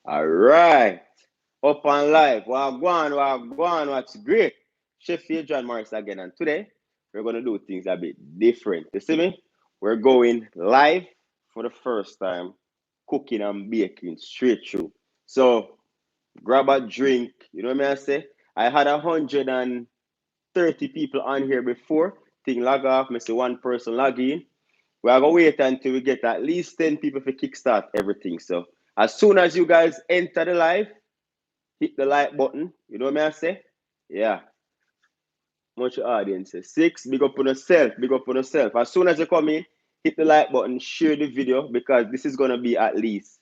All right. Up on live. Wagwan, what's great? Chef here, John Morris again. And today, we're going to do things a bit different. You see me? We're going live for the first time, cooking and baking straight through. So, grab a drink. You know what I say? I had 130 people on here before. Thing log off. I see one person log in. We are going to wait until we get at least 10 people to kickstart everything. So, as soon as you guys enter the live, hit the like button. You know what I say? Yeah. Much audience. 6, big up on yourself. Big up on yourself. As soon as you come in, hit the like button, share the video because this is going to be at least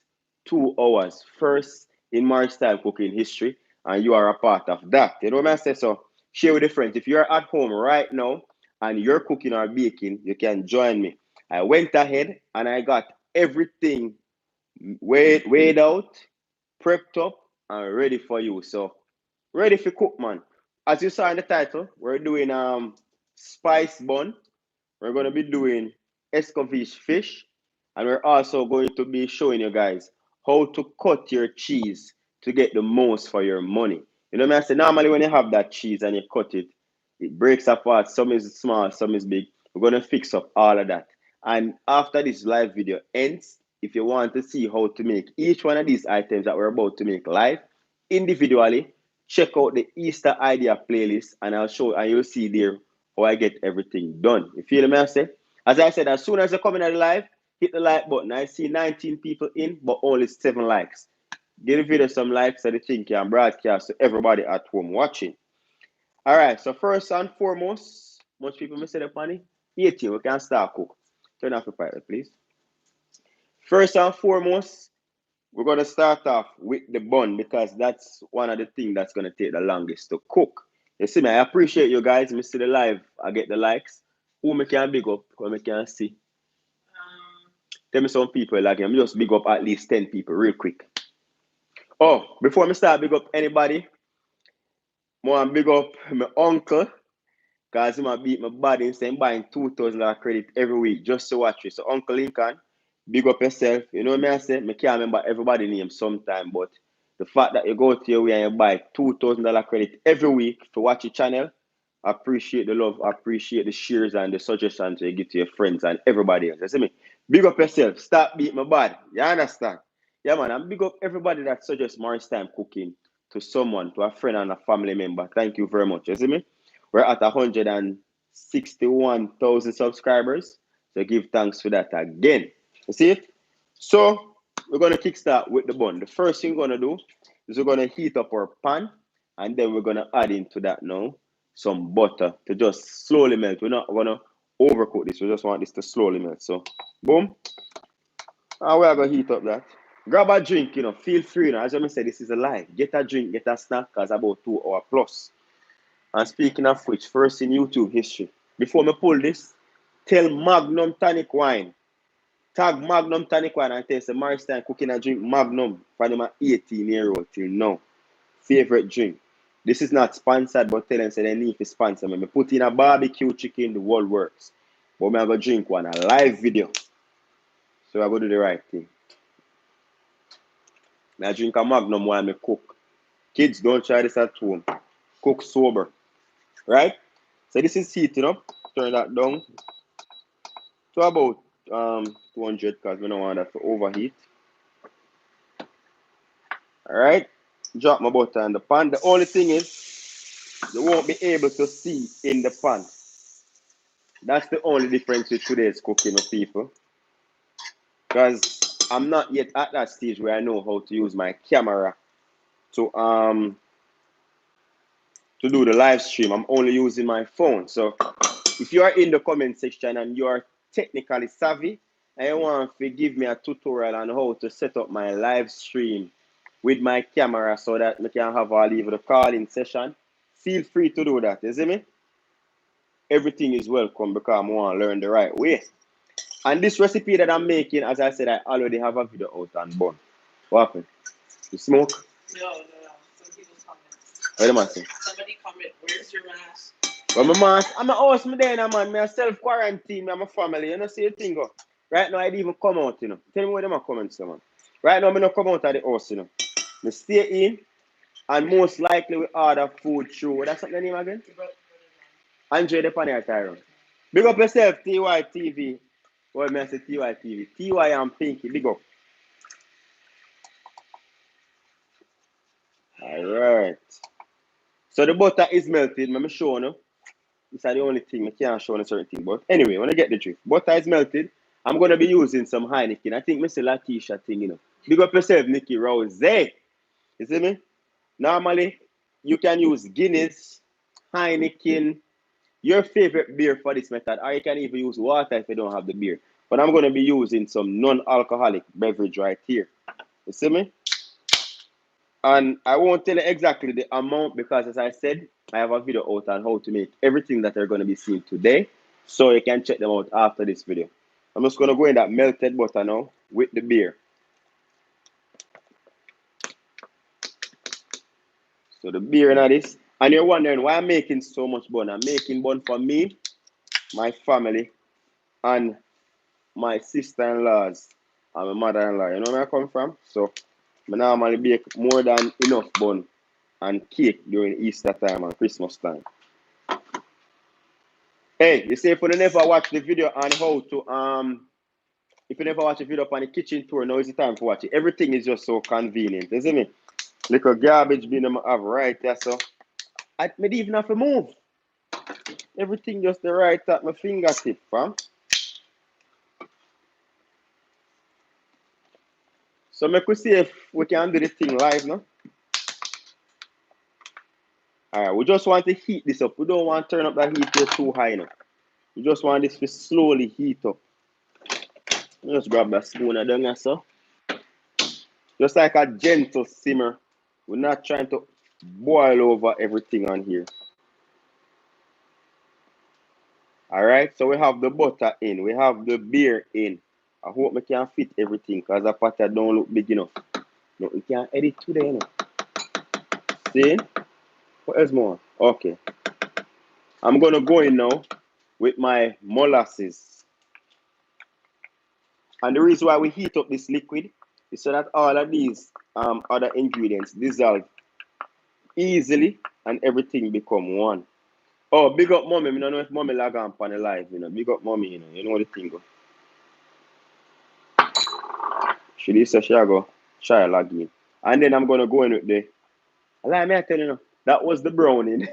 2 hours. First in March time cooking history, and you are a part of that. You know what I say? So share with a friend. If you're at home right now and you're cooking or baking, you can join me. I went ahead and I got everything weighed out, prepped up, and ready for you. So ready for cook, man. As you saw in the title, we're doing spice bun. We're gonna be doing Escoveitch fish, and we're also going to be showing you guys how to cut your cheese to get the most for your money. You know what I say? Normally when you have that cheese and you cut it, it breaks apart. Some is small, some is big. We're gonna fix up all of that. And after this live video ends, if you want to see how to make each one of these items that we're about to make live individually, check out the Easter idea playlist and I'll show and you'll see there how I get everything done. You feel me? I say? As I said, as soon as you come in at the live, hit the like button. I see 19 people in, but only 7 likes. Give the video some likes so the thing can broadcast to everybody at home watching. All right, so first and foremost, much people may say the funny. 18, we can start cook. Turn off the pilot, please. First and foremost, we're going to start off with the bun because that's one of the things that's going to take the longest to cook. You see me, I appreciate you guys. Me see the live, I get the likes. Who me can big up, who me can see? Tell me some people like I'm just big up at least 10 people real quick. Oh, before me start big up anybody, I want big up my uncle because he might beat my body and say I'm buying $2,000 credit every week just to watch it. So Uncle Lincoln, big up yourself. You know what I say? I can't remember everybody's name sometime, but the fact that you go to your way and you buy $2,000 credit every week to watch your channel, I appreciate the love, I appreciate the shares and the suggestions you give to your friends and everybody else. You see me? Big up yourself. Stop beating my body. You understand? Yeah, man. And big up everybody that suggests Morris Time cooking to someone, to a friend and a family member. Thank you very much. You see me? We're at 161,000 subscribers. So give thanks for that again. You see it? So we're going to kickstart with the bun. The first thing we're going to do is we're going to heat up our pan and then we're going to add into that now some butter to just slowly melt. We're not going to overcook this. We just want this to slowly melt. So boom. And we're going to heat up that. Grab a drink, feel free. As I said, this is a live. Get a drink, get a snack because about 2 hours plus. And speaking of which, first in YouTube history, before me pull this, tell Magnum Tonic Wine. Tag Magnum Tonic Wine and tell some Morris Time cooking and drink Magnum for them at 18-year-old till now. Favorite drink. This is not sponsored, but tell them say they need to sponsor me. I put in a barbecue chicken, the world works. But I'm going to drink one, a live video. So I'm going to do the right thing. I drink a Magnum while I cook. Kids, don't try this at home. Cook sober. Right? So this is heating up. Turn that down to about 200 because we don't want that to overheat. Alright. Drop my butter in the pan. The only thing is you won't be able to see in the pan. That's the only difference with today's cooking with people. Because I'm not yet at that stage where I know how to use my camera to do the live stream. I'm only using my phone. So if you are in the comment section and you are technically savvy and you want to give me a tutorial on how to set up my live stream with my camera so that I can have all even the calling session, feel free to do that. You see me? Everything is welcome because I want to learn the right way. And this recipe that I'm making, as I said, I already have a video out on bun. What happened? You smoke? No. Some people comment. What am I saying? Somebody comment, where's your mask? Well, my mask, I'm a house, me there, man. Me a self-quarantine, me and my family. You know, see the thing go. Right now, I didn't even come out, Tell me where them are comments, man. Right now, I don't come out of the house, We stay in, and most likely we order food through. What's that something name again? Andre the Panier Tyrone. Big up yourself, TYTV. What may I say TYTV? TY and Pinky, big up. Alright. So the butter is melted. Let me show you. This is the only thing I can't show you a certain thing. But anyway, when I get the drift, butter is melted. I'm gonna be using some Heineken. I think Mr. Latisha thing. Big up yourself, Nikki Rose. You see me? Normally, you can use Guinness, Heineken, your favorite beer for this method, or you can even use water if you don't have the beer. But I'm going to be using some non-alcoholic beverage right here. You see me? And I won't tell you exactly the amount because, as I said, I have a video out on how to make everything that you're going to be seeing today. So you can check them out after this video. I'm just going to go in that melted butter now with the beer. So the beer in this. And you're wondering why I'm making so much bun. I'm making bun for me, my family, and my sister-in-laws and my mother-in-law. You know where I come from? So I normally bake more than enough bun and cake during Easter time and Christmas time. Hey, you see if you never watch the video on how to if you never watch the video on the kitchen tour, now is the time to watch it. Everything is just so convenient, you see me? Little garbage bin I have right there, so I don't even have to move. Everything just the right at my fingertip, fam. So make we see if we can do this thing live now. Alright, we just want to heat this up. We don't want to turn up that heat here too high now. We just want this to slowly heat up. Just grab that spoon and down here, so. Just like a gentle simmer. We're not trying to boil over everything on here. Alright, so we have the butter in. We have the beer in. I hope we can fit everything because the pot don't look big enough. No, we can edit today, you know. See? What else more? Okay. I'm going to go in now with my molasses. And the reason why we heat up this liquid is so that all of these other ingredients dissolve easily and everything become one. Oh, big up mommy. I don't know if mommy log on the live, you know. Big up mommy, you know. You know the thing go. She did say she go try log in. And then I'm gonna go in with the allow me I tell you know, that was the browning.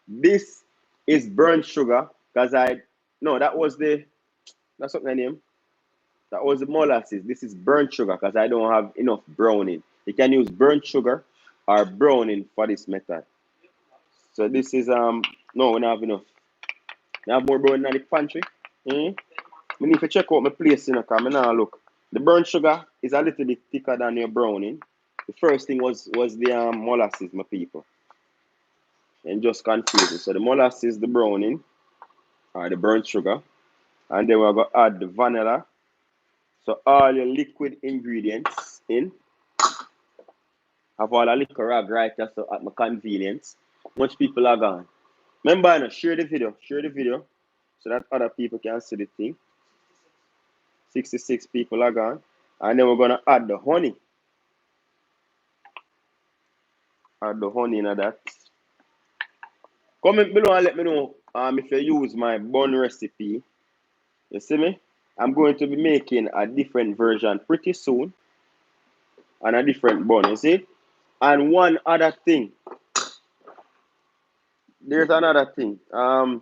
This is burnt sugar because that was that's what my name. That was the molasses. This is burnt sugar because I don't have enough browning. You can use burnt sugar or browning for this method. So this is no, we don't have enough. I have more browning in the pantry. Mm-hmm. I need to check out my place, you know, because I now look. The burnt sugar is a little bit thicker than your browning. The first thing was the molasses, my people. And just confuse it. So the molasses, the browning, or the burnt sugar. And then we're going to add the vanilla. So all your liquid ingredients in. Have all a little rag right there so at my convenience. Much people are gone. Remember, no, share the video so that other people can see the thing. 66 people are gone. And then we're gonna add the honey. Add the honey in that. Comment below and let me know if you use my bun recipe. You see me? I'm going to be making a different version pretty soon. And a different bun, you see? And one other thing. There's another thing. I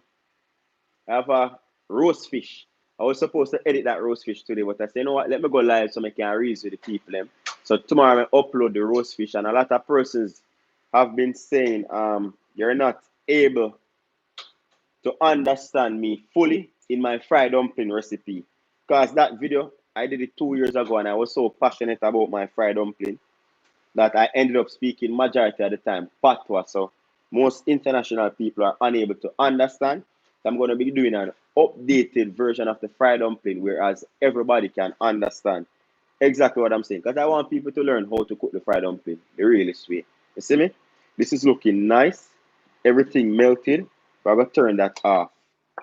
have a roast fish. I was supposed to edit that roast fish today, but I said, you know what, let me go live so I can read with the people. So tomorrow I upload the roast fish, and a lot of persons have been saying you're not able to understand me fully in my fried dumpling recipe. Because that video, I did it 2 years ago, and I was so passionate about my fried dumpling that I ended up speaking majority of the time patois. So most international people are unable to understand. So I'm going to be doing an updated version of the fried dumpling, whereas everybody can understand exactly what I'm saying. Because I want people to learn how to cook the fried dumpling the realest way. You see me? This is looking nice. Everything melted. But I'm going to turn that off.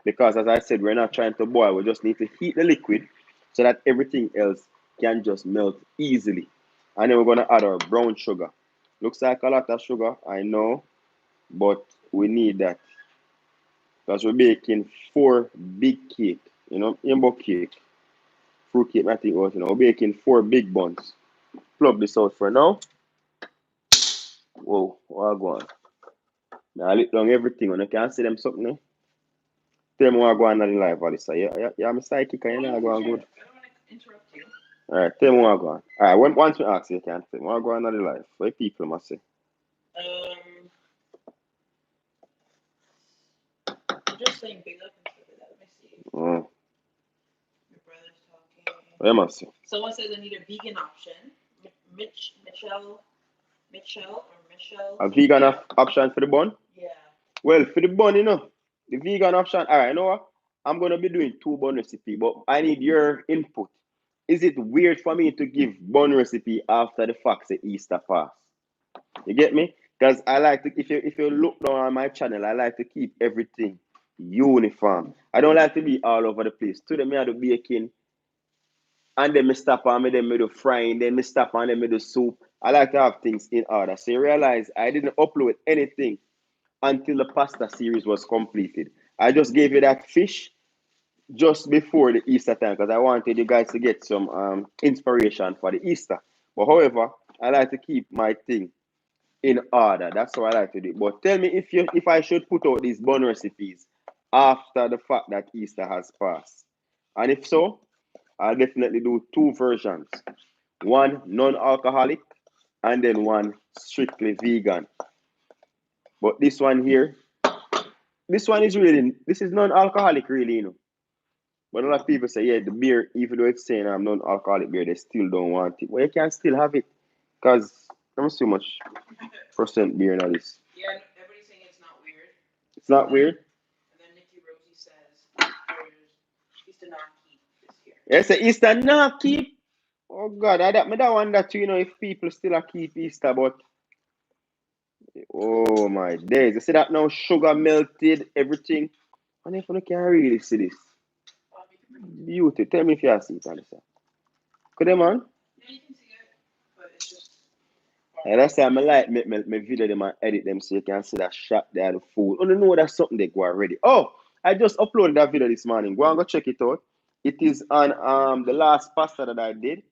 Because as I said, we're not trying to boil. We just need to heat the liquid so that everything else can just melt easily. And then we're gonna add our brown sugar. Looks like a lot of sugar, I know, but we need that because we're baking 4 big cake. Rainbow cake, fruit cake, I think we're baking 4 big buns. Plug this out for now. Whoa, what go on? Now I lit down everything. When you can see them something. Tell me what go on in the live, Alisa. Yeah, I'm a psychic and you're not going good. I don't want to interrupt you. Alright, tell me what go on. Alright, once we ask you can tell me what go on in the live. What people must say. Um, I'm just saying big up and stuff like that. Let me see. Your brother's talking. What you must say? Someone says I need a vegan option. Michelle. A vegan option for the bun? Yeah. Well, for the bun, the vegan option. Alright, you know what? I'm gonna be doing 2 bun recipe, but I need your input. Is it weird for me to give bun recipe after the fact say Easter fast? You get me? Because I like to, if you look down on my channel, I like to keep everything uniform. I don't like to be all over the place. Today, me I do baking, and then me stop on me, then me do frying, then me stop on them me do soup. I like to have things in order. So you realize I didn't upload anything until the pasta series was completed. I just gave you that fish just before the Easter time because I wanted you guys to get some inspiration for the Easter. But however, I like to keep my thing in order. That's how I like to do it. But tell me if I should put out these bun recipes after the fact that Easter has passed. And if so, I'll definitely do 2 versions. One non-alcoholic and then one strictly vegan. But this one here, this is non-alcoholic really. But a lot of people say, yeah, the beer, even though it's saying I'm non-alcoholic beer, they still don't want it. Well, you can still have it because there's so much percent beer in this. Yeah, everybody's saying it's not weird. It's not weird. And then Nikki Rosie says Easter not keep this year. Yes, Easter not keep. Oh God, I don't wonder too, if people still keep Easter, but oh my days. You see that now sugar melted, everything. And if you can really see this. Beauty. Tell me if you see it, Alisa. Could you, man? Yeah, you can see it, but it's just. And that's why I like my video them and edit them so you can see that shot there the food. Oh, no, no, that's something they go already. Oh, I just uploaded that video this morning. Go and go check it out. It is on the last pasta that I did,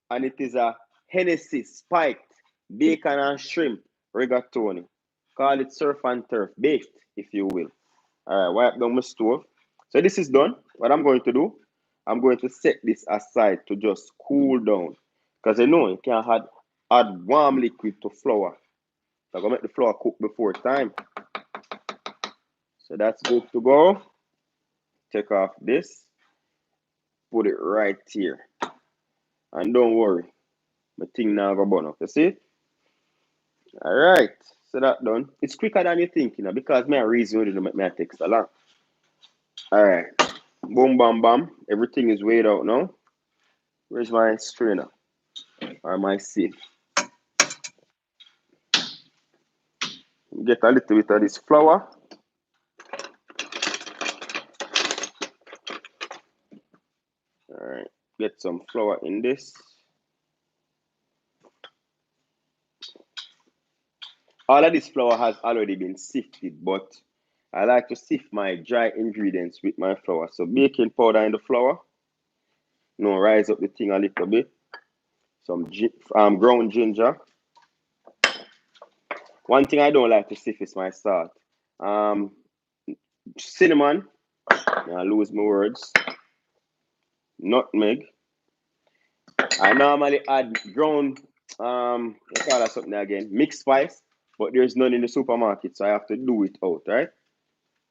and it is a Hennessy spiked bacon and shrimp rigatoni. Call it surf and turf baked, if you will. All right, wipe down my stove. So this is done. What I'm going to do, I'm going to set this aside to just cool down. Because you can't add warm liquid to flour. So I'm going to make the flour cook before time. So that's good to go. Take off this. Put it right here. And don't worry. My thing now go burn up. You see it? Alright. So that done. It's quicker than you think, because my reason to make my take so long. Alright. Boom, bam, bam. Everything is weighed out now. Where's my strainer? Or my sieve? Get a little bit of this flour. Alright. Get some flour in this. All of this flour has already been sifted, but I like to sift my dry ingredients with my flour. So baking powder in the flour. Rise up the thing a little bit. Some ground ginger. One thing I don't like to sift is my salt. Cinnamon. I lose my words. Nutmeg. I normally add ground, let's call that something again, mixed spice, but there's none in the supermarket, so I have to do it out, right?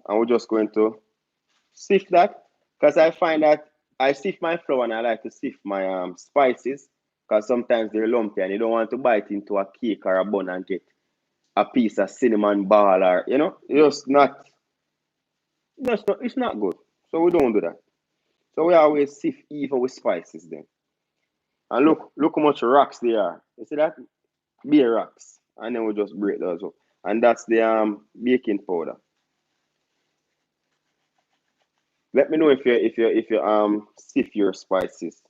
And we're just going to sift that, because I find that I sift my flour and I like to sift my spices, because sometimes they're lumpy and you don't want to bite into a cake or a bun and get a piece of cinnamon ball or, it's not good. So we don't do that. So we always sift even with spices then. And look how much rocks they are. You see that? Beer rocks. And then we just break those up. And that's the baking powder. Let me know if you sift your spices.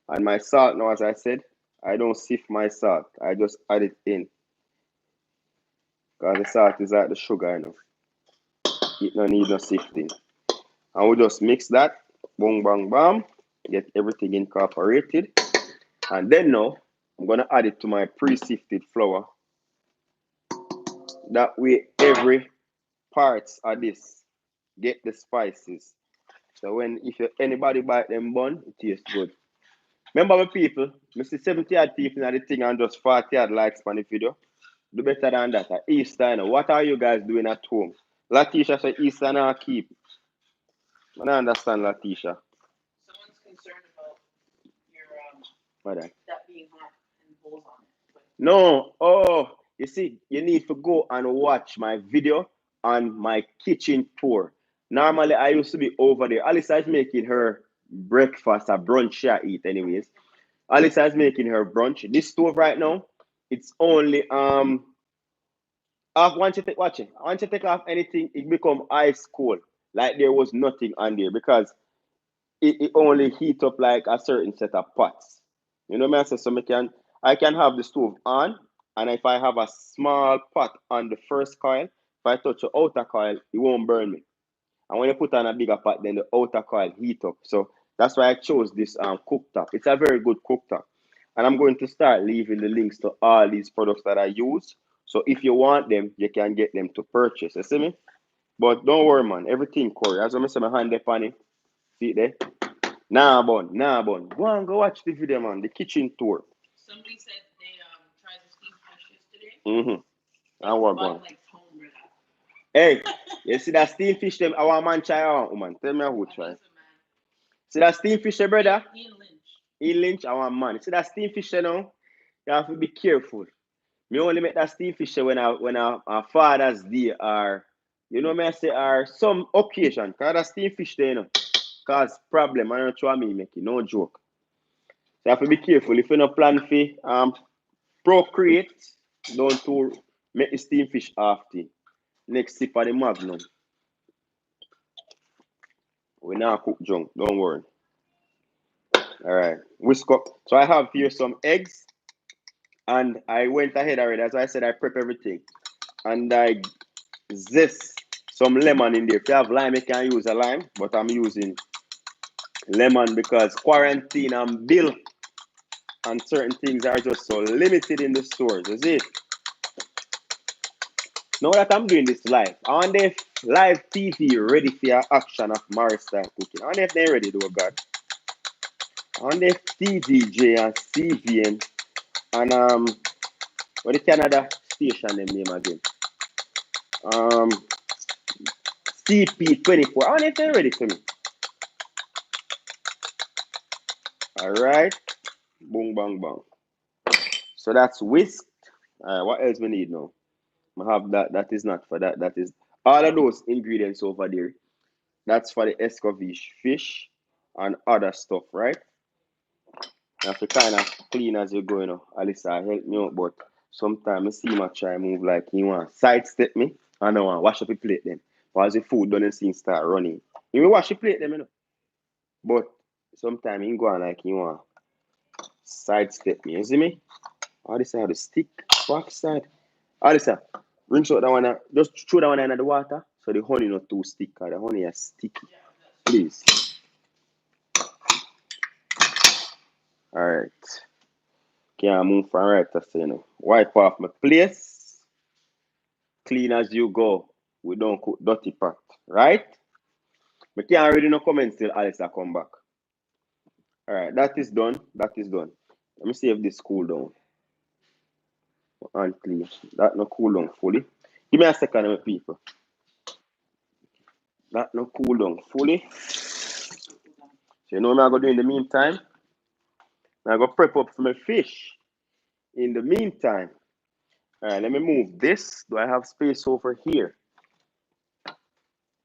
And my salt now, as I said, I don't sift my salt. I just add it in. Because the salt is like the sugar, you know. It no need no sifting. And we just mix that. Boom, bang, bam. Get everything incorporated. And then now, I'm going to add it to my pre-sifted flour. That way, every parts of this get the spices. So when if you, anybody buy them bun, it tastes good. Remember my people, I see 70 odd people in the thing and just 40 odd likes on the video. Do better than that. At Easter, you know, what are you guys doing at home? Latisha said Easter now keep. I don't understand Latisha. Someone's concerned about your What that? that being hot and holes on it. No, oh, you see, you need to go and watch my video on my kitchen tour. Normally, I used to be over there. Alisa is making her breakfast, a brunch she eat, anyways. Alisa is making her brunch. This stove right now, it's only off once you take watch it. Once you take off anything, it become ice cold, like there was nothing on there because it only heat up like a certain set of pots. You know what I say? So I can have the stove on, and if I have a small pot on the first coil, if I touch the outer coil, it won't burn me. And when you put on a bigger pot, then the outer coil heat up. So that's why I chose this cooktop. It's a very good cooktop. And I'm going to start leaving the links to all these products that I use. So if you want them, you can get them to purchase. You see me? But don't worry, man. Everything Corey. As I say, my hand up on it. See it there? Nah, bun. Nah, bun. Go and go watch the video, man. The kitchen tour. Somebody said they tried the steamed fish yesterday. Mm-hmm. And what going? Like home, Hey, you see that steam fish them? I want man try, I want woman. Tell me who try. See that steam fish, brother? Ian Lynch. Ian Lynch, I want man. See that steam fish, now? You have to be careful. Me only make that steam fish when our Father's Day or you know me I say or some occasion. Cause that steam fish there, you know, cause problem. I don't try me make it, no joke. So you have to be careful. If you no plan for procreate, don't to make the steam fish after. Next sip of the magnum. We now cook junk, don't worry. Alright. Whisk up. So I have here some eggs and I went ahead already. As I said, I prep everything. And I zest some lemon in there. If you have lime, you can use a lime, but I'm using lemon because quarantine and bill and certain things are just so limited in the stores. You see? Now that I'm doing this live, I wonder if live TV ready for your action of Morris style cooking. I wonder if they're ready, though, God. I wonder if TVJ and CVN and what the Canada station name again? Um CP24. I wonder if they're ready for me. Alright. Boom bang bang. So that's whisked. What else we need now? I have that. That is not for that. That is all of those ingredients over there. That's for the Escoveitch fish and other stuff, right? You have to kind of clean as you go, you know. Alyssa help me out, but sometimes I see my try move like he want sidestep me and I want wash up the plate then. Because the food doesn't seem start running. He will wash the plate them, you know. But sometimes he go on like he want sidestep me. You see me? All this have the stick backside. Alyssa, rinse out that one, just throw that one in the water so the honey not too stick, because the honey is sticky. Please. Alright. Can't move from right to say, you know. Wipe off my place. Clean as you go. We don't cook dirty pot. Right? We can't read no comments till Alyssa come back. Alright, that is done. That is done. Let me see if this cool down. And clean. That no cool down fully. Give me a second, my people. That no cool down fully. So you know what I'm going to do in the meantime? I'm going to prep up for my fish. In the meantime, all right, let me move this. Do I have space over here?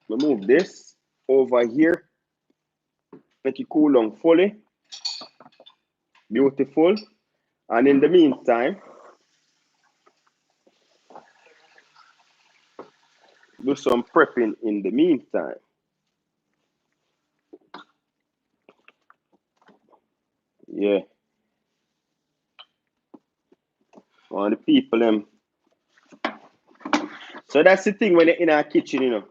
Let me move this over here. Make it cool down fully. Beautiful. And in the meantime, do some prepping in the meantime. Yeah. On the people them. So that's the thing when you're in our kitchen, you know.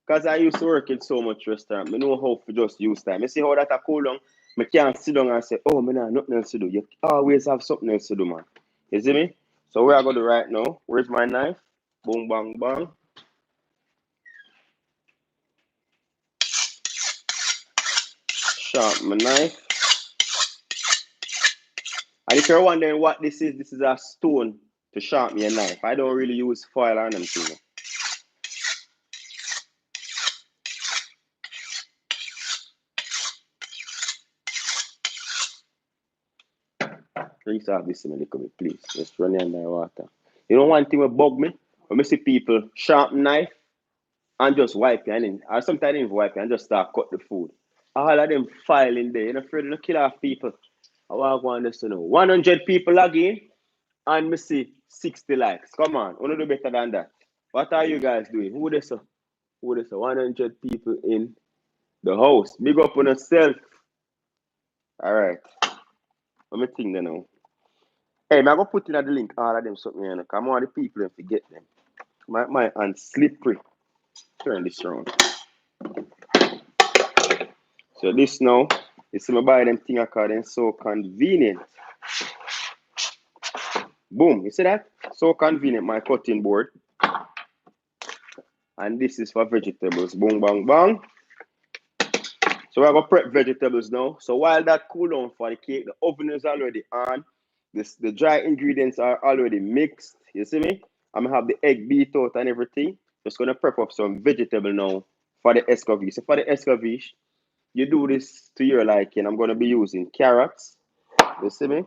Because I used to work in so much restaurant. I know how to just use time. I see how that I cool down. I can't sit down and say, oh, man, I have nothing else to do. You always have something else to do, man. You see me? So where I go to right now? Where's my knife? Boom, bang, bang. Sharp my knife. And if you're wondering what this is a stone to sharpen your knife. I don't really use foil on them things. Rinse off this a little bit, please. Just run it under water. You know one thing will bug me? When I see people sharpen knife and just wipe it and or sometimes they even wipe it and just start cut the food. All of them file in there. You're not afraid to kill off people. I want this to know. 100 people log in and me see 60 likes. Come on, want to do better than that. What are you guys doing? Who this? Who this? 100 people in the house. Big up on yourself. All right. Let me think now. Hey, I'm going to put in the link all of them something. You know, come on, the people and forget them. My hand slippery. Turn this around. So this now, you see me buy them thing I call them so convenient. Boom, you see that? So convenient, my cutting board. And this is for vegetables. Boom, bang, bang. So we're gonna prep vegetables now. So while that cool down for the cake, the oven is already on. The dry ingredients are already mixed. You see me? I'm gonna have the egg beat out and everything. Just gonna prep up some vegetable now for the escoveitch. So for the escoveitch, you do this to your liking. I'm gonna be using carrots. You see me?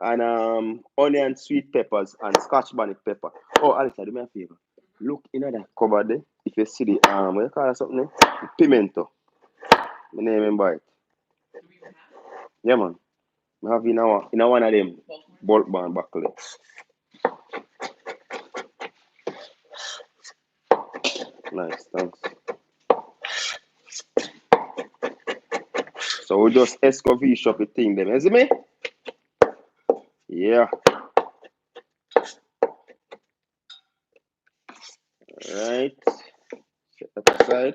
And onion, sweet peppers, and scotch bonnet pepper. Oh, Alicia, do me a favor. Look in that cupboard there. If you see the what you call it something there? Pimento. My name and by it. Yeah, man. I have in a one of them bulk band buckle. Nice, thanks. So we just escovitch up the thing then, you see me? Yeah. Alright. Set that aside.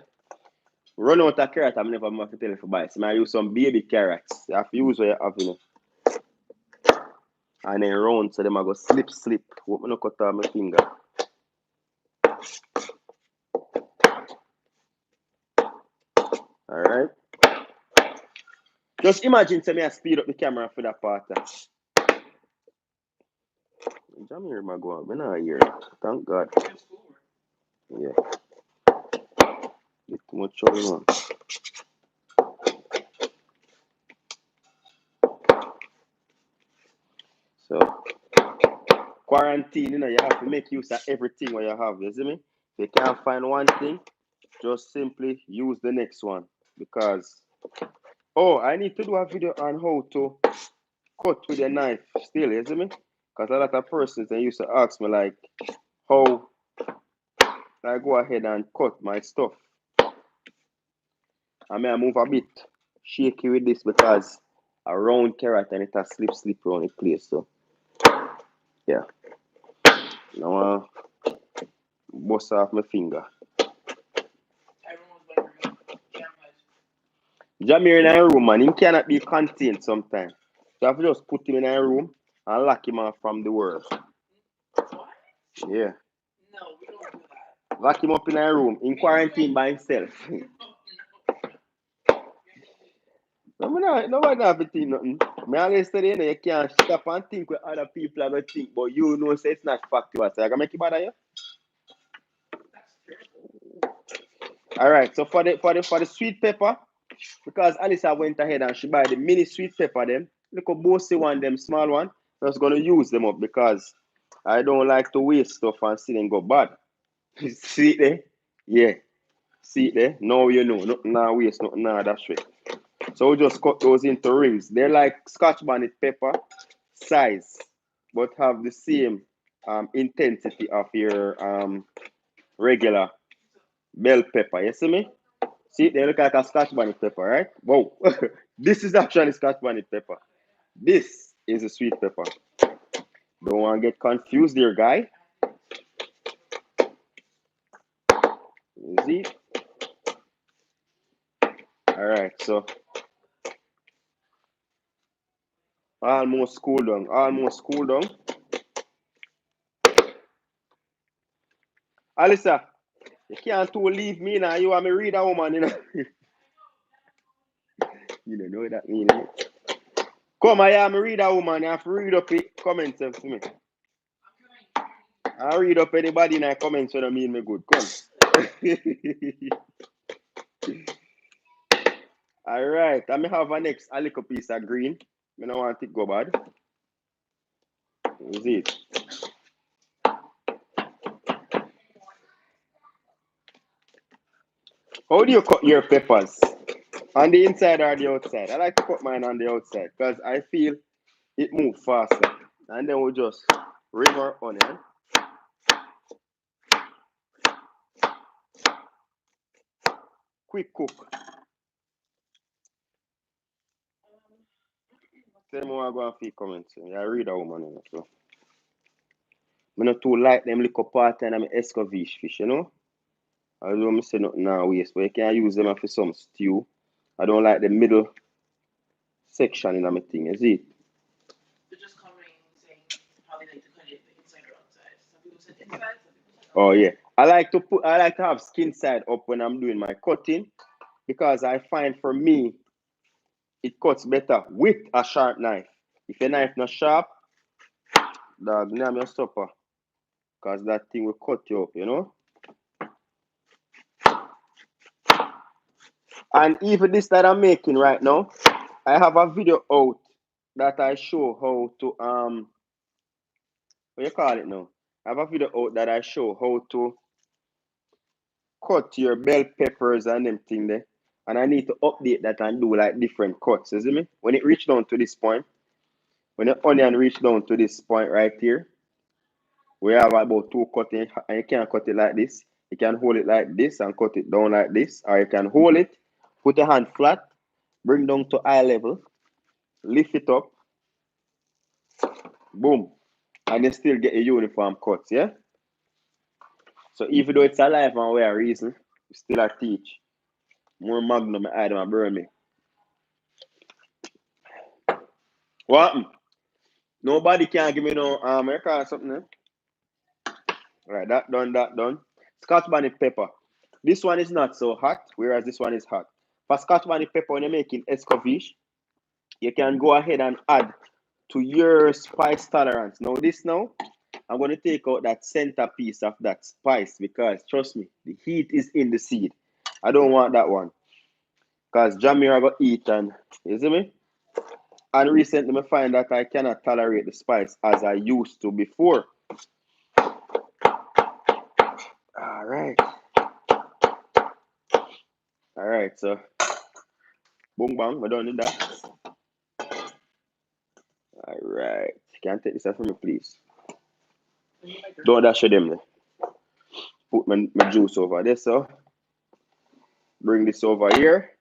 Run out of carrot, I'm never have to tell you to buy. So I use some baby carrots. You have to use what you have, you know. And then round so them I go slip. Hope me no cut off my finger. Alright. Just imagine say me I speed up the camera for that part. Jamir my go on. Me not hear it. Thank God. Yeah. Get too much trouble, man. So quarantine, you know, you have to make use of everything what you have, you see me? If you can't find one thing, just simply use the next one. Because I need to do a video on how to cut with a knife still, you see me? Because a lot of persons they used to ask me like how I go ahead and cut my stuff. I may move a bit shaky with this because a round carrot and it has slip around the place. So yeah. Now bust off my finger. Jamir in a room, man. He cannot be contained sometimes. So I have to just put him in a room and lock him off from the world. What? Yeah. No, we don't do that. Lock him up in a room in quarantine by himself. Nobody have to think nothing. I always say, you know, you can't stop and think what other people are going to think, but you know, say it's not factual. So I can make it bother you. All right. So for the sweet pepper, because Alisa went ahead and she buy the mini sweet pepper them. Look at bossy one, them small one. I was gonna use them up because I don't like to waste stuff and see them go bad. See it there? Yeah. See it there? Now you know. Nothing now waste, nothing now that's right. So we just cut those into rings. They're like scotch bonnet pepper size, but have the same intensity of your regular bell pepper. You see me? See, they look like a scotch bonnet pepper, right? Whoa. This is actually scotch bonnet pepper. This is a sweet pepper. The Don't want to get confused there, guy. Is it? Alright, so almost cool down. Almost cool down. Alyssa, you can't too leave me now. You want me read a woman, you know. You don't know what that means. Come, I am read a woman. You have to read up it. Comments to me. I read up anybody in the comments when I mean me good. Come. Alright, I may have a next a little piece of green. I don't want it go bad. Is it? How do you cut your peppers? On the inside or the outside? I like to cut mine on the outside because I feel it moves faster. And then we'll just ring our onion. Quick cook. Tell me what I go and feed comments. I read a woman, you know, so. I not too like them little part and I'm Escoveitch fish, you know. I don't say nothing now waste, but you can use them for some stew. I don't like the middle section in my thing, you see? They're just covering saying how they like to cut it, the inside or outside. Some people said inside, some people said outside. Oh yeah. I like to have skin side up when I'm doing my cutting because I find for me it cuts better with a sharp knife. If your knife not sharp, dog, name your supper. Because that thing will cut you up, you know? And even this that I'm making right now, I have a video out that I show how to what you call it now? I have a video out that I show how to cut your bell peppers and them thing there. And I need to update that and do like different cuts, you see me? When it reach down to this point, when the onion reach down to this point right here, we have about two cutting, and you can cut it like this. You can hold it like this and cut it down like this, or you can hold it, put your hand flat, bring down to eye level, lift it up, boom, and you still get a uniform cut, yeah? So even though it's a life and way a reason, we still a teach. More magnum I them burn me. What happened? Nobody can give me no America or something, eh? Right, that done, that done. Scotch bonnet pepper. This one is not so hot, whereas this one is hot. For Scotch bonnet pepper, when you're making Escoveitch, you can go ahead and add to your spice tolerance. Now, this now, I'm going to take out that center piece of that spice because, trust me, the heat is in the seed. I don't want that one because Jamir got eat and, you see me? And recently, I find that I cannot tolerate the spice as I used to before. All right. All right, so boom bang, we're done with that. All right. Can you take this out for me, please? Don't dash them there. Put my juice over there, so bring this over here.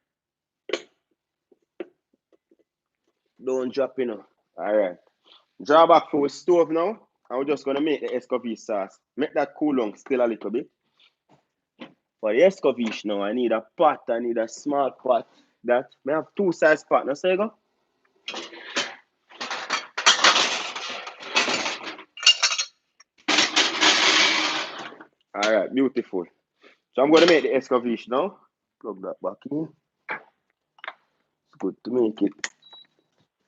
Don't drop in. All right. Draw back for the stove now. And we're just gonna make the Escoveitch sauce. Make that cool down still a little bit. For the Escoveitch now, I need a pot. I need a small pot. That may have two size pot. Now say go. All right, beautiful. So I'm gonna make the Escoveitch now. Plug that back in. It's good to make it.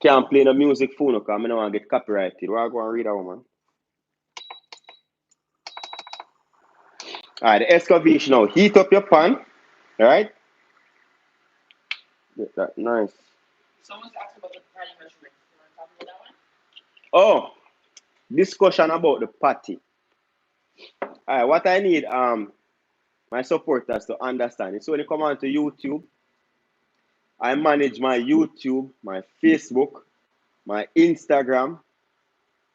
Can't play no music phone because I don't want to get copyrighted. Where I go and read that one. Alright, the Escoveitch now. Heat up your pan. Alright? Get that nice. Someone's asking about the patty measurement. You want to talk about that one? Oh, discussion about the patty. Alright, what I need my supporters to understand is when you come on to YouTube, I manage my YouTube, my Facebook, my Instagram.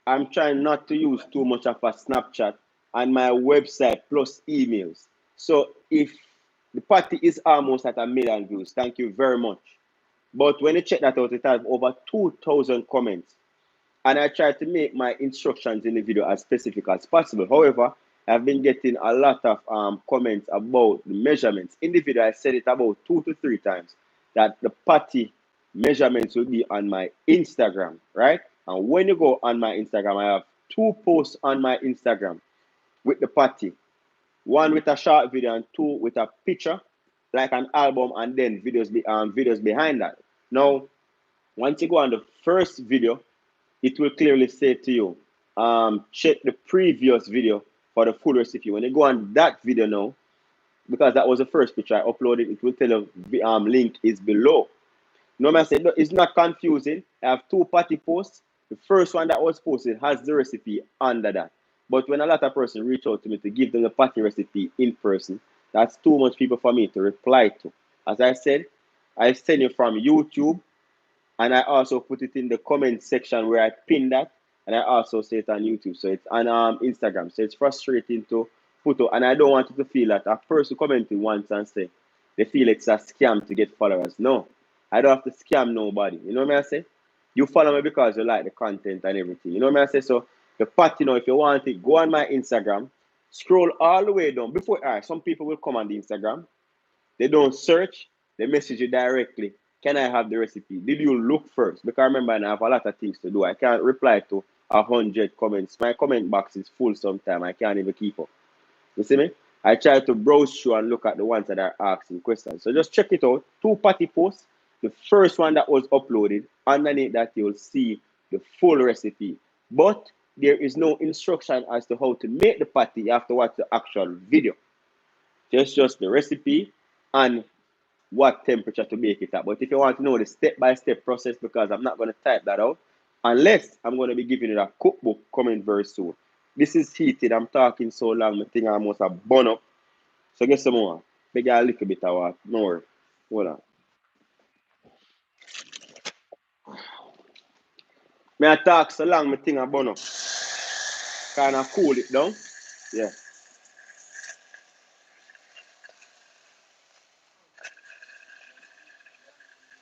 I'm trying not to use too much of a Snapchat and my website plus emails. So if the party is almost at 1 million views, thank you very much. But when you check that out, it has over 2,000 comments. and I try to make my instructions in the video as specific as possible. However, I've been getting a lot of comments about the measurements. In the video, I said it about 2 to 3 times that the patty measurements will be on my Instagram, right? And when you go on my Instagram, I have 2 posts on my Instagram with the patty. One with a short video and 2 with a picture, like an album, and then videos behind that. Now, once you go on the first video, it will clearly say to you, check the previous video for the full recipe. When you go on that video now, because that was the first picture I uploaded, it will tell you the link is below. No, I said, no, it's not confusing. I have 2 patty posts. The first one that was posted has the recipe under that. But when a lot of person reach out to me to give them the patty recipe in person, that's too much people for me to reply to. As I said, I send you from YouTube, and I also put it in the comment section where I pin that, and I also say it on YouTube. So it's on Instagram. So it's frustrating to put out, and I don't want you to feel that a person commenting once and say they feel it's a scam to get followers. No, I don't have to scam nobody. You know what I say? You follow me because you like the content and everything. You know what I say? So the part, if you want it, go on my Instagram, scroll all the way down. Before, all right, some people will come on the Instagram, they don't search, they message you directly. Can I have the recipe? Did you look first? Because remember, I have a lot of things to do. I can't reply to 100 comments. My comment box is full sometimes. I can't even keep up. You see me? I try to browse through and look at the ones that are asking questions. So just check it out. 2 patty posts. The first one that was uploaded, underneath that you'll see the full recipe. But there is no instruction as to how to make the patty. You have to watch the actual video. Just the recipe and what temperature to bake it at. But if you want to know the step-by-step process, because I'm not going to type that out, unless I'm going to be giving you a cookbook coming very soon. This is heated. I'm talking so long, my thing almost a burn up. So get some more. Beg a little bit of water. No worry. Hold on. Me I talk so long, my thing a burn up. Kind of cool it down. Yeah.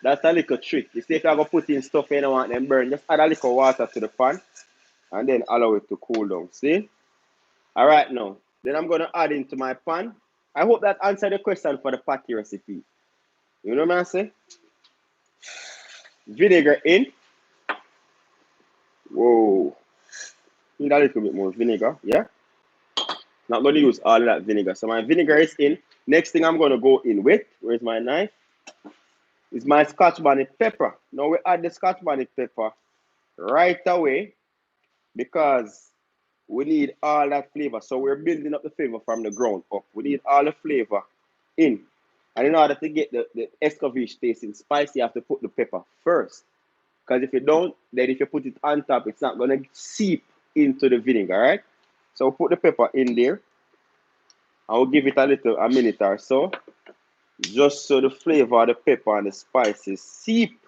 That's a little trick. You see, if you're going to put in stuff you don't want them burn, just add a little water to the pan and then allow it to cool down. See? All right, now. Then I'm going to add into my pan. I hope that answered the question for the patty recipe. You know what I'm saying? Vinegar in. Whoa. Need a little bit more vinegar. Yeah? Not going to use all of that vinegar. So my vinegar is in. Next thing I'm going to go in with, where's my knife? Is my Scotch bonnet pepper. Now we add the Scotch bonnet pepper right away because we need all that flavor. So we're building up the flavor from the ground up. We need all the flavor in. And in order to get the Escoveitch tasting spicy, you have to put the pepper first. Because if you don't, then if you put it on top, it's not going to seep into the vinegar, right? So we'll put the pepper in there. I will give it a minute or so, just so the flavor of the pepper and the spices seep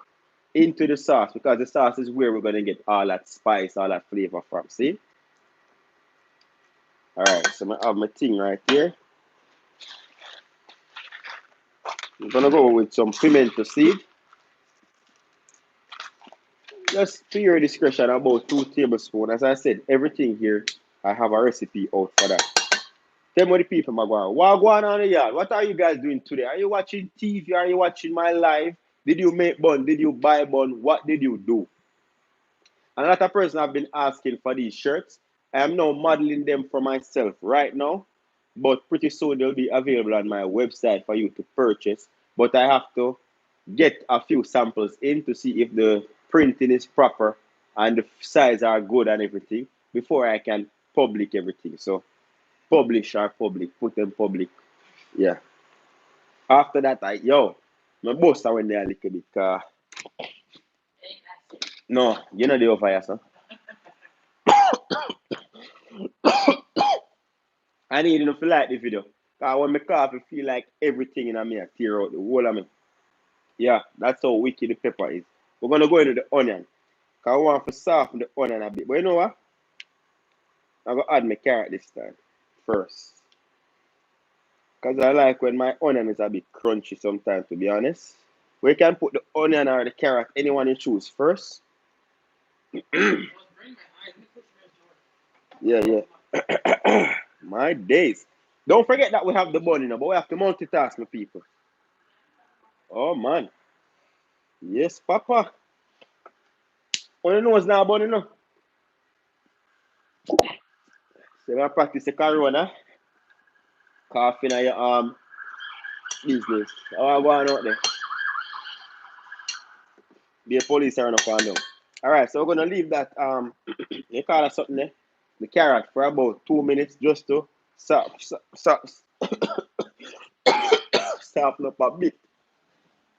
into the sauce, because the sauce is where we're going to get all that spice, all that flavor from. See? All right, so I have my thing right here. I'm going to go with some pimento seed. Just to your discretion, about 2 tablespoons. As I said, everything here, I have a recipe out for that. Tell me what the people are going. What going on here? What are you guys doing today? Are you watching TV? Are you watching my live? Did you make bun? Did you buy bun? What did you do? And a lot of person have been asking for these shirts. I am now modeling them for myself right now, but pretty soon they'll be available on my website for you to purchase. But I have to get a few samples in to see if the printing is proper and the size are good and everything before I can public everything. So publish or public, put them public. Yeah. After that, my boss I went there a little bit. No, you know the over here, sir. I need enough to like the video. Because when I cough, I feel like everything in me I tear out the whole of me. Yeah, that's how wicked the pepper is. We're going to go into the onion. Because I want to soften the onion a bit. But you know what? I'm going to add my carrot this time first. Because I like when my onion is a bit crunchy sometimes, to be honest. We can put the onion or the carrot, anyone you choose first. Yeah, yeah. My days. Don't forget that we have the bun, but we have to multitask, my people. Oh man. Yes, Papa. On the nose now, bun, So I practice the corona, coughing at your business. How I go on out there? Be a police around up and down. Alright, so we're gonna leave that you call it something there. The carrot for about 2 minutes just to soften up a bit.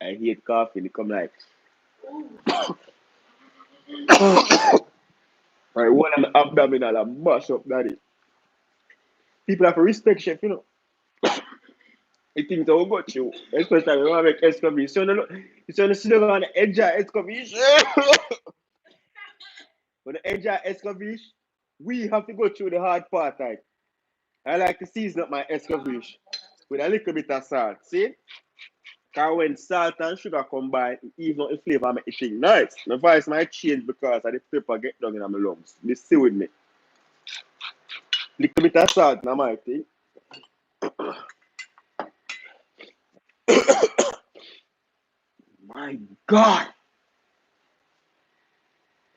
I hate coffee, it come like right, one of the abdominal and mash up daddy. People have to respect chef, You think that will got you. Especially when I make Escoveitch. So you sit on the edge of Escoveitch. On the edge of Escoveitch, we have to go through the hard part. Like, I like to season up my Escoveitch with a little bit of salt. See? Because when salt and sugar combine, it even the flavor make it thing nice. My voice might change because of the pepper get down in my lungs. Be still with me. Little bit of salt now my thing. My God.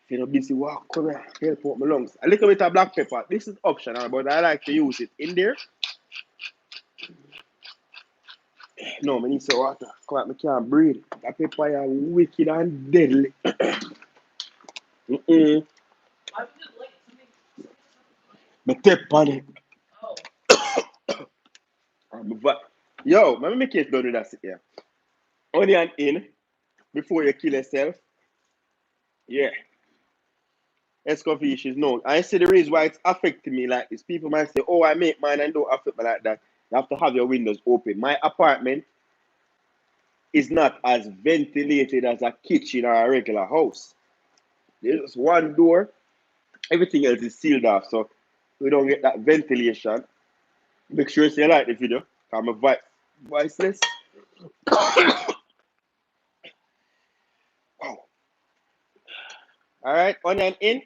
If you're not busy, walk, come here, help out my lungs. A little bit of black pepper. This is optional, but I like to use it in there. No, I need some water. Come on, I can't breathe. That pepper is wicked and deadly. Mm-mm. My tap on it. Yo, let me make it done with that. Yeah. Onion in before you kill yourself. Yeah. Escoveitch is known. I see the reason why it's affecting me like this. People might say, oh, I make mine and don't affect me like that. You have to have your windows open. My apartment is not as ventilated as a kitchen or a regular house. There's just one door, everything else is sealed off, so we don't get that ventilation. Make sure you like the video. I'm a voiceless. Wow. All right, onion in,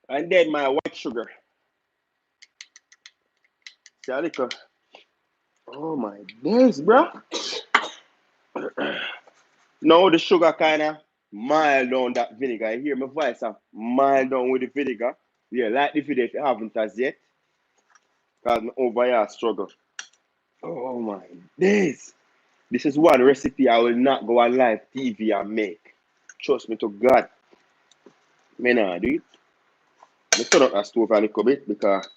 and then my white sugar. See a little. Oh my days, bro. Now the sugar kind of mild down that vinegar. You hear my voice, mild down with the vinegar. Yeah, like the video if you haven't as yet. Because I'm over here struggle. Oh my days. This is one recipe I will not go on live TV and make. Trust me to God. Me nah do it. Me turn up that stove a little bit because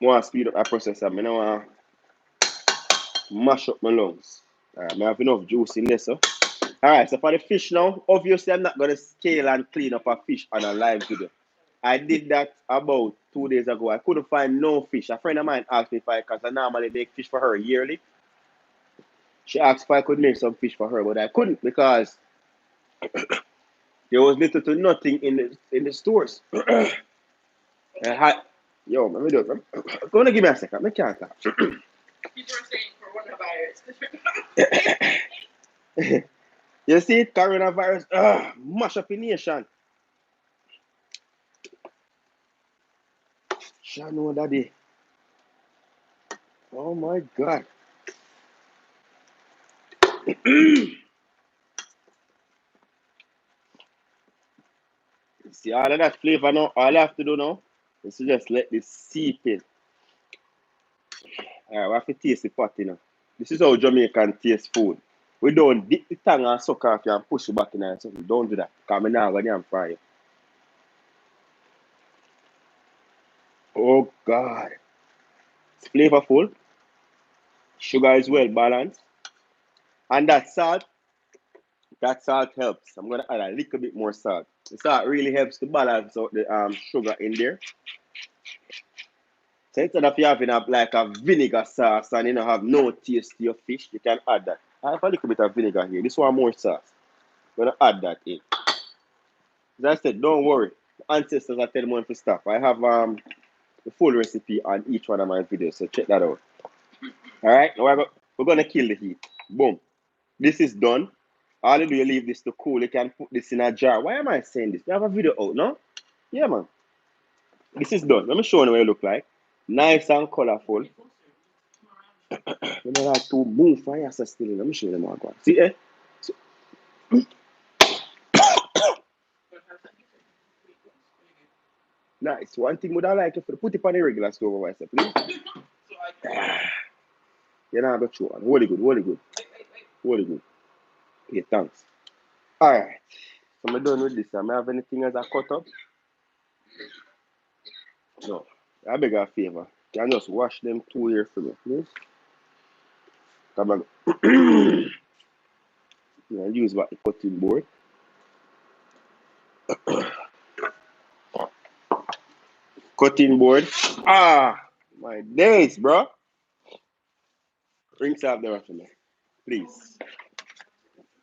I want to speed up that process and I don't want to mash up my lungs. Alright, I have enough juice in there, so. Alright, so for the fish now, obviously I'm not going to scale and clean up a fish on a live video. I did that about 2 days ago. I couldn't find no fish. A friend of mine asked me if because I normally make fish for her yearly. She asked if I could make some fish for her, but I couldn't because there was little to nothing in the stores. I had, yo, let me do it. Go on, give me a second. I can't talk. People are saying coronavirus. You see, coronavirus, mash up the nation. Shano daddy. Oh my God. See all of that flavor now. All I have to do now is to just let this seep in. Alright, we have to taste the pot, This is how Jamaican taste food. We don't dip the tongue and suck off you and push it back in and something. Don't do that. Because I'm not going to fry you. Oh God. It's flavorful. Sugar is well balanced. And that salt helps. I'm going to add a little bit more salt. The salt really helps to balance out the sugar in there. So instead of you having like a vinegar sauce and have no taste to your fish, you can add that. I have a little bit of vinegar here. This one more sauce. I'm going to add that in. As I said, don't worry. Ancestors are telling me to stop. I have the full recipe on each one of my videos, so check that out. All right, now we're going to kill the heat. Boom. This is done. All you do, you leave this to cool. You can put this in a jar. Why am I saying this? We have a video out, no? Yeah, man. This is done. Let me show you what it look like. Nice and colorful. You know, like two boom fire still. Let me show you them all. See, eh? So, nice. One thing would I like if you put it on the regular stove over myself, please. You're not going to chew on. Hold it good, hold it good. Hold it good. Okay, thanks. Alright. So I'm done with this. I have anything as I cut up? No. I beg a favor. Can just wash them 2 years for me, please? Come on. Yeah, use what the cutting board. Cutting board. Ah, my days, bro. Rinse off the for me, please.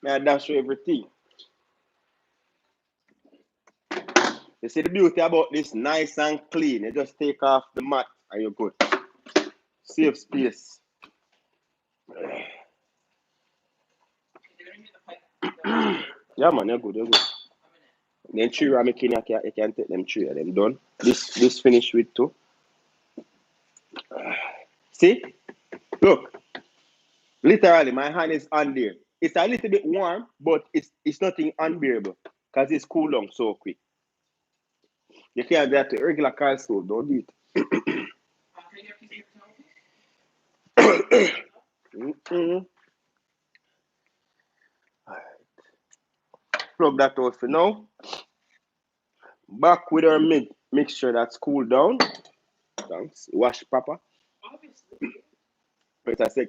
May I dash you everything. You see the beauty about this nice and clean. You just take off the mat and you're good. Save space. Yeah, man, you're good, you're good. Then three I'm making, you can take them three of them done. This finished with two. See? Look. Literally, my hand is on there. It's a little bit warm, but it's nothing unbearable. Because it's cool down so quick. You can't do that to regular car stove, don't do it. Plug that out for now. Back with our mixture that's cooled down. Thanks. Wash proper. Wait a sec.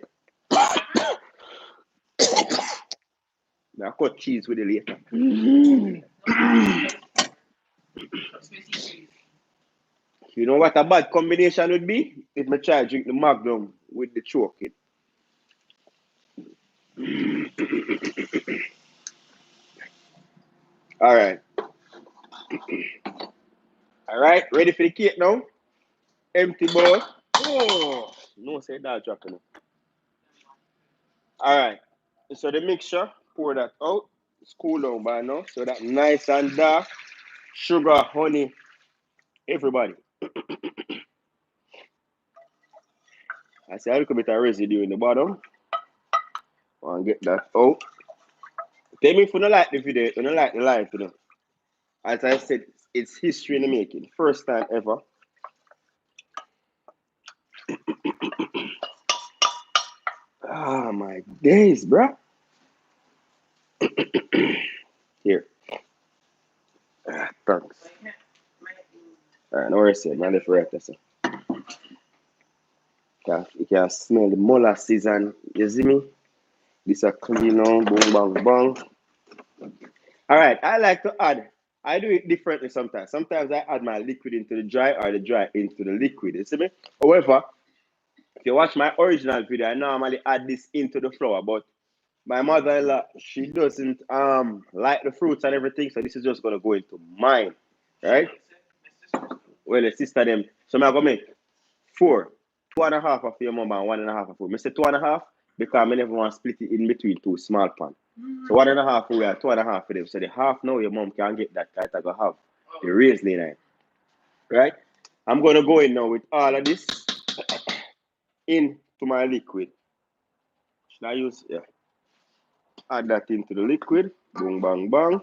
Now cut cheese with it later. You know what a bad combination would be? If I try to drink the Magnum with the choking. Alright. Alright, ready for the cake now? Empty bowl. Oh, no, say that dropping. Alright. So the mixture, pour that out. It's cool down by now. So that nice and dark. Sugar, honey, everybody. I see a little bit of residue in the bottom. And get that out. Tell me if you don't like the video, you don't like the life, you know. As I said, it's history in the making. First time ever. Ah, my days, bro. Here. Thanks. Alright, no worries, man. Left right there, sir. You can smell the molasses and you see me? This a clean on, boom, bang, bang. Alright, I like to add. I do it differently sometimes. Sometimes I add my liquid into the dry or the dry into the liquid. You see me? However, if you watch my original video, I normally add this into the flour, but my mother-in-law, she doesn't like the fruits and everything, so this is just gonna go into mine. Right? Well, the sister them. So I'm gonna make four. 2.5 of your mom and 1.5 of food. I say 2.5 because I never want to split it in between two small pan. So 1.5 for we are 2.5 for them. So the half now your mom can get that kind of have the raisin in it. Right? I'm gonna go in now with all of this into my liquid. Should I use add that into the liquid? Boom bang bang.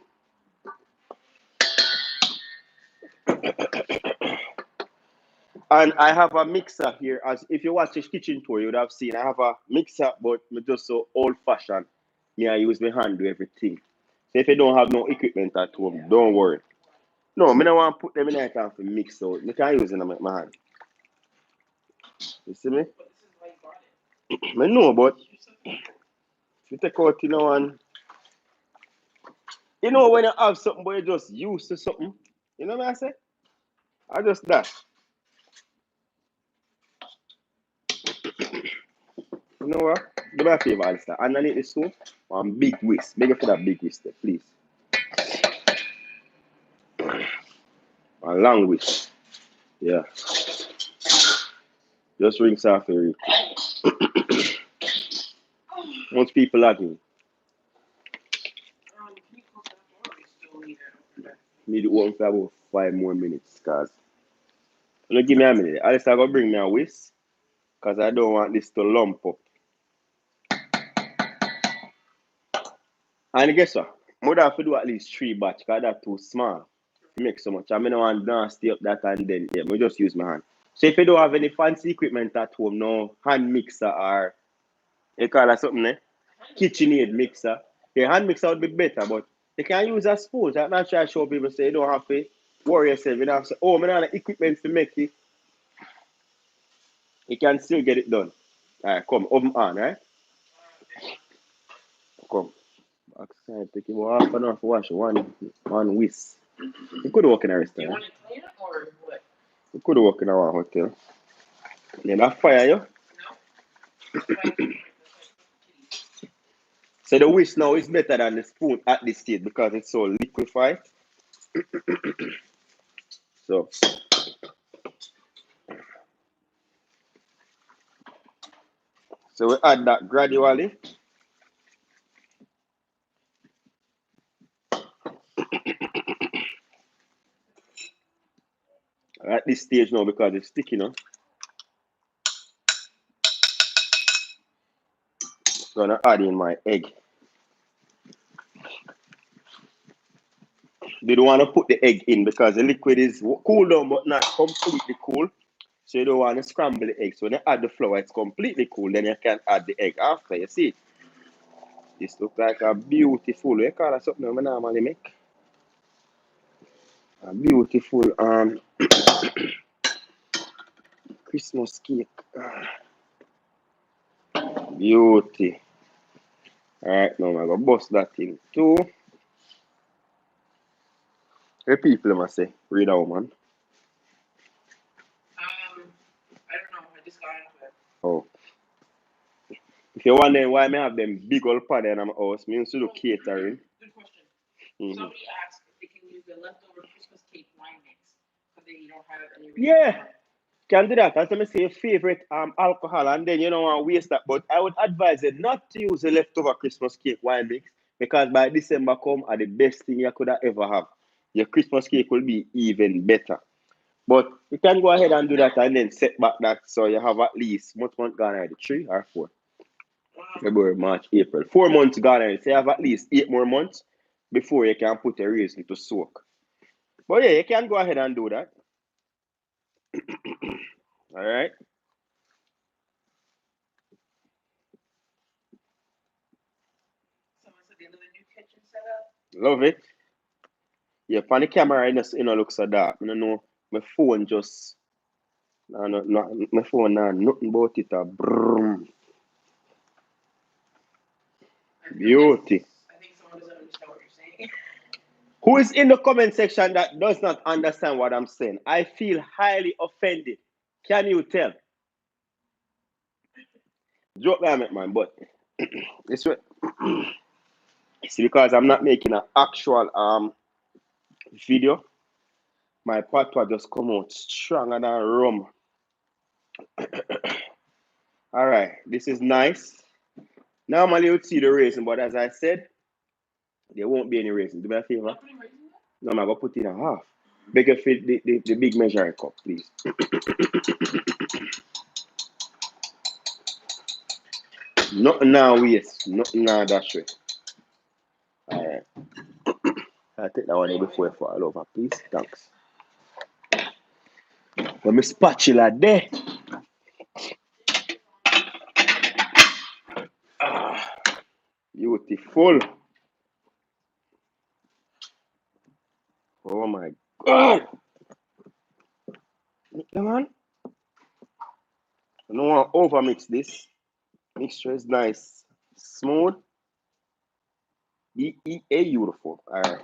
And I have a mixer here. As if you watch this kitchen tour, you would have seen I have a mixer, but just so old fashioned. Me, I use my hand to do everything. So if you don't have no equipment at home, don't worry. No, I don't want to put them in there time for mix out. I can use it in my hand. You see me? I know, but if you take out, and when you have something, but you just used to something, you know what I say? I just that. You know what? Do me a favor, Alistair. Underneath the stove, one big whisk. Beg you for that big whisk there, please. A long whisk. Yeah. Just rinse off your Most people like me. Need to open for about 5 more minutes, cause look, give me a minute. Alice, I go bring me a whisk, cause I don't want this to lump up. And guess what? More have to do at least 3 batch, cause that's too small. To make so much. I mean, I want to stay up that and then yeah, I just use my hand. So if you don't have any fancy equipment at home, no hand mixer or you call it something, KitchenAid mixer. Yeah, hand mixer would be better, but you can use a spoon. So I'm not sure I show people say you don't have to worry yourself. You don't have to say, oh, I don't have the equipment to make it. You can still get it done. Alright, come, oven on, right? Come. Outside, take about half an hour to wash one whisk. You could work in a Do you restaurant. want it clean or what? You could work in a hotel. Then that fire you. No? That's why it's different. So the whisk now is better than the spoon at this stage because it's so liquefied. So we add that gradually. At this stage now because it's sticky now. Gonna add in my egg. You don't want to put the egg in because the liquid is cool down but not completely cool. So you don't want to scramble the egg. So when you add the flour, it's completely cool. Then you can add the egg after. You see, this looks like a beautiful. You call it something I normally make. A beautiful Christmas cake. Beauty. Alright, now I'm gonna bust that thing too. The people must say, read out, man. I don't know. I just got into it. Oh. If you're wondering why I have them big old pot in my house, me used to do catering. Good question. Mm-hmm. Somebody asked if they can use the leftover Christmas cake wine mix because they don't have any. Yeah, can do that. As I say, your favorite alcohol, and then you don't want to waste that. But I would advise you not to use the leftover Christmas cake wine mix because by December come are the best thing you could ever have. Your Christmas cake will be even better. But you can go ahead and do that and then set back that so you have at least much month gone already? 3 or 4? February, March, April. 4 months gone already. So you have at least 8 more months before you can put a raisin to soak. But yeah, you can go ahead and do that. All right. Someone said they love a new kitchen setup. Love it. Yeah, on the camera, it don't look so dark. I don't know. My phone just, my phone, nothing about it. Brum. Beauty. I think someone doesn't understand what you're saying. Who is in the comment section that does not understand what I'm saying? I feel highly offended. Can you tell? Joke I make, man, but it's because I'm not making an actual video. My patois just come out stronger than rum. All right, this is nice. Normally you'd see the raisin, but as I said, there won't be any raisin. Do me a favor. No, I'm gonna put in a half. Bigger fit the big measuring cup, please. Nothing now waste. Nothing now dash way. Alright. I'll take that one here before I fall over, please. Thanks. Let me spatula there. Ah, beautiful. Oh my god. Come on. I don't want to overmix this. Mixture is nice. Smooth. Beautiful. Alright.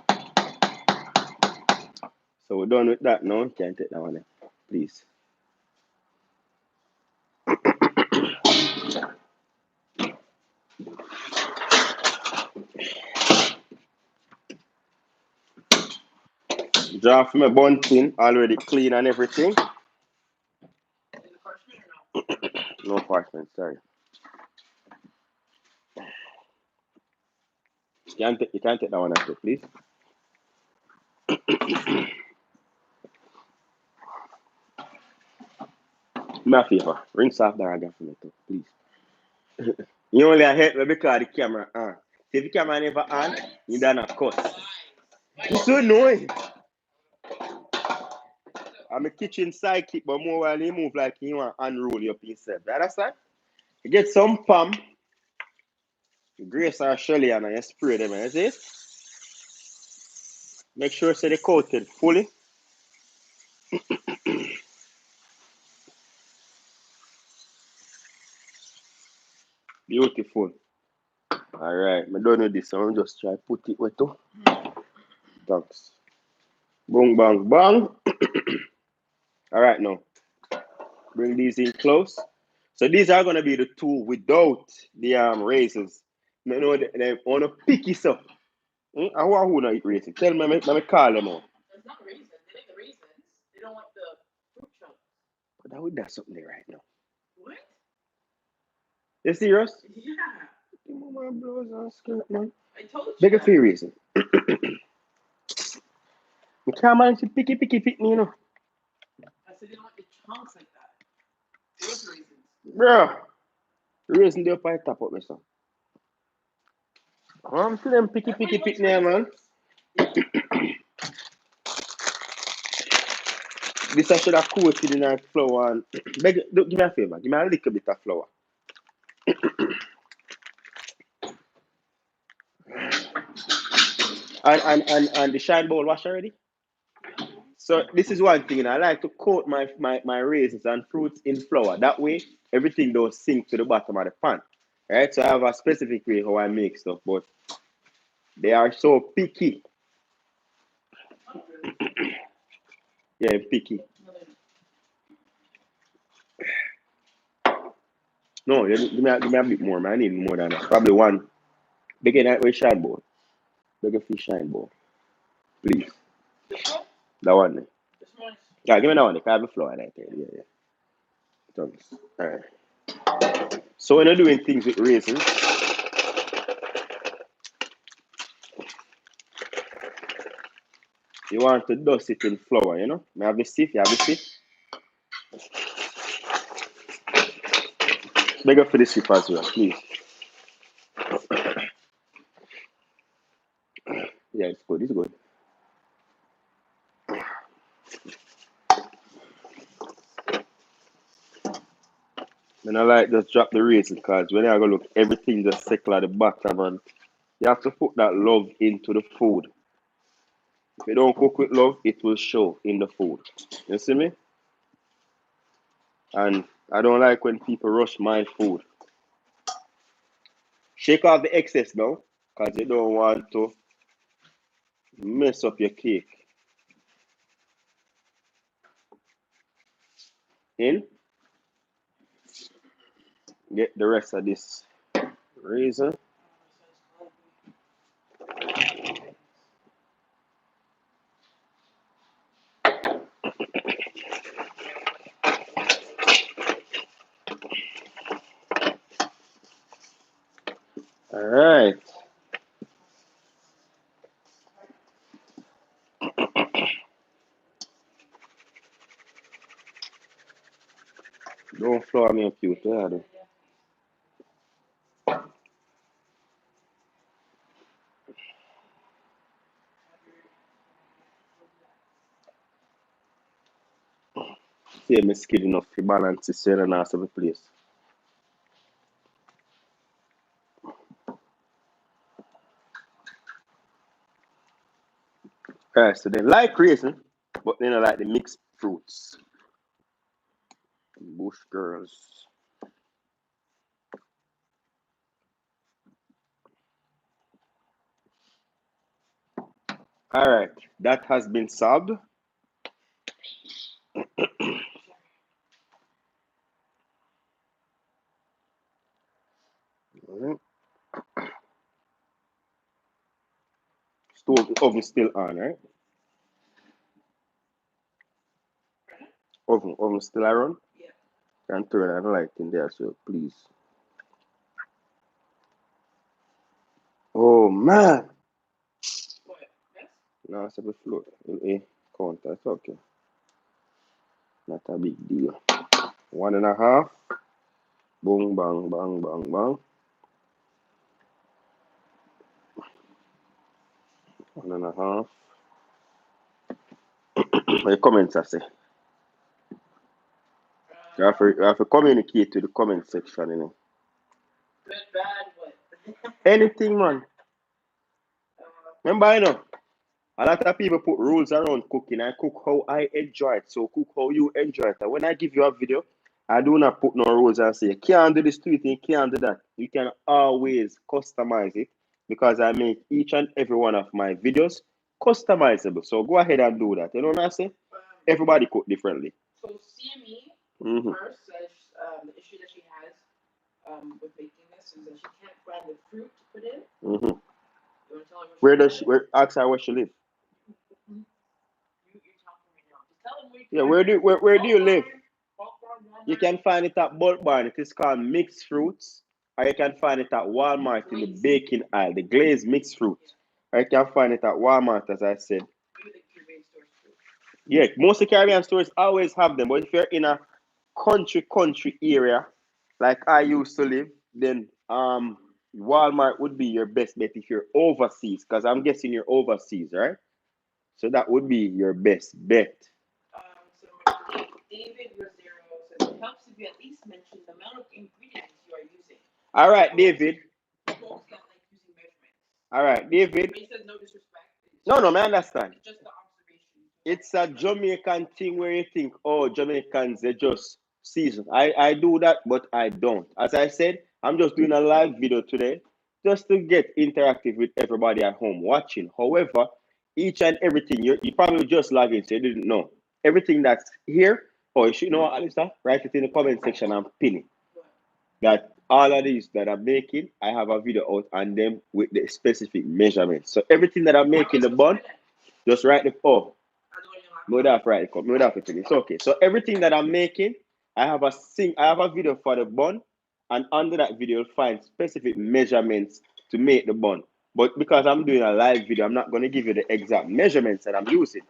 So we're done with that now. You can take that one there, please. Draft my bunting already clean and everything. No parchment, sorry. You can take that one after, please. My favor, rinse off the rag for me too, please. You only help me because the camera on. If the camera never on, you done a cut. It's so annoying. I'm a kitchen sidekick, but more while you move like you want to unroll your piece. You understand? You get some palm, Grace or Shelly, and you spray them. You see? Make sure so they coated fully. Beautiful. Alright, I don't know this, so I'm just try to put it where too. Thanks. Boom, bang, bang. Alright, now bring these in close. So these are gonna be the two without the razors. You know they wanna pick this up. And who not eat raisins? Tell me, let me call them out. It's not raisins. They like the raisins. They don't want the fruit chunks. But that would that's something there right now. What? You serious? Yeah. My blouse and skirt, man. I told you. Beg a few reason. You can't manage to picky fit me, you know. I said they don't want the chunks like that. Those raisins. Bro. Raisin the up by top up, me son. I'm to them picky fit me, man. This I should have coated in that flour and beg look, give me a favor, give me a little bit of flour. And the shine bowl wash already? So this is one thing, and I like to coat my raisins and fruits in flour. That way, everything don't sink to the bottom of the pan. Right? So I have a specific way how I make stuff, but they are so picky. Yeah, picky. No, give me a bit more, man. I need more than that. Probably one. Bigger that way shine bowl. Bigger fish shine bowl. Please. This one? That one. This one? Yeah, give me that one. I have the flour right there. Yeah, yeah. Thanks. Alright. So when you're doing things with raisins, you want to dust it in flour, you know? You have the sieve, you have the sieve. Beg up for the sieve as well, please. Yeah, it's good, it's good. And I like just drop the raisin because when I go look, everything just settle at the bottom and you have to put that love into the food. If you don't cook with love, it will show in the food. You see me? And I don't like when people rush my food. Shake off the excess now, because you don't want to mess up your cake. In, get the rest of this raisin. All right. Don't flour me up cute, yeah. See me skid enough to balance the cell and the place. Alright, so they like raisin, but they don't like the mixed fruits. Bush girls. Alright, that has been solved. Alright. Stove oven still on, right? Oven still on? Yeah. Can turn on the light in there, so please. Oh man. What? Yes? No, it's a bit float. Counter. It's okay. Not a big deal. 1.5. Boom, bang, bang, bang, bang. 1.5. The comments I say. You have to communicate to the comment section, you know. Good, bad, what? Anything, man. Remember, you know, a lot of people put rules around cooking. I cook how I enjoy it, so cook how you enjoy it. And when I give you a video, I do not put no rules and say, you can't do this to it, you can't do that. You can always customize it because I make each and every one of my videos customizable. So go ahead and do that. You know what I say? Everybody cook differently. So CME Mm-hmm. first says the issue that she has with making this is that she can't find the fruit to put in. Mm-hmm. You want to tell her Where does she, ask her where she live? You're talking right now. Just tell them where you Yeah, where do you live? Walmart. You can find it at Bulk Barn. It is called mixed fruits. Or you can find it at Walmart in the baking aisle, the glazed mixed fruit. Or you can find it at Walmart, as I said. Maybe the Caribbean stores too. Yeah, most of the Caribbean stores always have them. But if you're in a country area, like I used to live, then Walmart would be your best bet if you're overseas. Because I'm guessing you're overseas, right? So that would be your best bet. So David Rosero says it helps if you at least mention the amount of ingredients you are using. All right, David. Folks that like using measurements. All right, David. But he says no disrespect. No, I understand. It's just the observation. It's a Jamaican thing where you think, oh, Jamaicans, they just season. I do that, but I don't. As I said, I'm just doing a live video today just to get interactive with everybody at home watching. However, each and everything, you probably just log in, so you didn't know. Everything that's here, oh, you should know what, Alistair? Write it in the comment section and pin it. That all of these that I'm making, I have a video out on them with the specific measurements. So everything that I'm making the bun, just write the Move that right, move that for It's okay. So everything that I'm making, I have a video for the bun, and under that video you'll find specific measurements to make the bun. But because I'm doing a live video, I'm not going to give you the exact measurements that I'm using.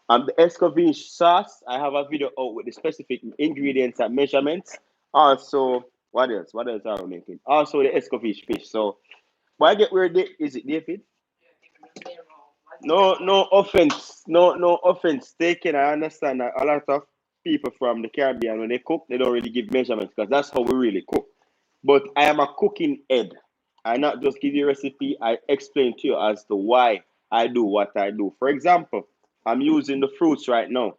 The Escoveitch sauce, I have a video out with the specific ingredients and measurements. Also, what else? What else are we making? Also, the Escoveitch fish. So, why get where is it, David? No offense. No offense taken. I understand that a lot of people from the Caribbean, when they cook, they don't really give measurements because that's how we really cook. But I am a cooking head. I not just give you a recipe, I explain to you as to why I do what I do. For example, I'm using the fruits right now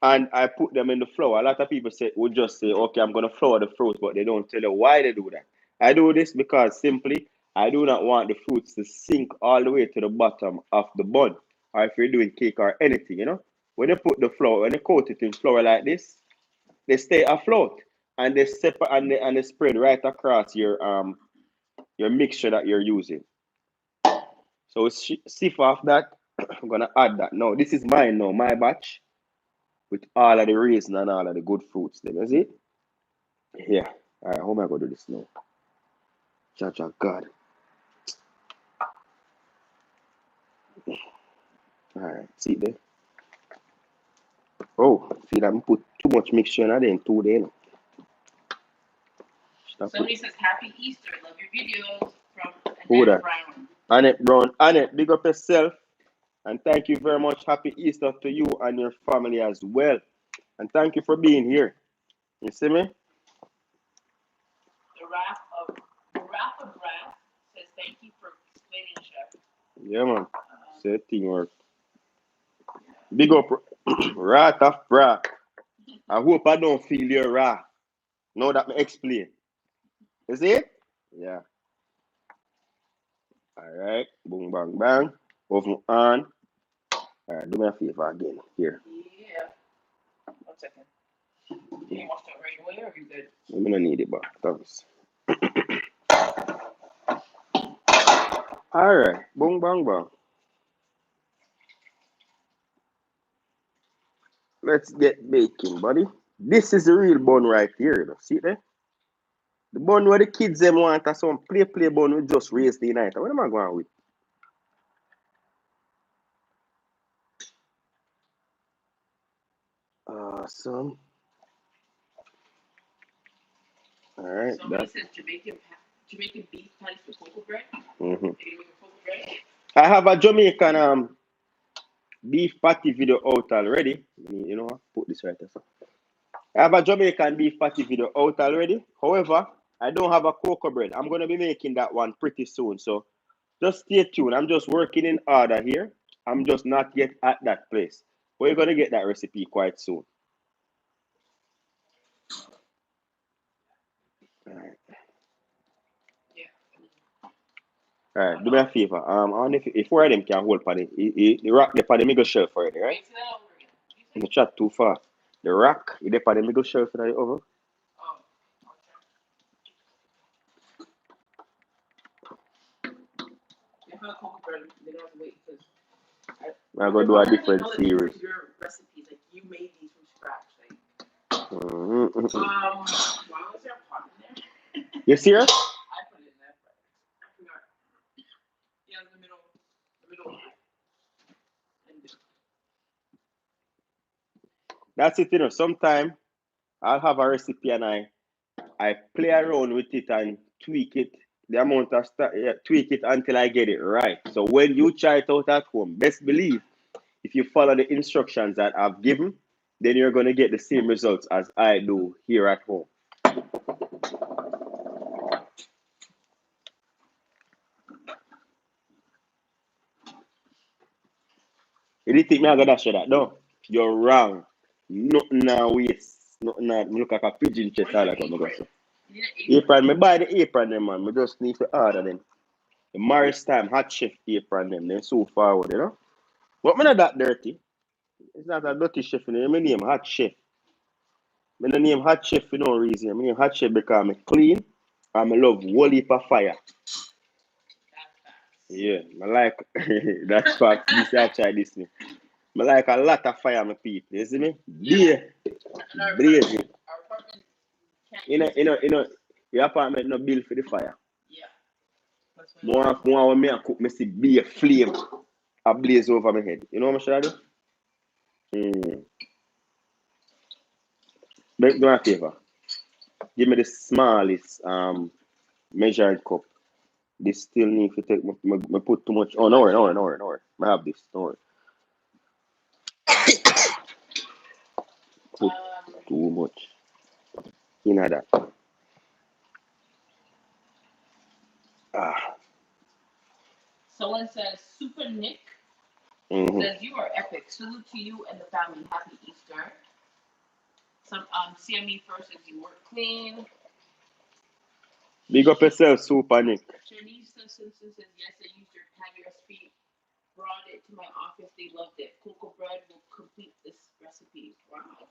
and I put them in the flour. A lot of people would just say, okay, I'm going to flour the fruits, but they don't tell you why they do that. I do this because simply I do not want the fruits to sink all the way to the bottom of the bun. Or if you're doing cake or anything, when you put the flour, when you coat it in flour like this, they stay afloat and they separate and they spread right across your mixture that you're using. So sieve off that. I'm gonna add that. No, this is mine now, my batch with all of the raisin and all of the good fruits. Then you see? Yeah. All right. How am I gonna do this now? Judge of God. All right. See there. Oh, see that I put too much mixture in there too. Then. Somebody says Happy Easter. Love your videos from Who Annette that? Brown. Annette Brown. Annette, big up yourself. And thank you very much. Happy Easter to you and your family as well. And thank you for being here. You see me? The Wrath of Wrath says thank you for explaining, Chef. Yeah, man. Say teamwork. Big up Wrath of Wrath. I hope I don't feel your wrath. Now that me explain. You see it? Yeah. Alright. Boom bang bang. Oven on. Alright, do me a favor again. Here. Yeah. 1 second. You want to start right away or are you good? I'm gonna need it, but thanks. Alright. Boom bang bang. Let's get baking, buddy. This is the real bun right here. See it there? The bun where the kids them want some play bun we just raised the night. What am I going with? Awesome. All right. Somebody says Jamaican beef patties with cocoa bread. Mm-hmm. Are you making cocoa bread? I have a Jamaican beef patty video out already. You know what? Put this right there. I have a Jamaican beef patty video out already. However, I don't have a cocoa bread. I'm gonna be making that one pretty soon. So just stay tuned. I'm just working in order here. I'm just not yet at that place. But you're gonna get that recipe quite soon. All right. Yeah. All right, do me a favor. I wonder if four of them can hold for the rock the for the middle shelf already, right? Wait, say that over again. In the chat too far. The rock is the for the middle shelf in the oven. Oh, okay. If I have cocoa bread, they don't have to wait because I'm gonna do a different series. Your recipes, like you made these from scratch. Like, Mm-hmm. why was there a pot in there? You serious? I put it in there, but I forgot. Yeah, the middle. That's it, you know. Sometime I'll have a recipe and I play around with it and tweak it. The amount of tweak it until I get it right. So when you try it out at home, best believe if you follow the instructions that I've given, then you're gonna get the same results as I do here at home. You didn't think me I got that shit that? No, you're wrong. Nothing now waste. Nothing now. Me look like a pigeon chest. I like what I got. Apron, me buy the apron them man. Me just need to order them. The Morris time hot chef apron them. They're so forward, you know. But me not that dirty. It's not a dirty chef. You know. My name hot chef. Me no name hot chef for no reason. My name hot chef because me clean and me love whole heap of fire. Yeah, I like that's fact. This I try this me. I like a lot of fire, my people. You see me? Yeah, blazing. Our apartment can't Your apartment no built for the fire. Yeah. More when me a cook, me see be a flame a blaze over my head. You know what I should I do? Do me a favor. Give me the smallest measuring cup. This still need to take me put too much. Oh, no worry, no worry, no worry, no worry. I have this. Don't worry. Put too much in that. Ah. Someone says, Super Nick says, you are epic. Salute to you and the family. Happy Easter. Some CME first says, you work clean. Big up yourself, Super Nick. Shanice Simpson says, yes, I used your patty recipe. Brought it to my office. They loved it. Cocoa bread will complete this recipe. Wow.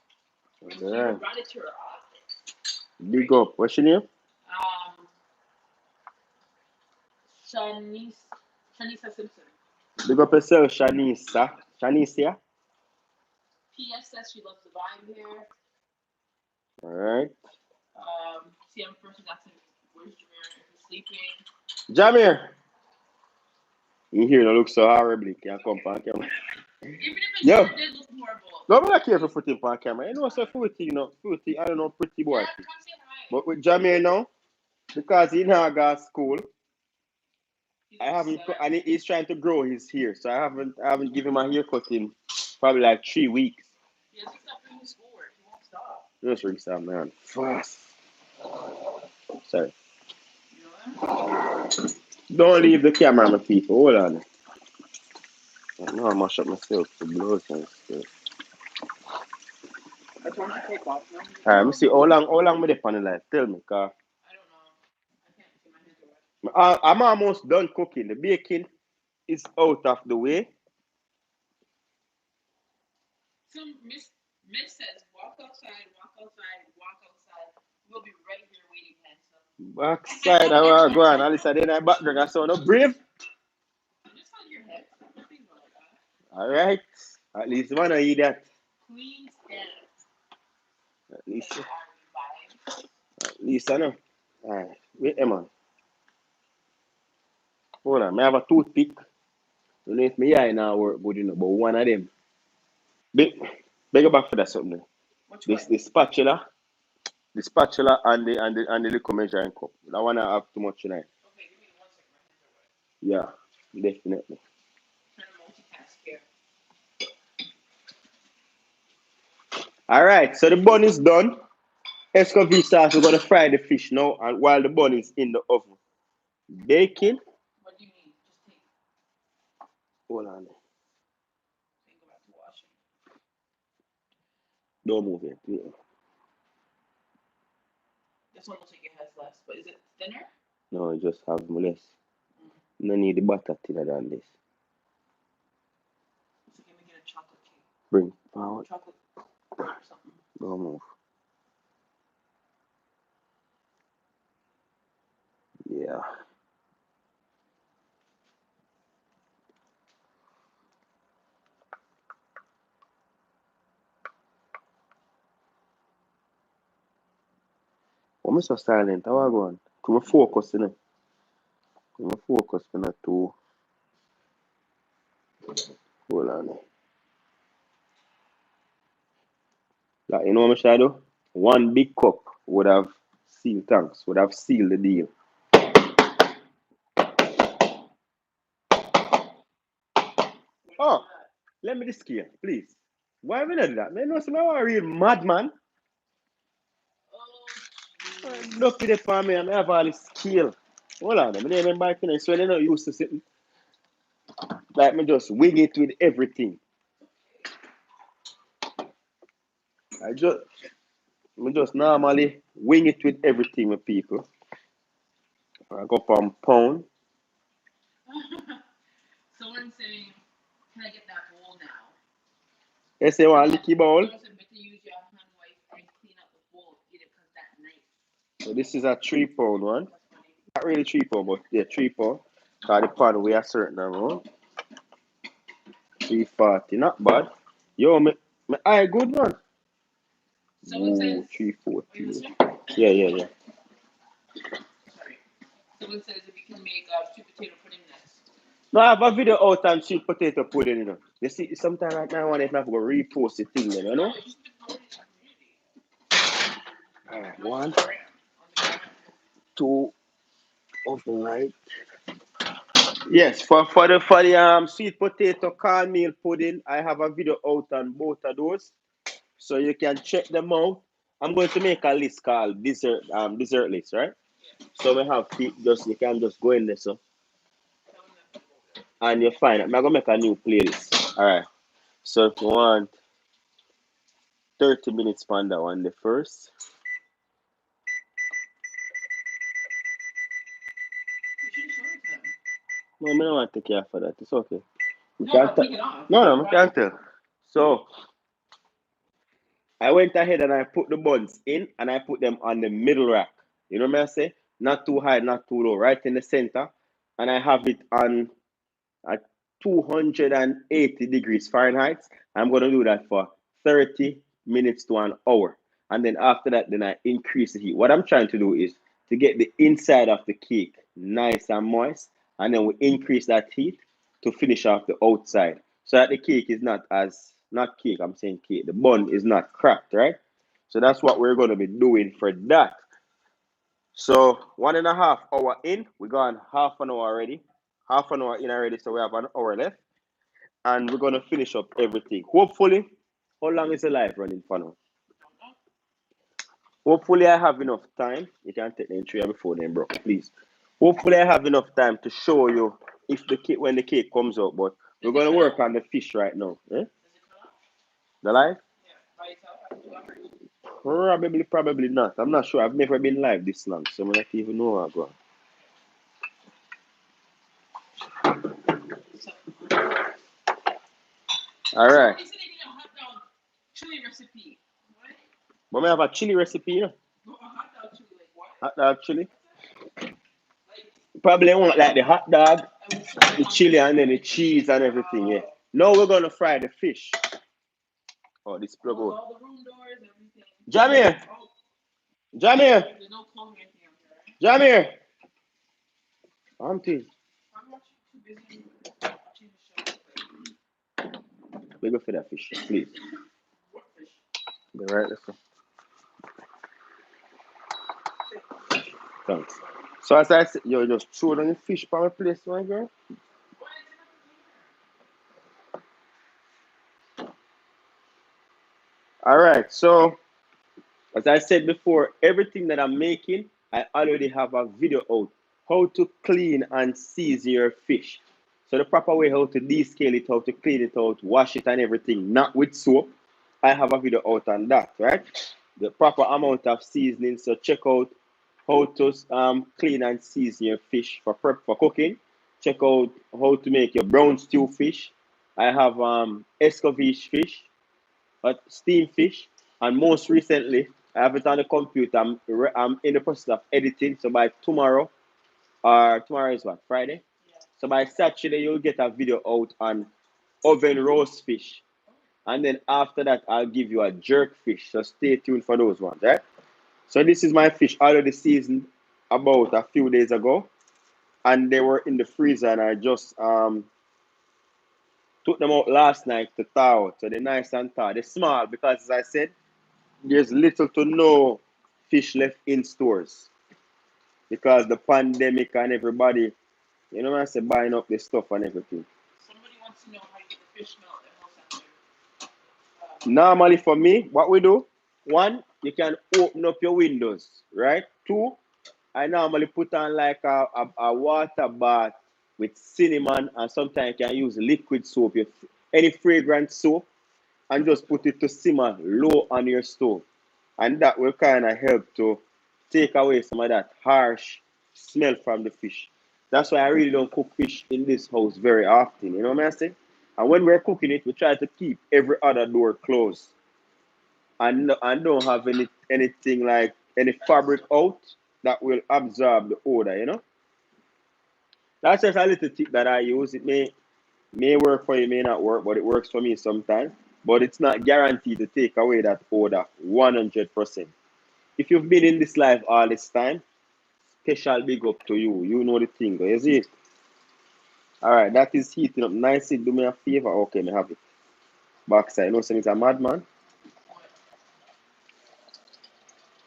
Yeah. Brought it to her office. Big up. What's your name? Shanisa Simpson. Big up yourself, Shanisa. Shanisia. PS says she loves the vibe here. Alright. CM first is asking, where's Jameer? Is he sleeping? Jameer! You here don't look so horribly. Can't come on camera. Even if it did look horrible. No, I'm not careful for him on camera. You know, so fruity, fruity, I don't know, pretty boy. Yeah, come say hi. But with Jameer now, because he now got school, I haven't, and he's trying to grow his hair, so I haven't given him a haircut in probably like 3 weeks. He hasn't stopped doing his schoolwork. He won't stop. Just restart, man. Fast. Sorry. Don't leave the camera, my people. Hold on. No, I mash up myself to blow and stuff. Alright, let me see how long me dey on the live. Tell me, cause I don't know. I can't see my hands away. I'm almost done cooking. The baking is out of the way. So Miss says, walk outside. We'll be right here waiting, handsome. Backside, I want to go on. At least I didn't background. I saw no brave. Just on your head. Nothing like that. Alright. At least one of you that. Queen stance. At least I know. Alright. Wait, Emma. Hold on. I have a toothpick. Don't know if my eye now work good enough, but one of them. Big back for that something. The spatula. The spatula and the liquor measuring cup. I wanna have too much tonight. Okay, give me 1 second. Yeah, definitely. Trying to multitask here. Alright, so the bun is done. Escoveitch sauce, we're gonna fry the fish now, and while the bun is in the oven. Baking. What do you need? Just take. Hold on. Then go back to washing. Don't move it. This one looks like it has less, but is it thinner? No, it just have less. Mm. No need the butter thinner than this. So can we get a chocolate cake? Bring forward. Chocolate or something. Don't move. Yeah. Why am so silent? How I go on? Come focus, you know. Come focus, you know, too. Hold on. Like, you know what I should do? One big cup would have sealed tanks, would have sealed the deal. Oh, let me just scale, please. Why we not do that? Man, no, so I want a real madman. Look at the family and I have all this skill. Hold on, I didn't buy finish, so they're not used to sitting. Like, me just wing it with everything. I just, me just normally wing it with everything with people. I go from pound. Someone's saying, can I get that bowl now? They say, one licky bowl. Someone said, better use your hand wipe and clean up the bowl. Get it because that knife. So this is a 3 pound one. Not really 3 pound, but yeah, 3 pound. Cause the pan weigh a certain amount. 340, not bad. Yo, me eye good man. Someone says, Ooh, 340. are you listening? Yeah. Sorry. Someone says if you can make sweet potato pudding next. No, I have a video out on sweet potato pudding, you know. You see, sometimes right now I want to have to go repost the thing, you know? No, you should upload it in community. Alright, No, on one, the gram. On the gram. two, open right. Yes, for the sweet potato cornmeal pudding, I have a video out on both of those. So you can check them out. I'm going to make a list called dessert list, right? Yeah. So we have just you can just go in there so Tell them that to go there. and you find it. I'm gonna make a new playlist. Alright. So if you want 30 minutes on that one the first. You should have shown it to them. No, I don't want to take care for that. It's okay. We No, can't but take it off. no, I can't tell. So I went ahead and I put the buns in and I put them on the middle rack. You know what I say? Not too high, not too low, right in the center. And I have it on at 280 degrees Fahrenheit. I'm going to do that for 30 minutes to an hour. And then after that, then I increase the heat. What I'm trying to do is to get the inside of the cake nice and moist. And then we increase that heat to finish off the outside. So that the cake is not as, not cake, I'm saying cake. The bun is not cracked, right? So that's what we're going to be doing for that. So 1.5 hour in, we gone half an hour already. Half an hour in already, so we have an hour left. And we're gonna finish up everything. Hopefully, how long is the live running for now? Hopefully I have enough time. You can take the entry before then, bro. Please. Hopefully I have enough time to show you if the cake when the cake comes out, but we're gonna work on the fish right now. Eh? Does it cut off? The live? Yeah, by itself after 2 hours. Probably not. I'm not sure. I've never been live this long, so I don't even know how to go. All right. They said they need a hot dog chili recipe. What? But we have a chili recipe, you know? A hot dog chili, like what? Hot dog chili. Like, Probably want like the hot dog, the chili, and then the cheese and everything. Yeah. Now we're gonna fry the fish. Oh, this plug out. all the room doors, everything. Jamir, Oh, Jamir, there's no clothes or anything up there, right? Jamir. Auntie, I'm not too busy watching the show. we go for that fish, please. What fish? The right listen. Thanks. So as I said, you just throw down the fish from my place, my girl. All right. So as I said before, everything that I'm making, I already have a video out. How to clean and season your fish. So the proper way how to descale it, how to clean it out, wash it and everything, not with soap. I have a video out on that, right? The proper amount of seasoning. So check out how to clean and season your fish for prep for cooking. Check out how to make your brown stew fish. I have Escoveitch fish, steamed fish, and most recently, I have it on the computer. I'm in the process of editing. So by tomorrow, or tomorrow is what, Friday? Yeah. So by Saturday, you'll get a video out on oven roast fish. And then after that, I'll give you a jerk fish. So stay tuned for those ones, right? So this is my fish already seasoned about a few days ago. And they were in the freezer, and I just took them out last night to thaw out. So they're nice and thaw. They're small because, as I said, there's little to no fish left in stores because the pandemic and everybody, you know, I say buying up the stuff and everything. Somebody wants to know how you get the fish smell at Normally, for me, what we do, one, you can open up your windows, right? Two, I normally put on like a water bath with cinnamon, and sometimes you can use liquid soap, any fragrant soap, and just put it to simmer low on your stove. And that will kind of help to take away some of that harsh smell from the fish. That's why I really don't cook fish in this house very often. You know what I'm saying? And when we're cooking it, we try to keep every other door closed and don't have anything like any fabric out that will absorb the odor. You know, that's just a little tip that I use. It may work for you, may not work, but it works for me sometimes. But it's not guaranteed to take away that odor 100%. If you've been in this life all this time, special big up to you. You know the thing, you see? All right, that is heating up nicely. Do me a favor. Okay, me have it. Backside. No, saying it's a madman.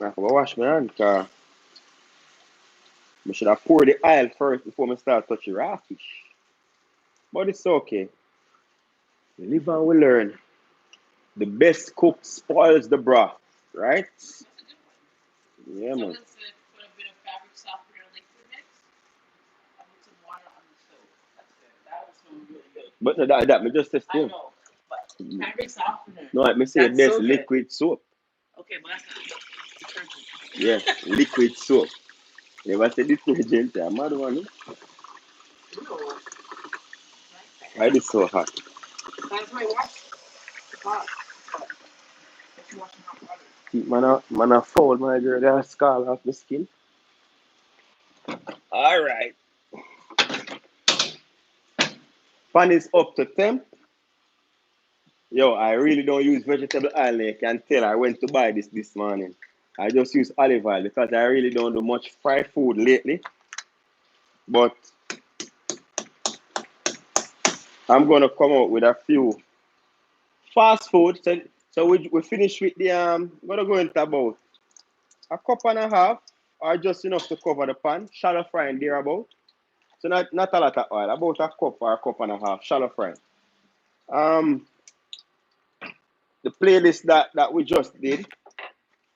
I have to wash my hand because I should have poured the oil first before I start touching raw fish. But it's okay. We live and we learn. The best cook spoils the broth, right? That's a good one. Yeah, man. Someone said put a bit of fabric softener liquid mix. I put some water on the stove. That's good. That would smell really good. But no, that me just I testing. know, but fabric softener. No, let me say That's best so good. liquid soap. Okay, but that's not detergent. Yeah, liquid soap. Never say detergent. I'm mad one. Ew. Why is it so hot? That's my wash. Hot. But if you washing hot water. Keep man a fold my girl. They scar off the skin. All right. Pan is up to temp. Yo, I really don't use vegetable oil. You can tell I went to buy this morning. I just use olive oil because I really don't do much fried food lately. But I'm gonna come out with a few fast food. So we finish with the gonna go into about a cup and a half or just enough to cover the pan. Shallow frying there about. So not a lot of oil, about a cup or a cup and a half, shallow frying. Um the playlist that we just did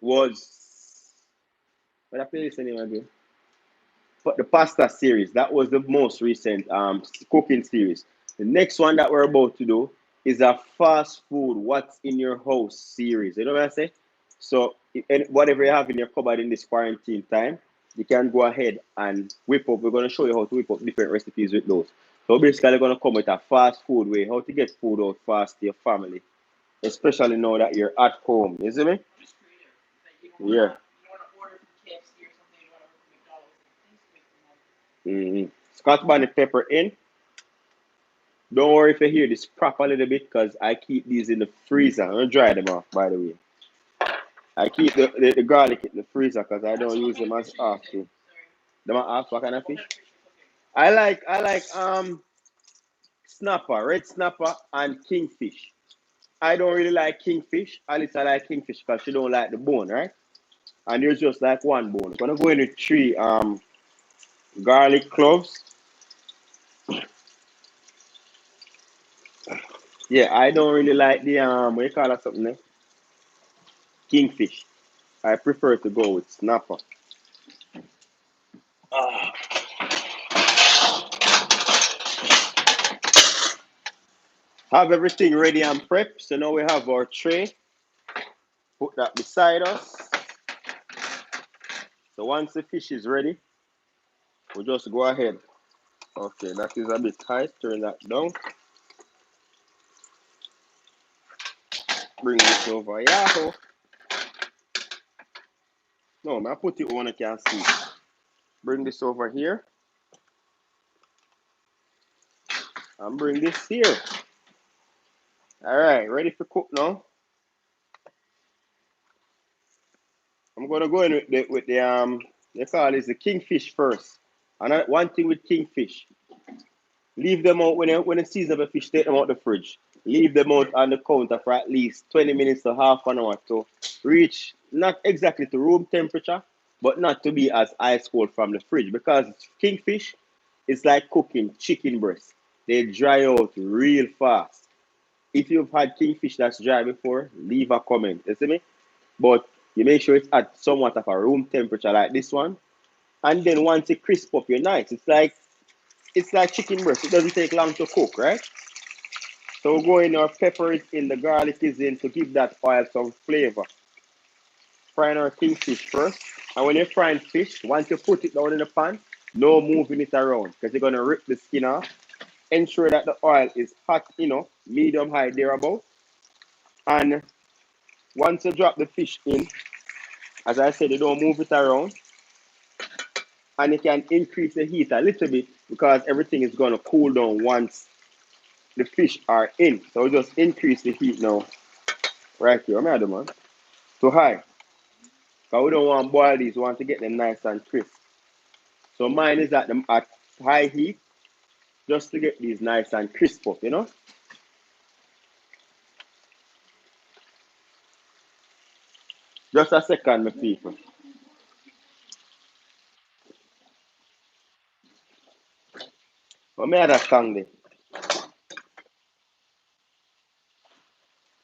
was what a playlist anyway again? But the pasta series, that was the most recent cooking series. The next one that we're about to do is a fast food what's in your house series. You know what I say? So whatever you have in your cupboard in this quarantine time, you can go ahead and whip up. We're going to show you how to whip up different recipes with those. So basically, we're going to come with a fast food way, how to get food out fast to your family, especially now that you're at home. You see me? Just creative. Like Yeah. you wanna order from KFC or something, you wanna order from McDonald's. Things make them like Scotch bonnet pepper in. Don't worry if you hear this crap a little bit because I keep these in the freezer. I'm going to dry them off, by the way. I keep the garlic in the freezer because I so don't what use kind them of as fish are you using? often. Sorry. Them are ask what kind of What fish? kind of fish are you cooking? I like snapper, red snapper, and kingfish. I don't really like kingfish. Alice I like kingfish because she don't like the bone, right? And there's just like one bone. I'm gonna go in with three garlic cloves. Yeah, I don't really like the what you call that something there? Kingfish. I prefer to go with snapper. Have everything ready and prepped. So now we have our tray. Put that beside us. So once the fish is ready, we'll just go ahead. Okay, that is a bit tight. Turn that down. Bring this over. Yahoo! No, I put it on you can see. Bring this over here. And bring this here. Alright, ready for cook now? I'm gonna go in with the they call it the kingfish first. And one thing with kingfish, leave them out when the season of the fish, take them out the fridge. Leave them out on the counter for at least 20 minutes to half an hour to reach not exactly to room temperature, but not to be as ice cold from the fridge. Because kingfish is like cooking chicken breast. They dry out real fast. If you've had kingfish that's dry before, leave a comment. You see me? But you make sure it's at somewhat of a room temperature like this one. And then once it crisp up, you're nice. It's like chicken breast. It doesn't take long to cook, right? So we go in our pepper is in, the garlic is in to give that oil some flavor. Frying our kingfish first. And when you're frying fish, once you put it down in the pan, no moving it around because you're gonna rip the skin off. Ensure that the oil is hot, medium high thereabout. And once you drop the fish in, as I said, you don't move it around. And you can increase the heat a little bit because everything is gonna cool down once the fish are in. So just increase the heat now. Right here. I'm man. Too high. Because we don't want to boil these, we want to get them nice and crisp. So mine is at high heat just to get these nice and crisp up. Just a second, my people. But me that tongue there.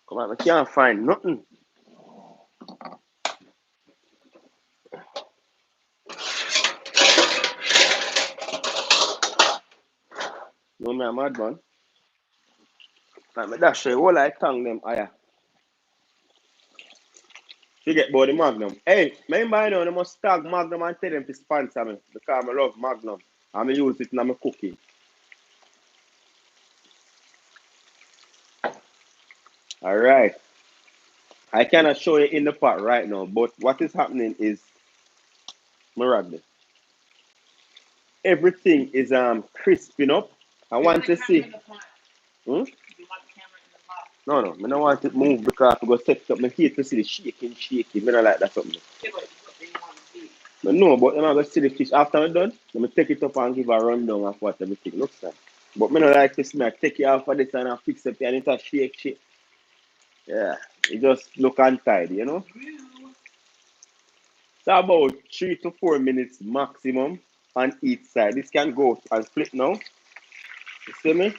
Come on, I can't find nothing. No, me a mad man. Like me dash you all I tongue them higher. You get body Magnum. Hey, remember I know they must tag Magnum and tell them to sponsor me because I love Magnum. And I use it in my cooking. Alright. I cannot show you in the pot right now, but what is happening is Miranda. Everything is crisping up. I want to see. Hmm? No, no, I don't want it move because I go set up my heat to see the shaking. I don't like that something. But no, but I'm going to see the fish after I'm done. Let me take it up and give a rundown of what everything looks like. But I don't like this. I take it off of this and I fix it and it's a shake. Yeah, it just look untidy. So about 3 to 4 minutes maximum on each side. This can go and flip now. You see me?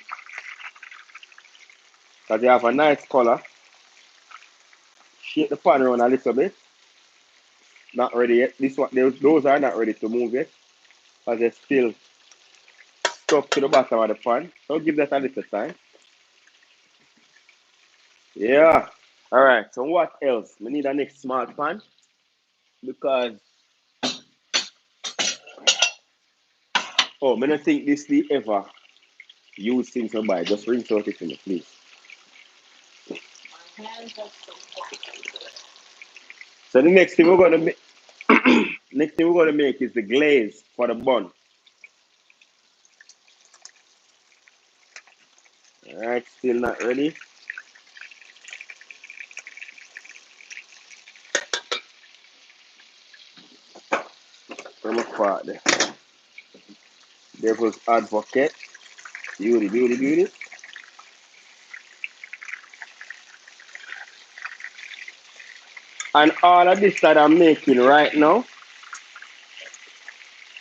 Because you have a nice color. Shake the pan around a little bit. Not ready yet. This one, those are not ready to move yet. Because they're still stuck to the bottom of the pan. So give that a little time. Yeah. Alright, so what else? We need a next small pan. Because I don't think this we ever use since I buy. Just rinse out it for me, please. So the next thing we're gonna make is the glaze for the bun. Alright, still not ready. From a part there. Devil's advocate. Beauty. And all of this that I'm making right now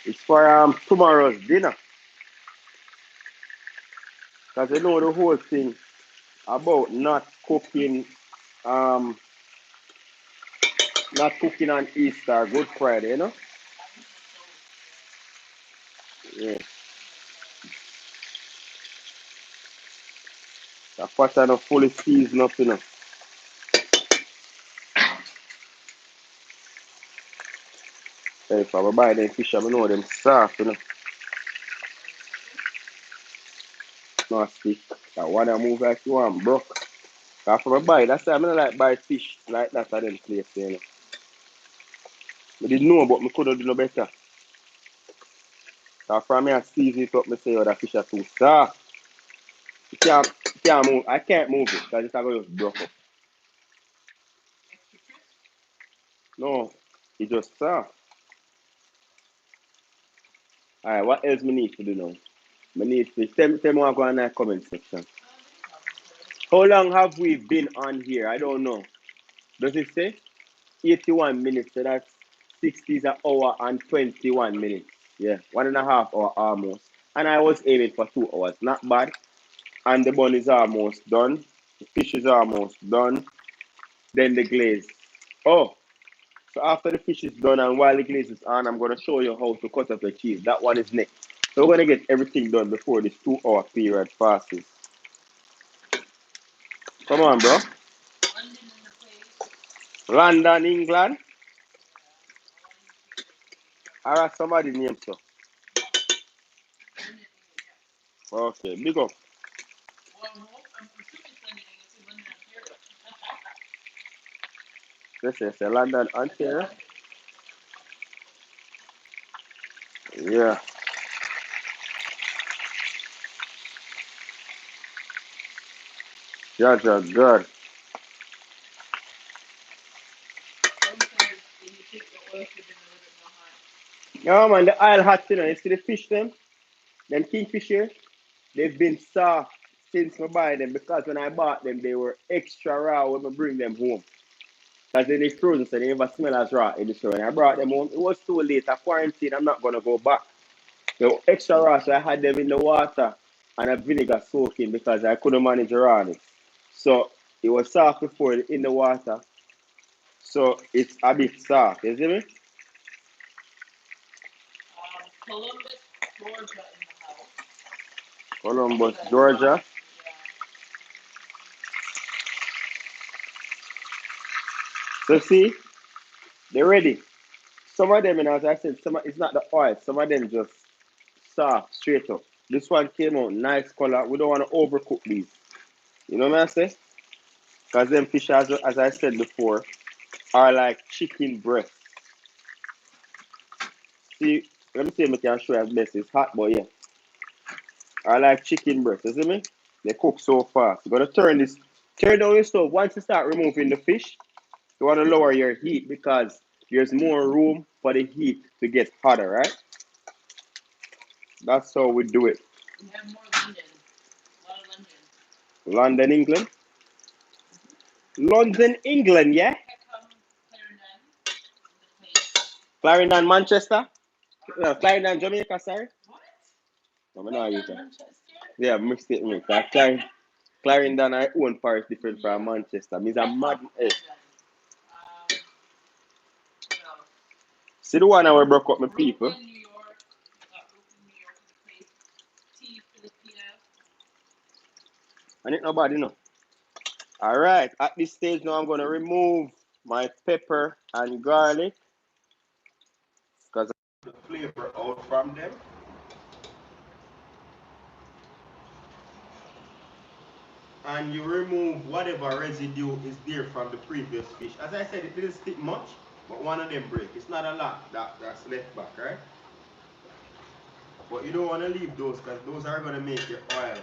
is for tomorrow's dinner. Because you know the whole thing about um not cooking on Easter, Good Friday, you know? I eat the toast. Yeah. Yeah. The pot are not fully seasoned up, you know. Hey, if I buy them fish, I know them soft, you know. Are they sticking? Not stick. That one I move like you want broke. Cause for I buy, that's why I don't like buy fish like that at them place, you know. I didn't know, but I could have done no better. Cause from me I season it up, I say, oh, that fish are too soft. You can't move. I can't move it because it's going to just broke up. Extra crisp? No, it's just soft. Alright, what else me need to do now? I need to tell me what go on in the comment section. They can talk each other. How long have we been on here? I don't know. Does it say? 81 minutes, so that's 60 is an hour and 21 minutes. Yeah, 1.5 hour almost. And I was aiming for 2 hours. Not bad. And the bun is almost done. The fish is almost done. Then the glaze. Oh, so after the fish is done and while the glaze is on, I'm going to show you how to cut up the cheese. That one is next. So we're going to get everything done before this 2 hour period passes. Come on, bro. London in the place. London, England. Yeah. I want to use picture so we can start I have somebody named so. London, England. Yes. Okay, big up. Well, I'm assuming it's London, England. See London, Ontario. This is London, I said Ontario. London. Yeah, yeah, yeah, good. Someone says they need to take the oil cube in a little bit more hot. Yeah, man, the oil hot, you know. You see the fish, them kingfish here, they've been soft since I buy them because when I bought them, they were extra raw when I bring them home. Because they frozen, so they never smell as raw in the store. When I brought them home, it was too late. I quarantine, I'm not going to go back. They were extra raw, so I had them in the water and a vinegar soaking because I couldn't manage the rawness. So it was soft before in the water, so it's a bit soft. You see me? Columbus, Georgia in the house. Columbus, Says, Georgia. yeah. So see, they're ready. Some of them, you know, as I said, it's not the oil. Some of them just soft, straight up. This one came out nice color. We don't want to overcook these. You know what I say? Because them fish, as I said before, are like chicken breast. See, let me see if I can show you as best. It's hot, but yeah. Are like chicken breast. You see me? They cook so fast. You gotta turn down your stove. Once you start removing the fish, you want to lower your heat because there's more room for the heat to get hotter, right? That's how we do it. We have more London. A lot of London. London, England. Mm-hmm. London, England, yeah? Peckham, Clarendon in the place. Clarendon, Manchester. No, What? Clarendon, Jamaica, sorry. What? No, I'm not use Clarendon, that. Manchester? Yeah, mistake me. Clarendon, I own Paris different from Yeah. Manchester. Means a mad. Peckham, Eh. Clarendon. What else? See the one I will broke up my people. Brooklyn, New York. We got Brooklyn, New York in the place. T, Filipina. I need nobody, no. Alright, at this stage now I'm going to remove my pepper and garlic because I want the flavor out from them. And you remove whatever residue is there from the previous fish. As I said, it didn't stick much, but one of them break. It's not a lot that's left back, right? But you don't want to leave those because those are going to make your oil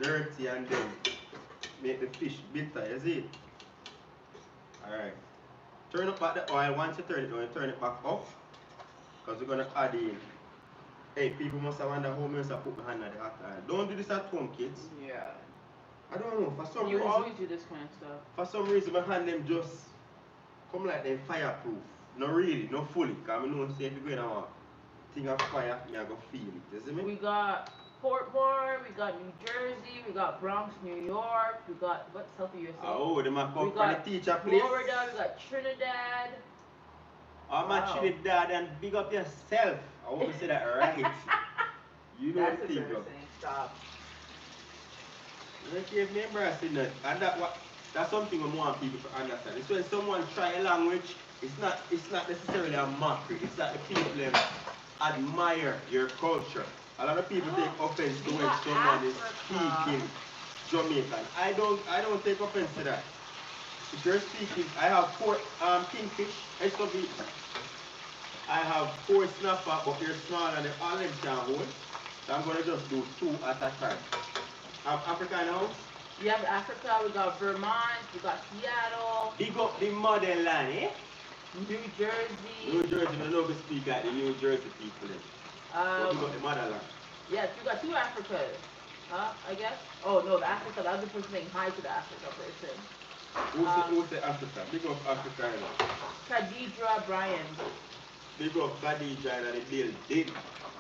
dirty and then make the fish bitter, you see? Alright. Turn up back the oil. Once you turn it on, you turn it back up because we're going to add in. Hey, people must have wondered how must have put my hand at the hot oil. Don't do this at home, kids. Yeah. I don't know. You always do this kind of stuff. For some reason, my hand them just come like them fireproof. No really, no fully. Because I know say if you're going to thing of fire, me I go feel it. You see me? We got Portmore, we got New Jersey, we got Bronx, New York, we got what South USA? Oh, they might come We from the got teacher place. Florida, we got Trinidad. Oh, my Trinidad, and big up yourself. I want to say that right. You know That's the thing, bro. Stop. You gave me embarrassing that. And that's something I want people to understand. It's when someone try a language, it's not necessarily a mockery. It's that the people admire your culture. A lot of people take offense to when someone is speaking Jamaican. I don't take offense to that. If you're speaking, I have four kingfish, Escoveitch. I have four snapper, but they're small and they're all in hold. So I'm gonna just do two at a time. Have Africa now? We have Africa, we got Vermont, we got Seattle. Big up the motherland, eh? New Jersey. New Jersey, I love to speak like the New Jersey people. Big up the motherland. Yes, we got two Africas. Huh? I guess? Oh no, the Africa, the other person saying hi to the Africa person. Who's the Africa? Big up Africa. Khadija Bryan. Big up Khadija and the building.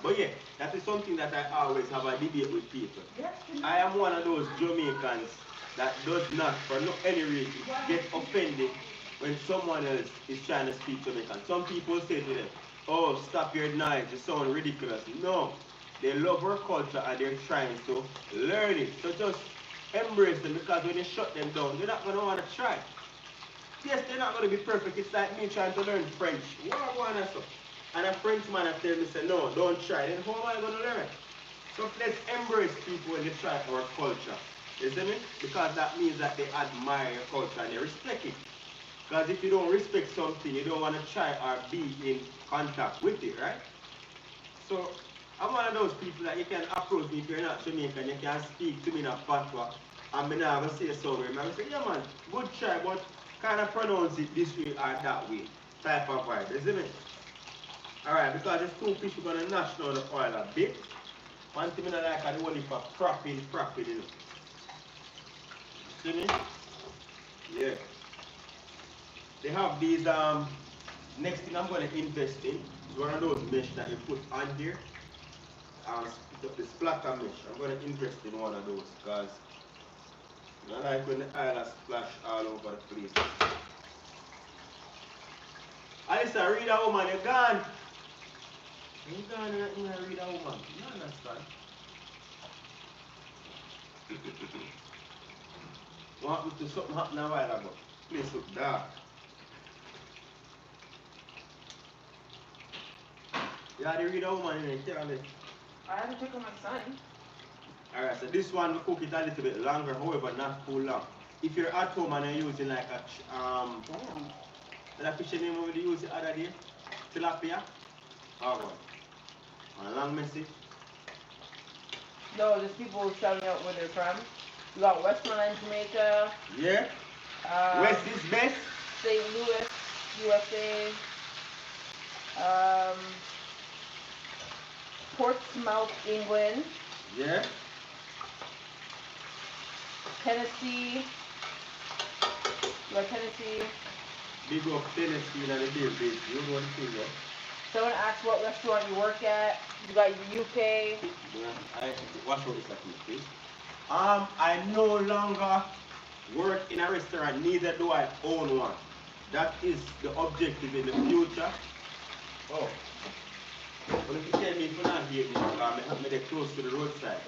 But yeah, that is something that I always have a debate with people. Yes, I am one of those Jamaicans that does not, for no any reason, get offended when someone else is trying to speak Jamaican. Some people say to them, oh, stop your noise, you sound ridiculous. No, they love our culture and they're trying to learn it. So just embrace them, because when you shut them down, they're not going to want to try. Yes, they're not going to be perfect. It's like me trying to learn French. What I want to say? And a Frenchman tell me, say, no, don't try. Then how am I going to learn? So let's embrace people when they try our culture. You see me? Because that means that they admire your culture and they respect it. Because if you don't respect something, you don't want to try or be in contact with it, right? So I'm one of those people that you can approach me if you're not Jamaican, you can speak to me in a patois, and I'm not going to say somewhere. I'm going to say, yeah man, good try, but kind of pronounce it this way or that way. Type of vibe, you see me? Alright, because it's two fish, we're going to nash down the oil a bit. One thing I like is the one for cropping, you know. See me? Yeah. They have these, next thing I'm going to invest in is one of those mesh that you put on there. The splatter mesh. I'm going to invest in one of those because I like when the oil splash all over the place. Alisa, read a woman, you're gone. You're gone and read a woman. You understand? What happened to something happened a while ago? Place look dark. You had to read a woman in it, careless. I have to check on my son. Alright, so this one we cook it a little bit longer, however not too long. If you're at home and you're using like a that fish name we use the other day? Tilapia? Oh one. A long message. No, just people shouting out where they're from. We got Westmoreland, Jamaica. Yeah. West is best. St. Louis, USA. Portsmouth, England. Yeah. Tennessee. We got Tennessee. Big up Tennessee and the building. You know what it is, yeah? Someone asked what restaurant you work at. You got UK. Yeah, watch what it's like, please. I no longer work in a restaurant, neither do I own one. That is the objective in the future. Oh. Well, if you tell me if you're not here, I have made it close to the roadside.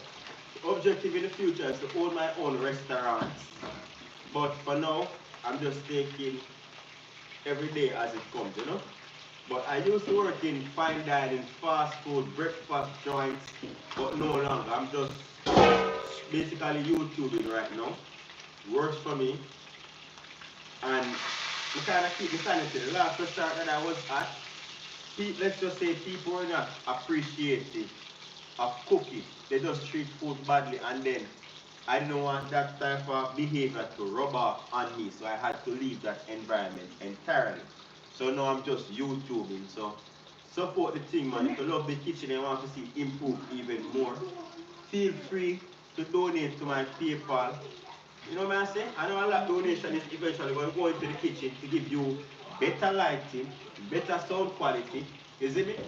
The objective in the future is to own my own restaurants. But for now, I'm just taking every day as it comes, you know? But I used to work in fine dining, fast food, breakfast joints, but no longer. I'm just basically YouTubing right now. Works for me. And we kind of keep the sanity. The last restaurant that I was at, let's just say people were not appreciative of cooking. They just treat food badly, and then I didn't want that type of behavior to rub off on me, so I had to leave that environment entirely. So now I'm just YouTubing. So support the thing, man. If you love the kitchen and want to see it improve even more, feel free to donate to my PayPal. You know what I say? I know a lot of donation is eventually going to go into the kitchen to give you better lighting, better sound quality, isn't it?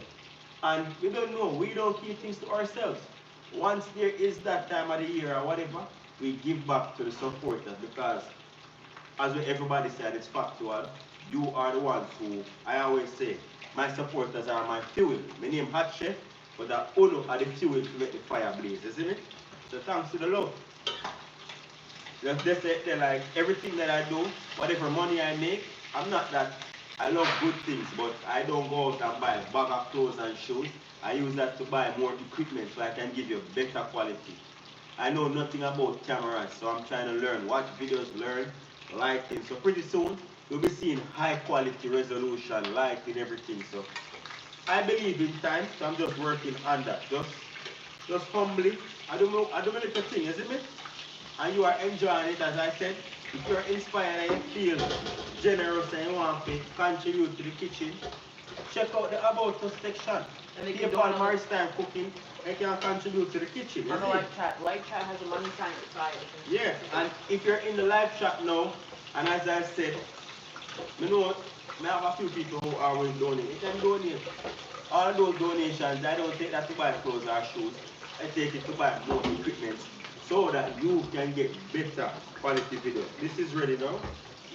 And we don't know, we don't keep things to ourselves. Once there is that time of the year or whatever, we give back to the supporters because as everybody said, it's factual. You are the ones who, I always say, my supporters are my fuel. My name Hot Chef, but the Uno are the fuel to make the fire blaze, isn't it? So thanks to the Lord. Just say, like everything that I do, whatever money I make, I'm not that. I love good things, but I don't go out and buy a bag of clothes and shoes. I use that to buy more equipment so I can give you better quality. I know nothing about cameras, so I'm trying to learn, watch videos, learn lighting. So pretty soon, you'll be seeing high quality resolution, lighting, everything. So I believe in time, so I'm just working on that. Just humbly. I don't know little thing, isn't it? And you are enjoying it, as I said. If you're inspired and you feel generous and you want to contribute to the kitchen, check out the About Us section. People on Mars time cooking, and can contribute to the kitchen. On the live chat. Live chat has a money sign inside. Yeah, and if you're in the live chat now, and as I said, you know, I have a few people who are willing to donate. You can donate. All those donations, I don't take that to buy clothes or shoes. I take it to buy more equipment so that you can get better quality video. This is ready now.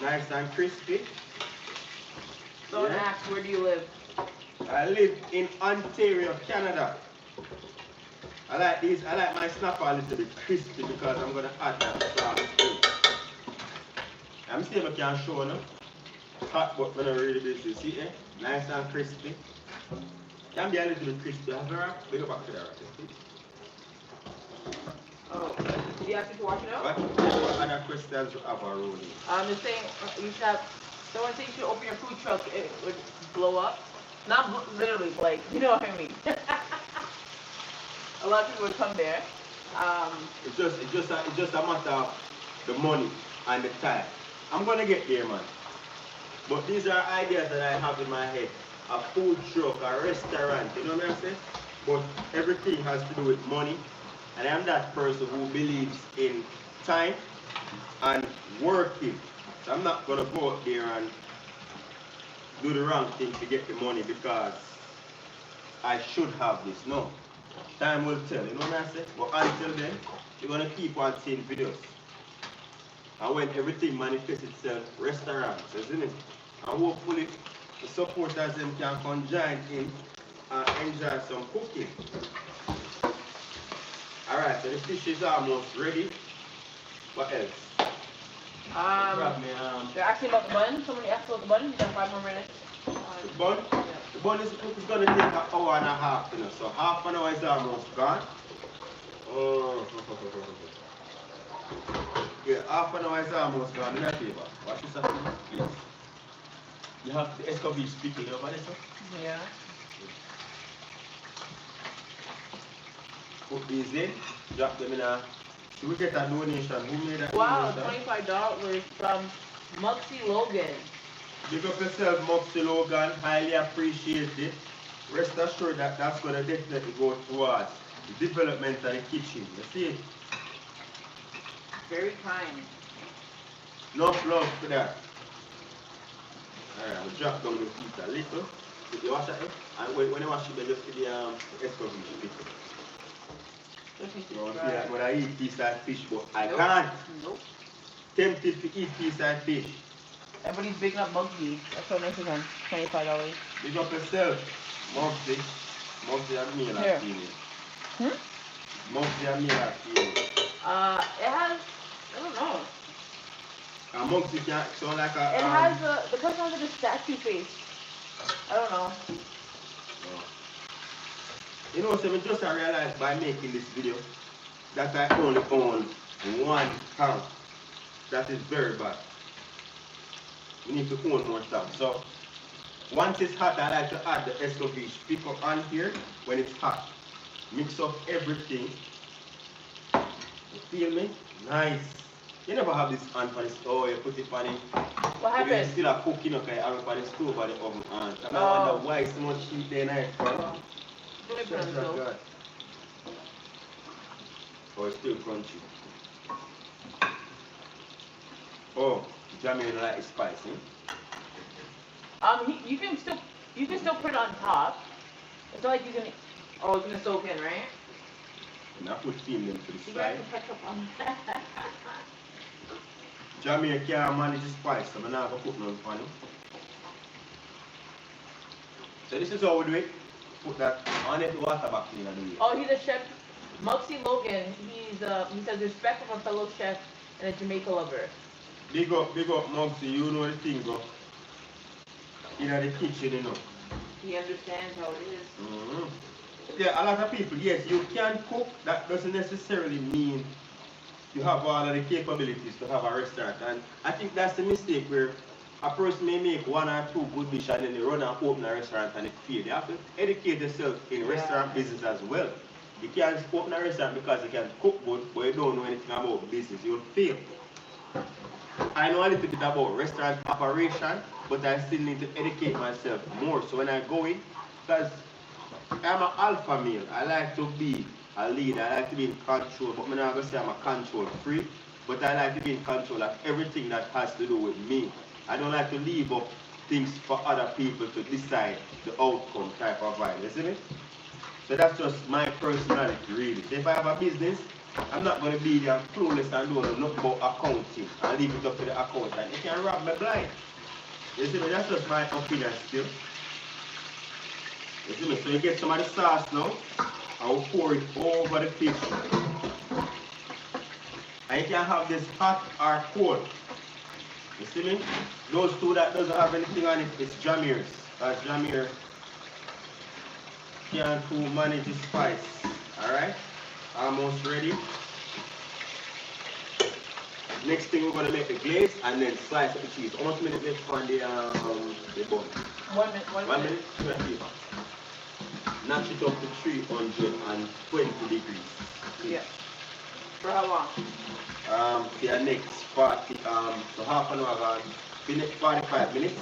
Nice and crispy. Don't ask, where do you live? I live in Ontario, Canada. I like my snapper a little bit crispy because I'm gonna add that sauce too. I'm seeing if I can show now. Hot but when I really busy. See eh? Nice and crispy. Can be a little bit crispy. Have a wrap? We go back to the wrap, please. Oh, do you have to wash it out? What other questions you have a rolling? The thing, you should have, someone said you should open your food truck, it would blow up. Not literally, like, you know what I mean. A lot of people would come there. It's just a matter of the money and the time. I'm gonna get there, man. But these are ideas that I have in my head. A food truck, a restaurant, you know what I'm saying? But everything has to do with money. And I'm that person who believes in time and working. So I'm not gonna go out there and do the wrong thing to get the money because I should have this. No. Time will tell, you know what I'm saying? But until then, you're gonna keep on seeing videos. And when everything manifests itself, restaurants, isn't it? And hopefully the supporters them can come join in and enjoy some cooking. Alright, so the fish is almost ready. What else? They're asking about the bun. Somebody asked about the bun. You got 5 more minutes. The bun? Yeah. The bun is going to take an hour and a half, you know, so half an hour is almost gone. Yeah, half an hour is almost gone. Do me a favor. Watch this up, please. You have the Escoveitch speaking over there, sir? Yeah. Put these in, drop them in a... So we get a donation. Who made that wow, donation? $25 from Muxie Logan. Big up yourself, Muxie Logan. Highly appreciate it. Rest assured that that's going to definitely go towards the development of the kitchen. You see? Very kind. Enough love for that. Alright, we'll drop down the heat a little. Put the wash it, and when you wash it, just put the Escoveitch pickle. You know, like when I eat piece of fish, but I can't. Nope. Tempted to eat piece of fish. Everybody's bigging up Mugsy. That's so nice of him. $25. Big up yourself, Mugsy. Mugsy and me like feeling. Mugsy and me like feeling. It has, I don't know. And Mugsy can sound like a... It has the person has like a statue face. I don't know. You know, so I just realized by making this video that I only own 1 pound. That is very bad. We need to own more stuff. So once it's hot, I like to add the Escoveitch pickle on here when it's hot. Mix up everything. You feel me? Nice. You never have this on for the stove, you put it on it. What happened? It's still a cooking, okay, I have it on the stove or the oven on. I wonder why so much heat there night from. Oh, it's still crunchy. Oh, Jamie like spicy. You can still put it on top. It's not like you can. Oh, it's gonna soak in, right? And I put steam them to the You side. guys can catch up on that. Jamaica can't manage the spice, so I'm not going to put none on it. So this is how we do it. Put that on it, water back in and do it. Oh, he's a chef. Mugsy Logan. He says respect from a fellow chef and a Jamaica lover. Big up, Mugsy. You know the thing, bro. In the kitchen, you know. He understands how it is. Mm-hmm. Yeah, a lot of people, yes, you can cook. That doesn't necessarily mean you have all of the capabilities to have a restaurant. And I think that's the mistake where a person may make one or two good dishes and then they run and open a restaurant and it fails. You have to educate yourself in restaurant business as well. You can't open a restaurant because you can cook good, but you don't know anything about business. You'll fail. I know a little bit about restaurant operation, but I still need to educate myself more. So when I go in, because I'm an alpha male, I like to be a leader, I like to be in control, but I'm not going to say I'm a control freak, but I like to be in control of everything that has to do with me. I don't like to leave up things for other people to decide the outcome type of vibe, you see me? So that's just my personality really. So if I have a business, I'm not going to be there clueless and don't know about accounting and leave it up to the accountant. They can rob me blind. You see me? That's just my opinion still. You see me? So you get some of the sauce now, I will pour it over the fish. And you can have this hot or cold. You see me? Those two that doesn't have anything on it, it's Jamir's. Because Jamir can to manage the spice. Alright? Almost ready. Next thing we're going to make the glaze and then slice up the cheese. How much minutes left on the bun? 1 minute. 1 minute? 2 Notch it up to 320 degrees. Yeah. For how long? The next 40, so half an hour gone. The next 45 minutes.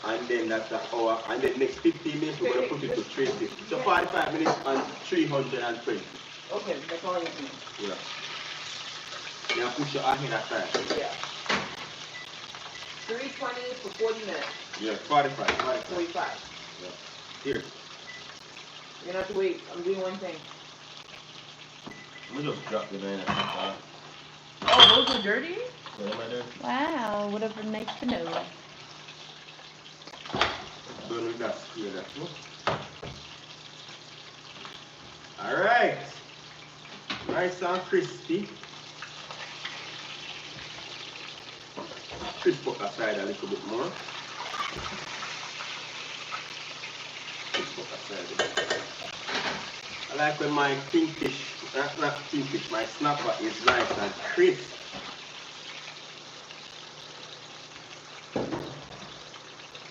And then that's the hour. And then next 15 minutes we're going to put it to 350. So 45 minutes and 320. Okay, that's all you need. Yeah. Now push your ahead at time. Yeah. 320 for 40 minutes. Yeah, 45. 45. Yeah. Here. You're gonna have to wait. I'm doing one thing. Let me just drop the man. Oh, those are dirty? Wow, would have been nice to know. Burn with that. Here, that. Alright. Nice and crispy. Crisp up aside a little bit more. Crisp up aside a bit. I like when my kingfish, not kingfish, my snapper is nice and crisp.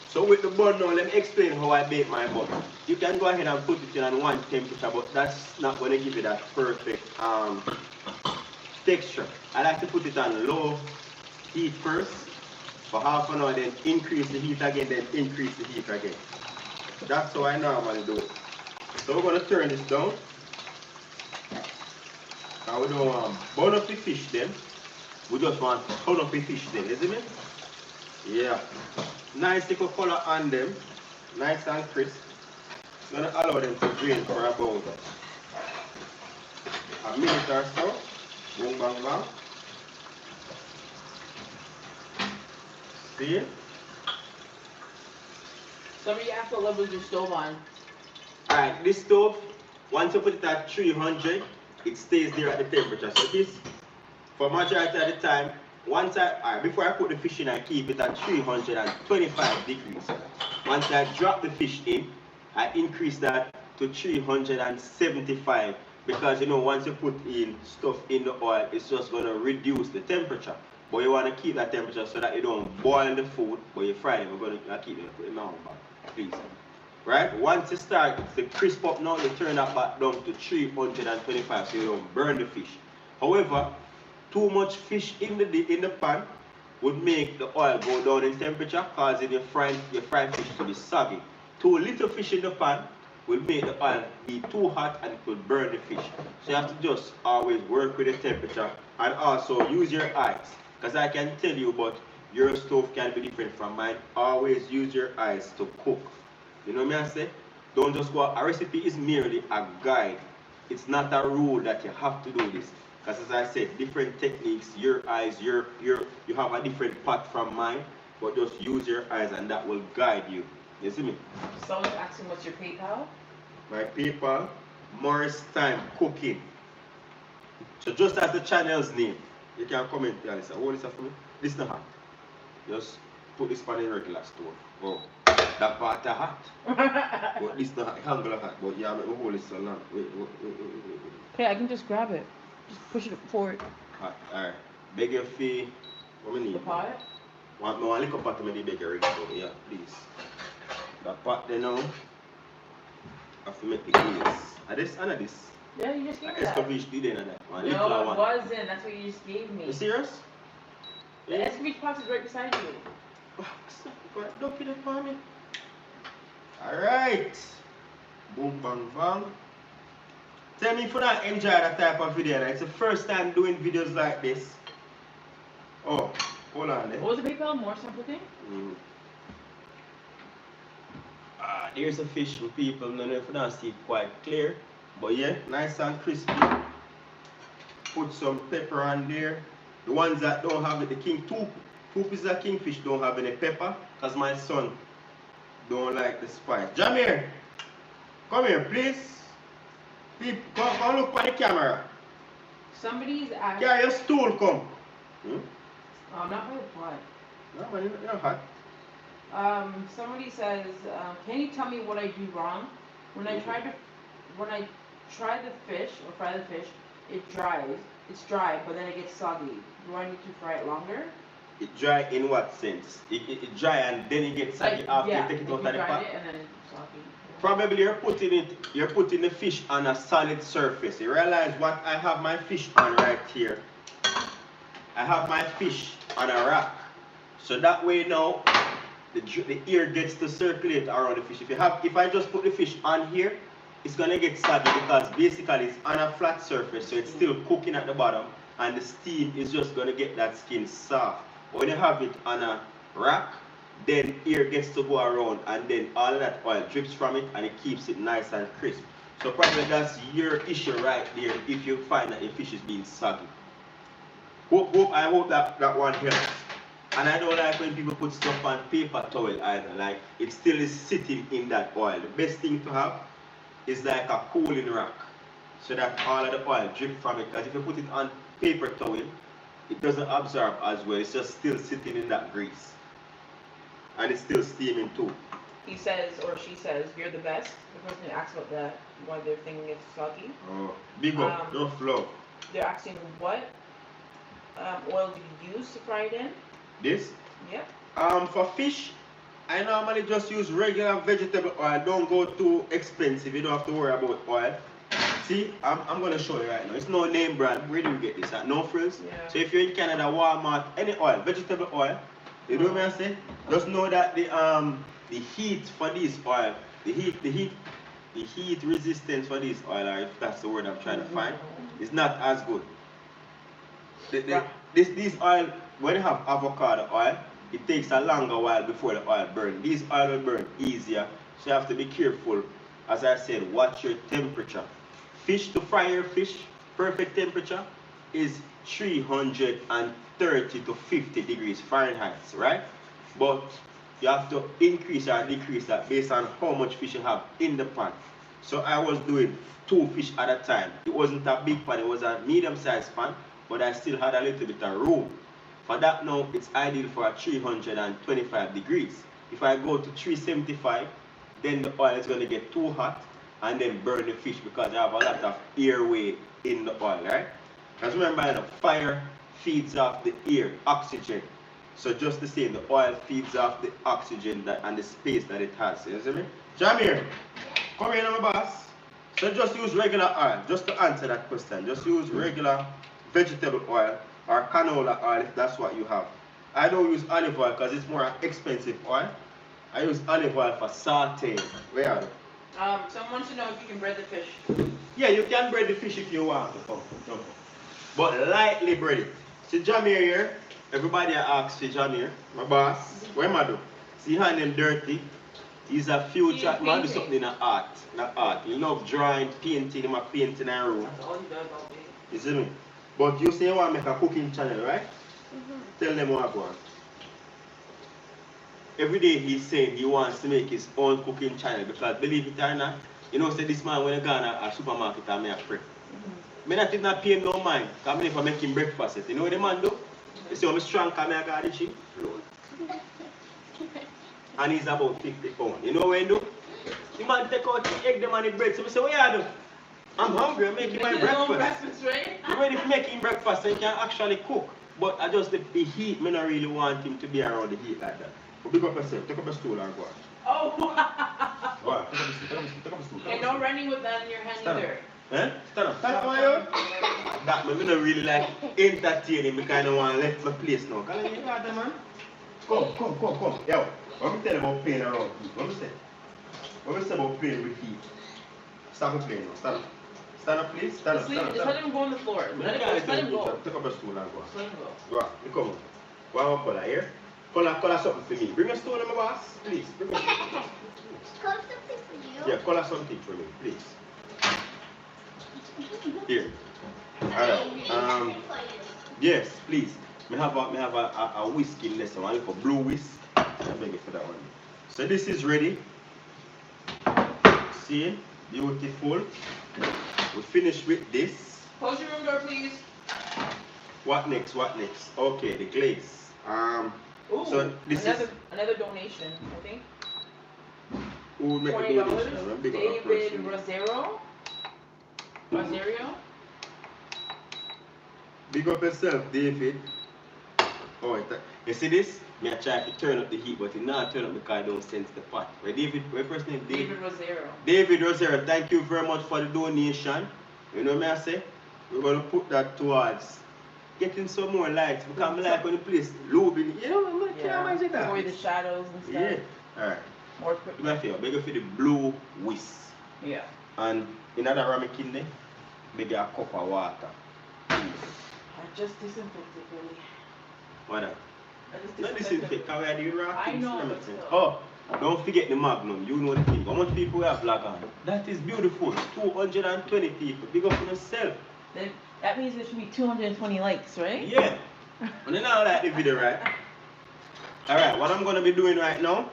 So with the bun now, let me explain how I bake my bun. You can go ahead and put it in on one temperature, but that's not going to give you that perfect texture. I like to put it on low heat first for half an hour, then increase the heat again, then increase the heat again. That's how I normally do it. So we're going to turn this down. And we don't want to burn up the fish then. We just want to turn up the fish then, isn't it? Yeah. Nice little color on them. Nice and crisp. It's going to allow them to drain for about a minute or so. Boom, bang, bang. See? Somebody asked what level is your stove on. Alright, this stove, once you put it at 300, it stays there at the temperature. So this, for majority of the time, before I put the fish in, I keep it at 325 degrees. Once I drop the fish in, I increase that to 375 because once you put in stuff in the oil, it's just going to reduce the temperature. But you want to keep that temperature so that you don't boil the food, but you fry it. We're going to keep it in the back, please. Right? Once you start to crisp up now, you turn that back down to 325 so you don't burn the fish. However, too much fish in the pan would make the oil go down in temperature, causing your fried fish to be soggy. Too little fish in the pan will make the oil be too hot and it will burn the fish. So you have to just always work with the temperature and also use your eyes. Because I can tell you, but Your stove can be different from mine. Always use your eyes to cook. You know what I say? Don't just go. A recipe is merely a guide. It's not a rule that you have to do this. Because as I said, different techniques, your eyes, you have a different pot from mine, but just use your eyes and that will guide you. You see me? Someone's asking what's your PayPal? My PayPal, Morris Time Cooking. So just as the channel's name, you can comment here and say, hold this up for me. This is not hot. Just put this on the regular stove. Oh, that part is hot. But this not hot, hot. But yeah, make me hold it so long. Wait. Okay, I can just grab it. Just push it forward. Hot. Alright. Beg your fee. What we need? The pot? Want one little pot to make the beg your ring. Yeah, please. That pot there now. I have to make the glaze. Are this and this? Yeah, you just gave me that. Escoveitch did that. One no, little it one. wasn't. That's what you just gave me. You serious? The Escoveitch box is right beside you. Don't put it for me. Alright. Boom, bang, bang. Tell me if you don't enjoy that type of video. Like, it's the first time doing videos like this. Oh, hold on there. What was the PayPal? More sample thing? There's a fish for people. I don't know if you don't see it quite clear. But yeah, nice and crispy. Put some pepper on there. The ones that don't have it, the king two pieces of kingfish don't have any pepper. Because my son don't like the spice. Jamir, come here, please. Come look at the camera. Somebody's asking. Carry your stool, come. Not by the pot. No, man, you're hot. Somebody says, can you tell me what I do wrong? When I try the fish or fry the fish, it dries. It's dry, but then it gets soggy. Do I need to fry it longer? It dry in what sense? It dry and then it gets soggy after you take it out of the pot? And then it's soggy. Probably you're putting the fish on a solid surface. You realize what I have my fish on right here. I have my fish on a rack. So that way now the air gets to circulate around the fish. If I just put the fish on here, it's gonna get soggy because basically it's on a flat surface, so it's still cooking at the bottom and the steam is just gonna get that skin soft. When you have it on a rack, then air gets to go around and then all of that oil drips from it and it keeps it nice and crisp. So probably that's your issue right there if you find that your fish is being soggy. I hope that one helps. And I don't like when people put stuff on paper towel either. Like it still is sitting in that oil. The best thing to have is like a cooling rack so that all of the oil drip from it. Because if you put it on paper towel, it doesn't absorb as well. It's just still sitting in that grease. And it's still steaming too. He says, or she says, you're the best. The person who asks about that, why their thing gets soggy. Oh, big up, no flow. They're asking what oil do you use to fry it in? This? Yeah. For fish, I normally just use regular vegetable oil. Don't go too expensive. You don't have to worry about oil. See, I'm going to show you right now. It's no name brand. Where do you get this at? No Frills? Yeah. So if you're in Canada, Walmart, any oil, vegetable oil, you know what I say? Just know that the heat for this oil, the heat resistance for this oil, or if that's the word I'm trying to find, is not as good. This oil, when you have avocado oil, it takes a longer while before the oil burns. This oil will burn easier, so you have to be careful. As I said, watch your temperature. Fish, to fry your fish, perfect temperature is 330 to 50 degrees Fahrenheit, right? But you have to increase or decrease that based on how much fish you have in the pan. So I was doing 2 fish at a time. It wasn't a big pan, it was a medium-sized pan, but I still had a little bit of room. For that now, it's ideal for a 325 degrees. If I go to 375, then the oil is going to get too hot and then burn the fish because I have a lot of airway in the oil, right? Because remember, the fire feeds off the air, oxygen. So just the same, the oil feeds off the oxygen and the space that it has. You see me? Jamir, come here now, my boss. So just use regular oil, just to answer that question. Just use regular vegetable oil or canola oil if that's what you have. I don't use olive oil because it's more expensive oil. I use olive oil for sauteing. Where are they? Someone wants to know if you can bread the fish. Yeah, you can bread the fish if you want to. But lightly bread it. See Jamir here, Everybody asks for John here, my boss. Where am I do? See hand him dirty. He's a future man, do something in art. Not art. He love drawing, painting, him a painting and room. That's all he does all day. You see me? But you say you want to make a cooking channel, right? Tell them what I want. Every day he's saying he wants to make his own cooking channel because believe it or not, you know, say this man when he go to a supermarket and me a pray. Me not even pay no mind, because I never make him breakfast yet. You know what the man do? You see how strong because I got the shit? And he's about 50 pounds. You know what he do? The man take out the egg, them and the bread. So I say, what you do? I'm hungry, I'm making my breakfast. Right? You're ready for making breakfast and you can actually cook. But I just the heat, I don't really want him to be around the heat like that. But big up yourself, take up a stool and go on. Oh! Go on, take up a stool, take up a stool. And no running with that in your hand either. Eh? Stand up, my yard. That man, I don't really like entertaining because I don't want to left my place now. Can I hear that, man? Come. Yo, let me tell you about playing around heat. What me say? What me say about playing with heat? Stop playing now, stand up. Stand up, please. Stand up. Just let him go on the floor. Let him go. Take up a stool and go. Let him go. Go on, you come on. One more color here. Color something for me. Bring a stone, my boss. Please, bring a stone. Color something for you? Yeah, color something for me, please. Here. Alright. Yes, please. Me have a whiskey lesson. I look for blue whisk. I beg you for that one. So this is ready. See? Beautiful. We finish with this. Close your room door, please. What next? Okay, the glaze. Ooh, so this another donation, I think. Who would make a donation? David Rosario. Big up yourself, David. Oh, you see this? Me I try to turn up the heat, but it not turn up because I don't sense the pot. Where David, where first name? David Rosario. David Rosario, thank you very much for the donation. You know what I say? We're gonna put that towards getting some more lights because I like when the place low, you know, I'm yeah. Avoid the shadows and stuff. Yeah. Alright. More do me a favor, beg you for the blue whisk. Yeah. And in another ramekin in there, beg you a cup of water. I just disinfected, really. What that? I just Not disinfect, because we are the raw I things. know. Oh, don't forget the Magnum. You know the thing. How much people we have vlog on? That is beautiful. 220 people. Big up for yourself. Then that means there should be 220 likes, right? Yeah. And then I like the video, right? Alright, what I'm going to be doing right now,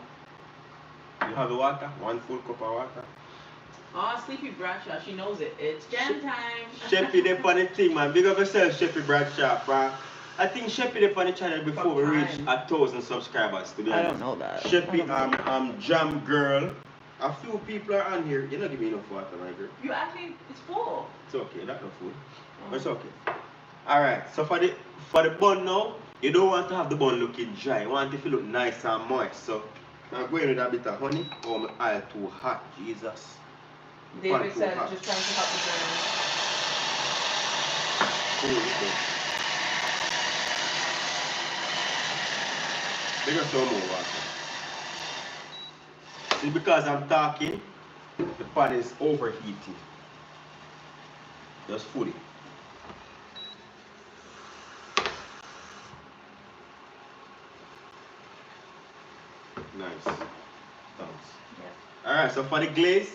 you have the water, 1 full cup of water. Oh, Sleepy Bradshaw, she knows it. It's jam time. Sheppy there on the thing, man. Big up yourself, Sheppy Bradshaw. I think Sheppy there on the channel before we reach 1,000 subscribers, to be honest. I don't know that. Sheppy, Jam Girl. A few people are on here. You're not giving me enough water, my girl. You actually, it's full. It's okay, that's not food. But it's okay. Alright, so for the bun now, you don't want to have the bun looking dry. You want it to look nice and moist. So I'm going with a bit of honey. Oh, my eye too hot, Jesus. David said just trying to help the journey. Big up some more water. See, because I'm talking, the pot is overheating. Just fully. Nice. Thanks. Yeah. Alright, so for the glaze,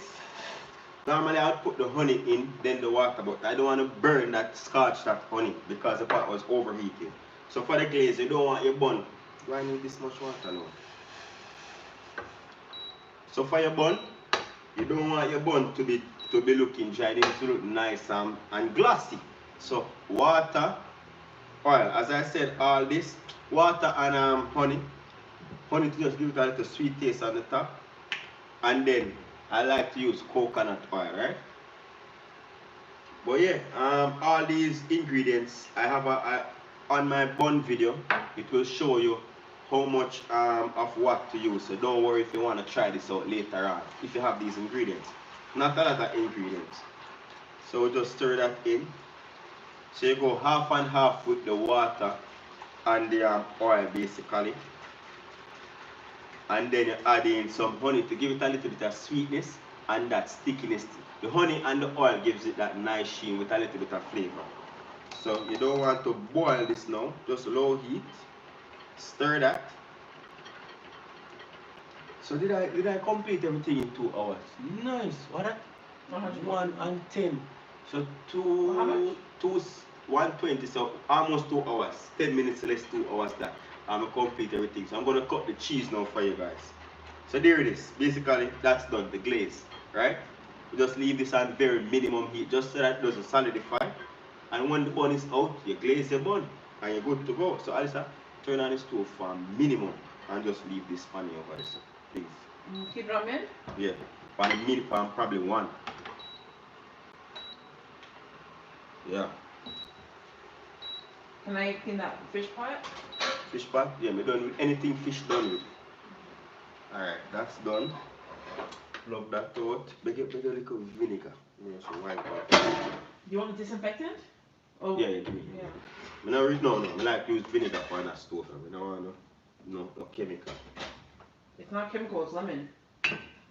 normally I would put the honey in, then the water, but I don't want to burn that scotch, that honey, because the pot was overheating. So for the glaze, you don't want your bun. Do I need this much water now? So for your bun, you don't want your bun to be looking dry. It needs to look nice and glossy. So water, oil. As I said, all this water and honey. Honey to just give it a little sweet taste on the top. And then I like to use coconut oil, right? But yeah, all these ingredients I have on my bun video. It will show you how much of what to use. So don't worry if you want to try this out later on. If you have these ingredients, not a lot of ingredients. So just stir that in. So you go half and half with the water and the oil basically. And then you add in some honey to give it a little bit of sweetness and that stickiness. The honey and the oil gives it that nice sheen with a little bit of flavor. So you don't want to boil this now, just low heat. Stir that. So did I complete everything in 2 hours? Nice. What that? 110. So How much? 120. So almost 2 hours. 10 minutes less 2 hours that I'm gonna complete everything. So I'm gonna cut the cheese now for you guys. So there it is. Basically, that's done. The glaze, right? You just leave this on very minimum heat, just so that it doesn't solidify. And when the bun is out, you glaze your bun, and you're good to go. So Alisa, turn on the stove for a minimum, and just leave this funny over there, please. Keep it on mid? Yeah, for a minute, for probably one. Yeah. Can I clean that fish pot? Fish pot? Yeah, me done with anything fish done with. Alright, that's done. Plug that out. Beg a little vinegar. So wipe out. Do you want the disinfectant? Oh, yeah, give me. Yeah. No. I like use vinegar for that stove. I don't want no chemical. It's not chemical, it's lemon.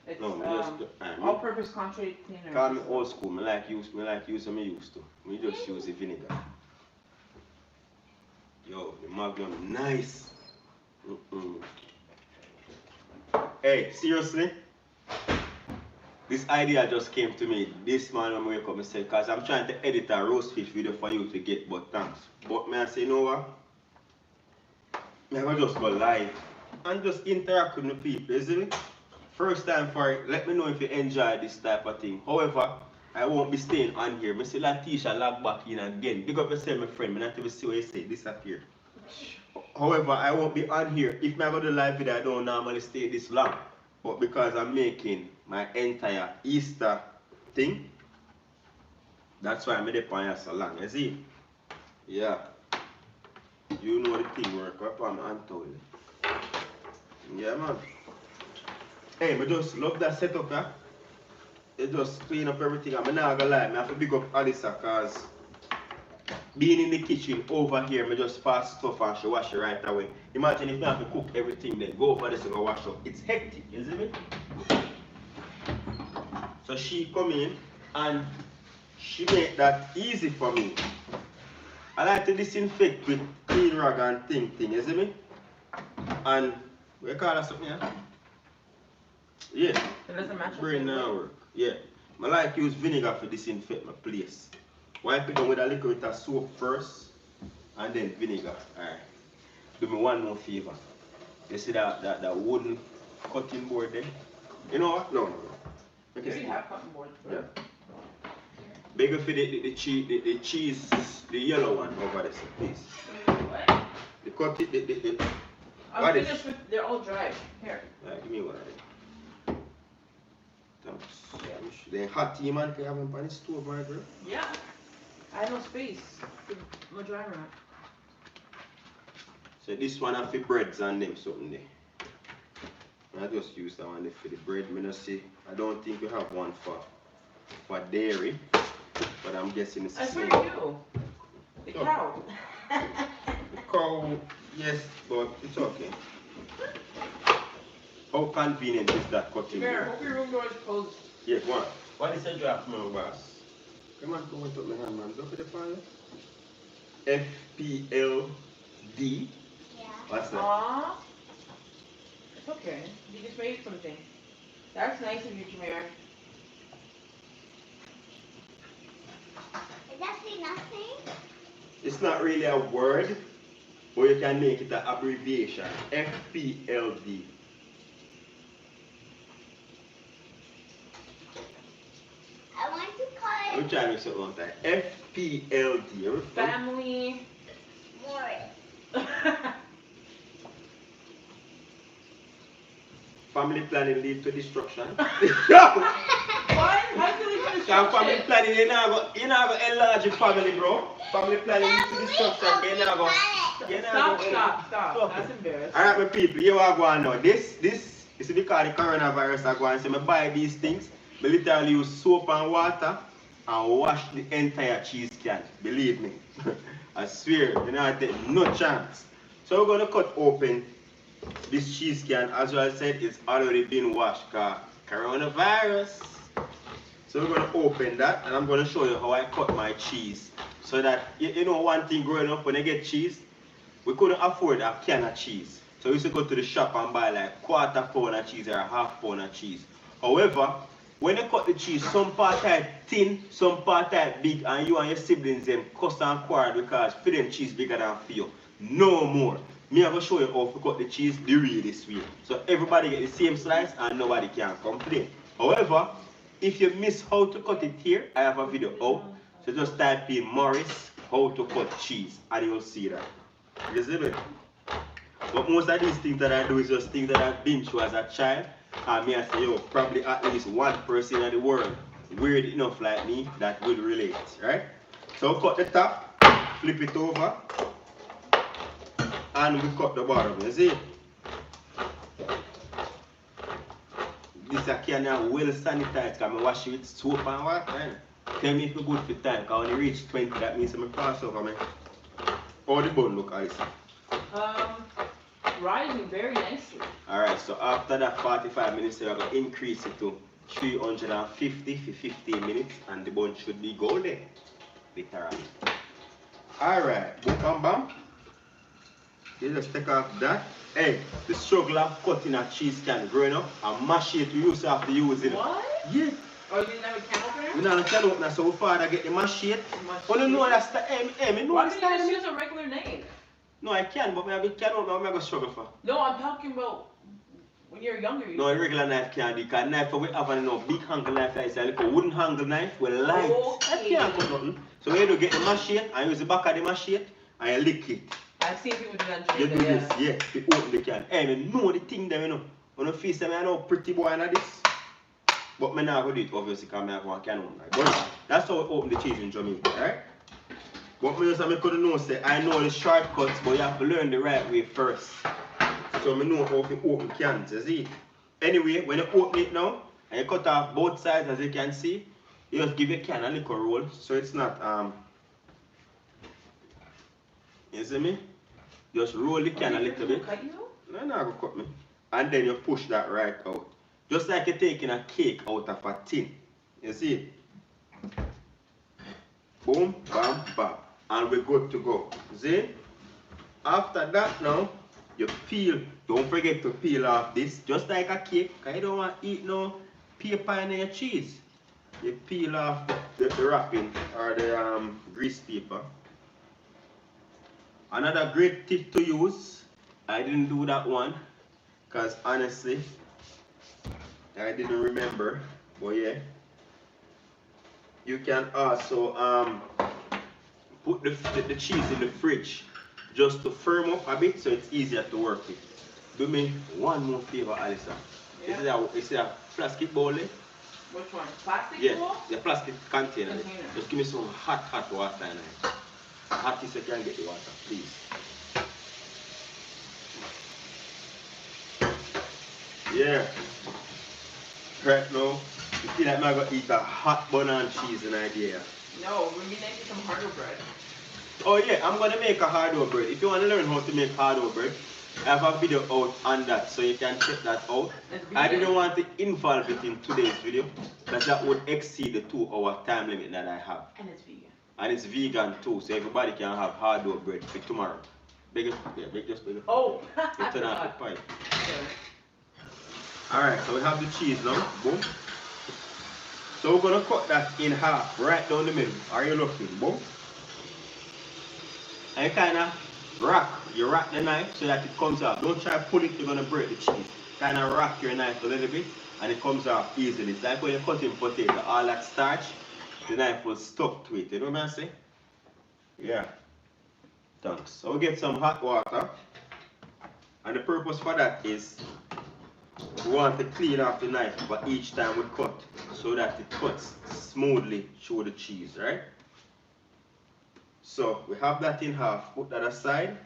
It's no, all-purpose concentrate cleaner. Call me old school. I like use what I used to. We just use the vinegar. Yo, the Magnum, nice. Hey, seriously? This idea just came to me this morning when I wake up and said, because I'm trying to edit a roast fish video for you to get, but thanks. But may I say, you know what? I'm going to just go live and just interact with the people, isn't it? First time for it, let me know if you enjoy this type of thing. However, I won't be staying on here. I say Latisha log back in again. Big up yourself, my friend. I not even see what you say, disappear. However, I won't be on here. If I go to live video, I don't normally stay this long. But because I'm making my entire Easter thing, that's why I'm there on here so long. You see? Yeah. You know the thing work up on my hand. Yeah, man. Hey, I just love that setup, yeah? It just clean up everything. I'm not gonna lie, I have to big up Alisa because being in the kitchen over here, I just pass stuff and she wash it right away. Imagine if I have to cook everything, then go over this and go wash up. It's hectic, isn't it? So she come in and she make that easy for me. I like to disinfect with clean rag and thing, isn't it? And we call that something, yeah? Yeah. It doesn't match. Brain now work. Yeah. I like use vinegar to disinfect my place. Wipe it down with a little bit of soap first and then vinegar. Alright. Do me one more favor. You see that wooden cutting board there? You know what? No. You already have cutting boards, bro. Yeah. Bigger for the cheese, the yellow one over there, please. What? The cut it, the I'm finished with, they're all dry. Here. Alright, give me one. Thanks. Then hot tea man can have them on the stove, my girl. Yeah. I have no space. My dry rack. So this one have the breads and them something there. I just use that one for the bread. I don't think we have one for dairy, but I'm guessing it's the same. I do. The cow. The cow, yes, but it's okay. How convenient is that cutting? Bear, hope your room door is closed. Yeah, go on. What is the draft, my boss? Come on, go and put my hand, man. Look at the fire. FPLD. Yeah. What's that? Aww. It's okay. You just made something. That's nice of you, Jameer. Is that say nothing? It's not really a word, but you can make it an abbreviation. FPLD. I want to call I'm it trying to make something on time. FPLD. Family. Morris. Family planning lead to destruction. Why? How do they finish Because family planning, you not go enlarge your family, bro. Family planning lead to destruction, but you not go. Stop. That's embarrassing. Alright, my people, here I go on now. This is because the coronavirus I go and say, I buy these things. I literally use soap and water and wash the entire cheese can. Believe me. I swear, you know, I take no chance. So we're going to cut open this cheese can. As well said, it's already been washed because coronavirus. So we're going to open that and I'm going to show you how I cut my cheese. So that, you know one thing growing up when I get cheese, we couldn't afford a can of cheese. So we used to go to the shop and buy like quarter pound of cheese or a half pound of cheese. However, when you cut the cheese, some part are thin, some part are big, and you and your siblings them cuss and quarrel because for them cheese bigger than for you. No more. Me, I'm going to show you how to cut the cheese the realest way. So everybody get the same slice and nobody can complain. However, if you miss how to cut it here, I have a video out. So just type in Morris how to cut cheese and you'll see that. You see me? But most of these things that I do is just things that I've been through as a child. And me I say, yo, probably at least one person in the world weird enough like me that will relate, right? So cut the top, flip it over, and we cut the bottom, you see? This can well sanitized, because I wash it with soap and water. Tell me if it's good for time, because when you reach 20, that means I'm pass over me. How the bun look, Alice? Rising very nicely. Alright, so after that 45 minutes, we're going to increase it to 350 for 15 minutes, and the bun should be golden. Literally. Alright, boom, bam, bam. You just take off that. Hey, the struggle of cutting a cheese can growing up and mash it, we used to have to use it. What? Yeah. Oh, you didn't have a can opener? We don't have a can opener, so we father get the mash it. Oh, no, no, that's the know Why the can't you just use a regular name? No, I can, but I can opener, I'm going to struggle for. No, I'm talking about when you're younger. No, a regular knife can't do, because knife we have a big handle knife like a little wooden handle knife with light. That can't cut nothing. So you do get the machine and use the back of the machine and you lick it. I've seen people do that. You do this, yeah, you open the can. Hey, I know the thing there, you know. On the face, I know pretty boy and this. But I'm not going to do it, obviously, because I have one can open. But that's how we open the cheese in Jamaica, right? But I couldn't know, say, I know the shortcuts, but you have to learn the right way first. So I know how to open cans, you see. Anyway, when you open it now, and you cut off both sides, as you can see, you just give your can a little roll, so it's not, you see me? Just roll the can a little bit. No, go cut me. And then you push that right out. Just like you're taking a cake out of a tin. You see? Boom, bam, bam. And we're good to go. See? After that now, you peel. Don't forget to peel off this. Just like a cake. Because you don't want to eat no paper in your cheese. You peel off the wrapping or the grease paper. Another great tip to use, I didn't do that one, because honestly, I didn't remember, but yeah. You can also put the cheese in the fridge just to firm up a bit so it's easier to work with. Do me one more favor, Alisa. Yeah. Is it a plastic bowl? Which one? Plastic Yeah, bowl? the plastic container. Container. Just give me some hot water in it. Hot so you can get the water, please. Yeah. Right now, you feel like I'm going to eat a hot bun and cheese in idea. No, we're making some harder bread. Oh yeah, I'm going to make a hard-dough bread. If you want to learn how to make hard-dough bread, I have a video out on that, so you can check that out. I didn't want to involve it in today's video, because that would exceed the 2-hour time limit that I have. And it's vegan. And it's vegan too, so everybody can have hard-dough bread for tomorrow. Big, just big. Oh! You turn off the pipe. Alright, so we have the cheese now. Boom. So we're going to cut that in half, right down the middle. Are you looking? Boom. And you kind of you rock the knife so that it comes out. Don't try to pull it, you're going to break the cheese. Kind of rock your knife a little bit and it comes out easily. It's like when you're cutting potato, all that starch, the knife will stuck to it. You know what I'm saying? Yeah. Thanks. So we get some hot water. And the purpose for that is we want to clean off the knife but each time we cut so that it cuts smoothly through the cheese, right? So we have that in half, put that aside.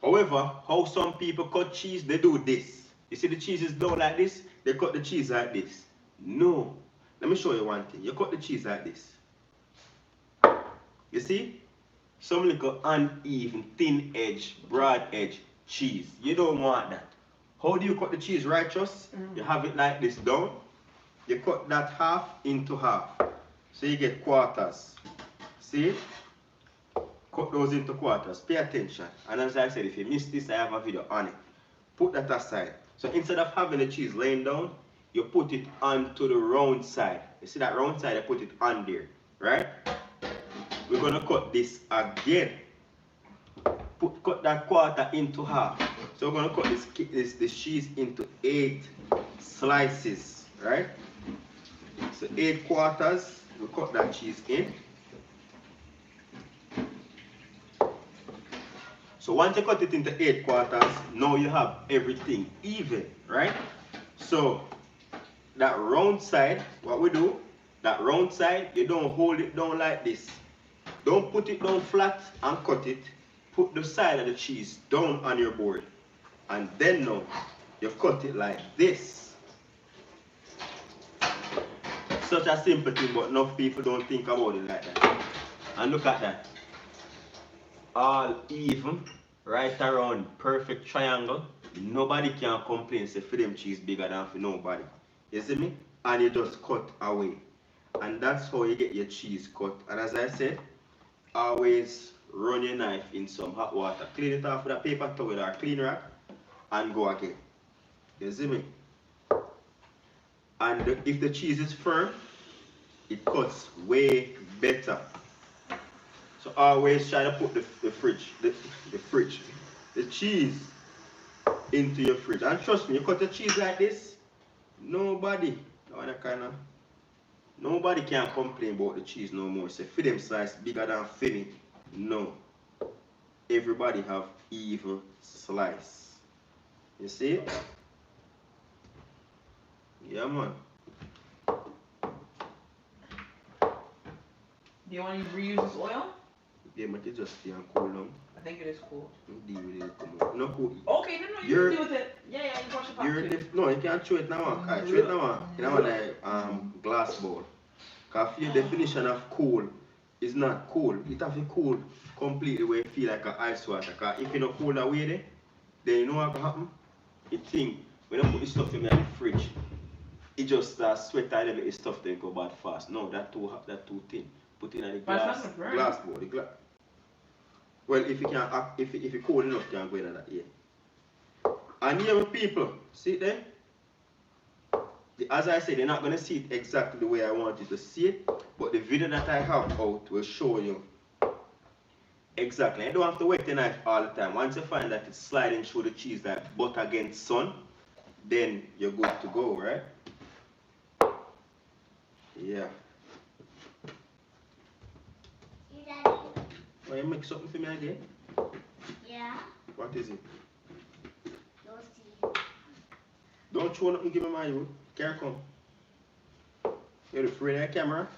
However, how some people cut cheese, they do this. You see the cheese is down like this, they cut the cheese like this. No. Let me show you one thing. You cut the cheese like this. You see? Some little uneven, thin edge, broad edge cheese. You don't want that. How do you cut the cheese righteous? You have it like this down. You cut that half into half. So you get quarters. See? cut those into quarters. Pay attention. And as I said, if you miss this, I have a video on it. Put that aside. So instead of having the cheese laying down, you put it onto the round side. You see that round side, I put it on there, right? We're gonna cut this again. Cut that quarter into half. So we're gonna cut this cheese into 8 slices, right? So 8 quarters, we cut that cheese in. So once you cut it into 8 quarters, now you have everything even, right? So that round side, what we do, that round side, you don't hold it down like this. Don't put it down flat and cut it. Put the side of the cheese down on your board. And then now, you cut it like this. Such a simple thing, but enough people don't think about it like that. And look at that. All even, right around, perfect triangle. Nobody can complain, say for them cheese bigger than for nobody. You see me? And you just cut away. And that's how you get your cheese cut. And as I said, always run your knife in some hot water. Clean it off with a paper towel or a clean rack and go again. You see me? And if the cheese is firm, it cuts way better. So always try to put the cheese into your fridge. And trust me, you cut the cheese like this, nobody can complain about the cheese no more. Say for them slice bigger than Finny. No. Everybody have even slice. You see it? Yeah, man. Do you want to reuse this oil? Yeah, but it just stay and cool down. I think it is cool. Deal with it. No cool. Okay, no, you can deal with it. Yeah, you wash the pot too. No, you can't chew it now. I chew it now. You know like glass bowl. Because your definition of cool is not cool. It have to cool completely where you feel like an ice water. Because if you don't cool that way there, then you know what can happen? It think when you put the stuff in the fridge, it just sweat and everything stuff then go bad fast. No, that too thin. Put it in the glass bowl. Well, if you can, if you cold enough, you can go in that here. And here, people, see there? As I said, you're not going to see it exactly the way I want you to see it, but the video that I have out will show you exactly. You don't have to wet the knife all the time. Once you find that it's sliding through the cheese like butter against sun, then you're good to go, right? Yeah. Will you make something for me again? Yeah. What is it? You'll see. Don't show nothing, give me my youth. Care come. You're afraid of the camera?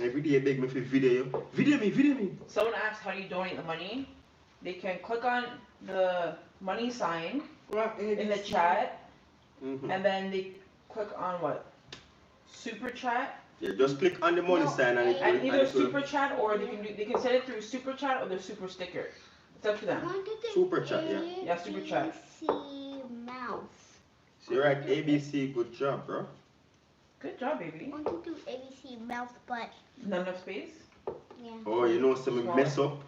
Every day you beg me for video you. Video me. Someone asked how do you donate the money. They can click on the money sign in the chat, and then they click on what? Super chat. Yeah, just click on the money sign and either super chat or they can send it through super chat or the super sticker. It's up to them. Super chat, yeah. Yeah, super chat. Mouse. So you're right, ABC, good job, bro. Good job, baby. I want to do ABC mouth, but not enough space. Yeah. Oh, you know, so me mess up.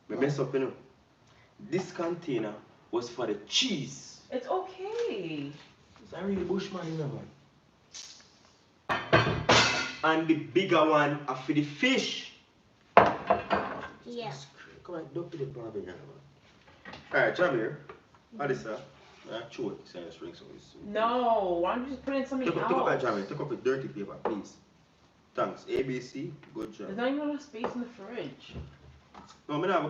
Me mess up, you know. This container was for the cheese. It's okay. It's a really bushman, you know, man. And the bigger one are for the fish. Yeah. Come on, don't put the barbie now, man. Alright, come here. What is that? Chew it, say it's ring so it's. No, why don't you just put in something else? Take up that jammy, take up a dirty paper, please. Thanks. ABC, good job. There's not even enough space in the fridge. No, me not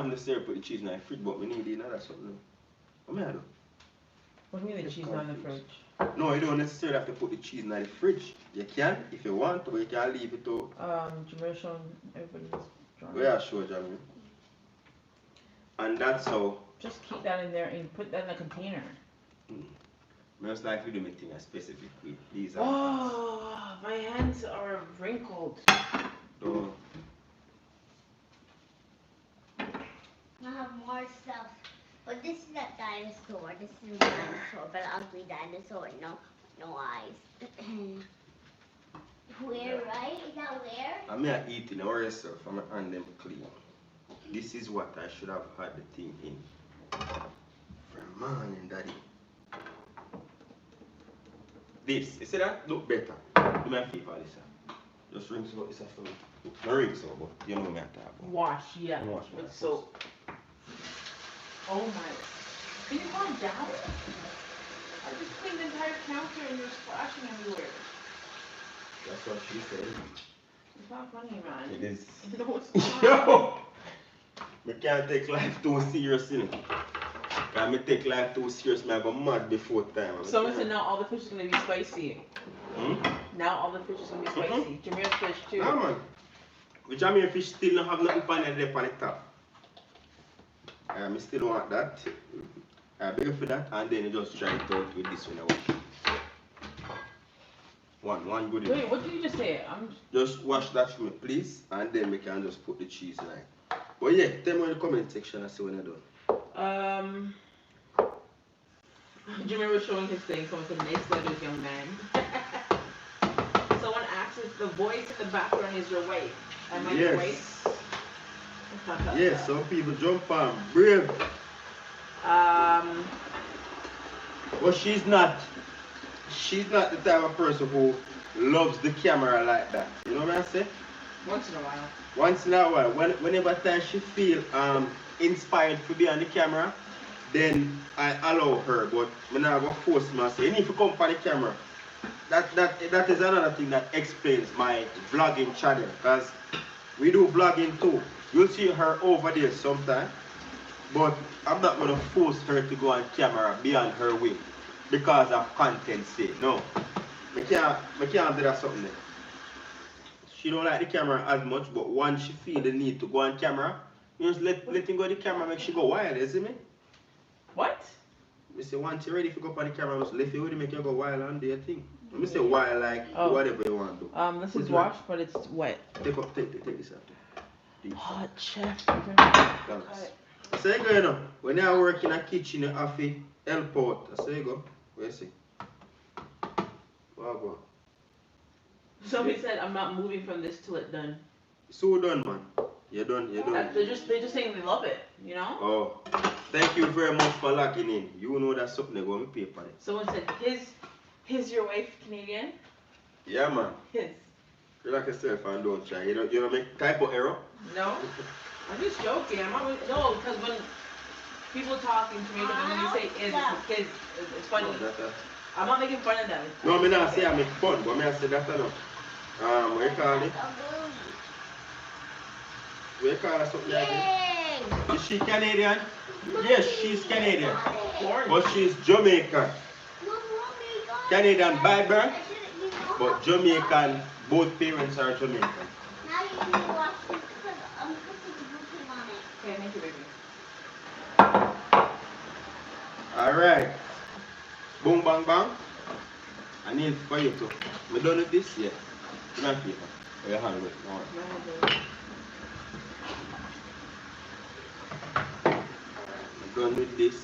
necessarily put the cheese in the fridge, but we need another something. What I do? What do you mean the cheese not in the fridge? No, you don't necessarily have to put the cheese in the fridge. You can if you want to, but you can leave it out. Jameer showing everybody's drawing. Yeah, sure, Jamie. And that's how. Just keep that in there and put that in a container. Most likely do anything specifically. These are. Oh, my hands are wrinkled. Oh. I have more stuff. But this is a dinosaur. This is a dinosaur, but an ugly dinosaur. No eyes. Where, right? Is that where? I'm not eating or yourself. I'm hand them clean. This is what I should have had the thing in. For morning, daddy. This, you see that? Look better. Do me a favor, Lisa. Just rinse out this for me. No rinse out, but you know me at that. Wash, yeah. Wash with soap. Oh my. Can you calm down? I just cleaned the entire counter and you're splashing everywhere. That's what she said. It's not funny, man. It is. No, it's not. Yo! I can't take life too serious, you know. Because I take life too serious, I go mad before time. Someone said now all the fish is going to be spicy. Now all the fish is going to be spicy. Jameer's fish too. Yeah, man. The Jamaican fish still don't have nothing on it on the top. I still want that. I beg for that, and then you just try it out with this one. One good. Wait, what did you just say? Just wash that for me, please, and then we can just put the cheese in. But yeah, tell me in the comment section and see when you're done. Jameer was showing his thing. Someone said, nice letters, young man. Someone asked if the voice in the background is your wife. Am I your wife? Yes, some people jump on brave. But she's not the type of person who loves the camera like that. You know what I say? Once in a while. Once in a while. Whenever time she feel inspired to be on the camera, then I allow her. But I'm not going to force me and say, you need to come on the camera. That is another thing that explains my vlogging channel. Because we do vlogging too. You'll see her over there sometime. But I'm not going to force her to go on camera beyond her will. Because of content sake. No. I can't do that something there. She don't like the camera as much, but once she feel the need to go on camera, you just let him go on the camera, make she go wild, you see me? What? I say once you're ready to go up on the camera, just let you with it, make you go wild and do your thing. Let me say wild like whatever you want to do. This is washed, but it's wet. Take this out. Hot chef. So you go, you know, when you work in a kitchen, you have to help out. So you go. Where you see? Wow. Somebody said I'm not moving from this till it's done. So done, man. You're done. They're just saying they love it, you know? Oh. Thank you very much for locking in. You know that's something they're going to pay for it. Someone said, his your wife Canadian? Yeah, man. His. Relax yourself and don't try. You don't make typo error? No. I'm just joking. No, because when people talk in Jamaican and when you say is, it's funny. I'm not making fun of them. No, I'm not saying I make fun, but I say that enough. What you call it? What you call it something like that? Is she Canadian? Yes, she's Canadian. But she's Jamaican. Canadian by birth, but Jamaican, both parents are Jamaican. Now you need to wash this because I'm putting the booking on it. Okay, thank you, baby. Alright. Boom, bang, bang. I need for you to. We done with this yet? Come on, people. Your hand with it. We're done with this.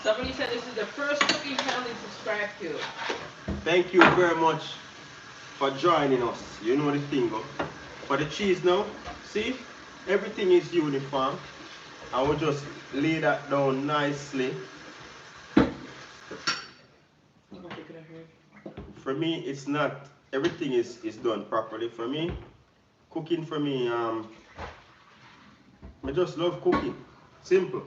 Somebody said this is the first cooking channel they subscribe to. Thank you very much for joining us. You know the thing, go. For the cheese now, see, everything is uniform. I will just lay that down nicely. For me, it's not, everything is done properly. For me, cooking for me, I just love cooking. Simple.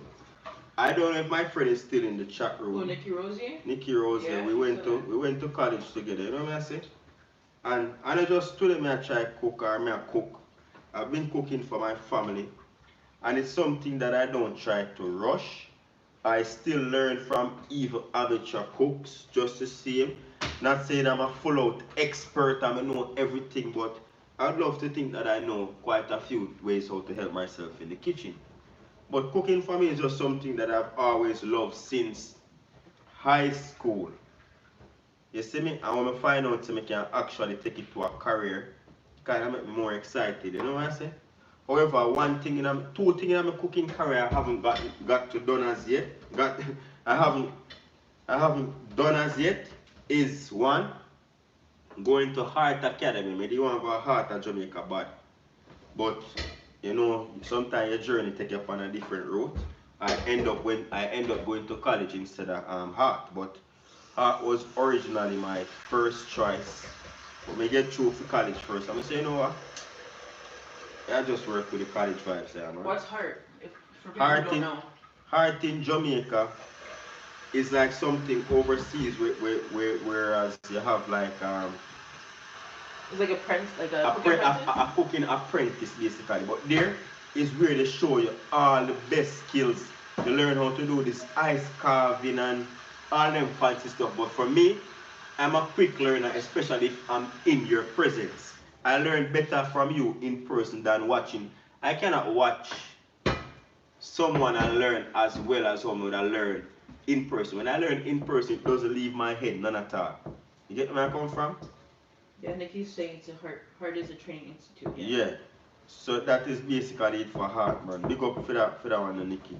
I don't know if my friend is still in the chat room. Oh, Nikki Rosie? Nikki Rosie. Yeah, we went to college together, you know what I say? And I just told them I try cook or I cook. I've been cooking for my family. And it's something that I don't try to rush. I still learn from even amateur cooks just the same. Not saying I'm a full out expert and I know everything, but I'd love to think that I know quite a few ways how to help myself in the kitchen. But cooking for me is just something that I've always loved since high school. You see me? And when I find out so I can actually take it to a career, it kind of make me more excited, you know what I say? However, two things in my cooking career I haven't got to done as yet. I haven't done as yet is one, going to Heart Academy. I didn't want to go to Heart at Jamaica bad. But you know, sometimes your journey take you up on a different route. I end up going to college instead of Heart. But Heart was originally my first choice. But me get through for college first. I'm say, you know what? I just work with the college vibes there, man. What's Heart? If for people who don't know. Heart in Jamaica is like something overseas whereas you have like it's like a cooking apprentice basically. But there is where they show you all the best skills. You learn how to do this ice carving and all them fancy stuff. But for me, I'm a quick learner, especially if I'm in your presence. I learn better from you in person than watching. I cannot watch someone and learn as well as someone that learn in person. When I learn in person, it doesn't leave my head, none at all. You get where I come from? Yeah, Nikki's saying it's a Heart is a training institute. Yeah. So that is basically it for Heart, man. Big up for that one, Nikki.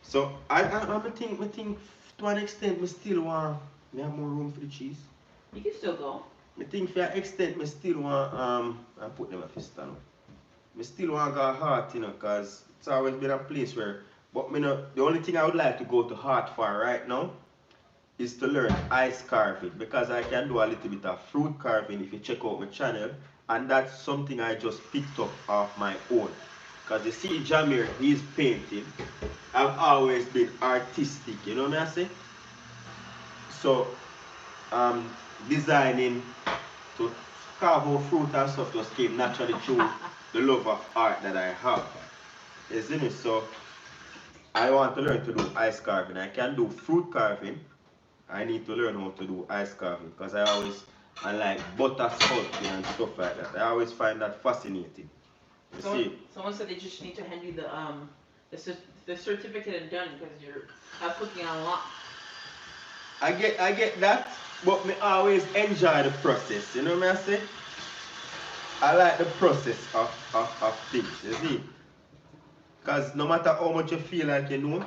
So I think to an extent, me still want me have more room for the cheese. You can still go. I think for an extent, me still want I put them at this stand. Me still want to go Heart, you know, cause it's always been a place where. But me know, the only thing I would like to go to Heart for right now is to learn ice carving, because I can do a little bit of fruit carving if you check out my channel, and that's something I just picked up off my own. Because you see Jamir, he's painting. I've always been artistic, you know what I say? So designing to carve out fruit and stuff just came naturally through the love of art that I have. You see me? So I want to learn to do ice carving. I can do fruit carving. I need to learn how to do ice carving because I like butter sculpting and stuff like that. I always find that fascinating. Someone said they just need to hand you the certificate and done because you're cooking on lock. I get that, but me always enjoy the process. You know what I say? I like the process of things. You see? Because no matter how much you feel like you know,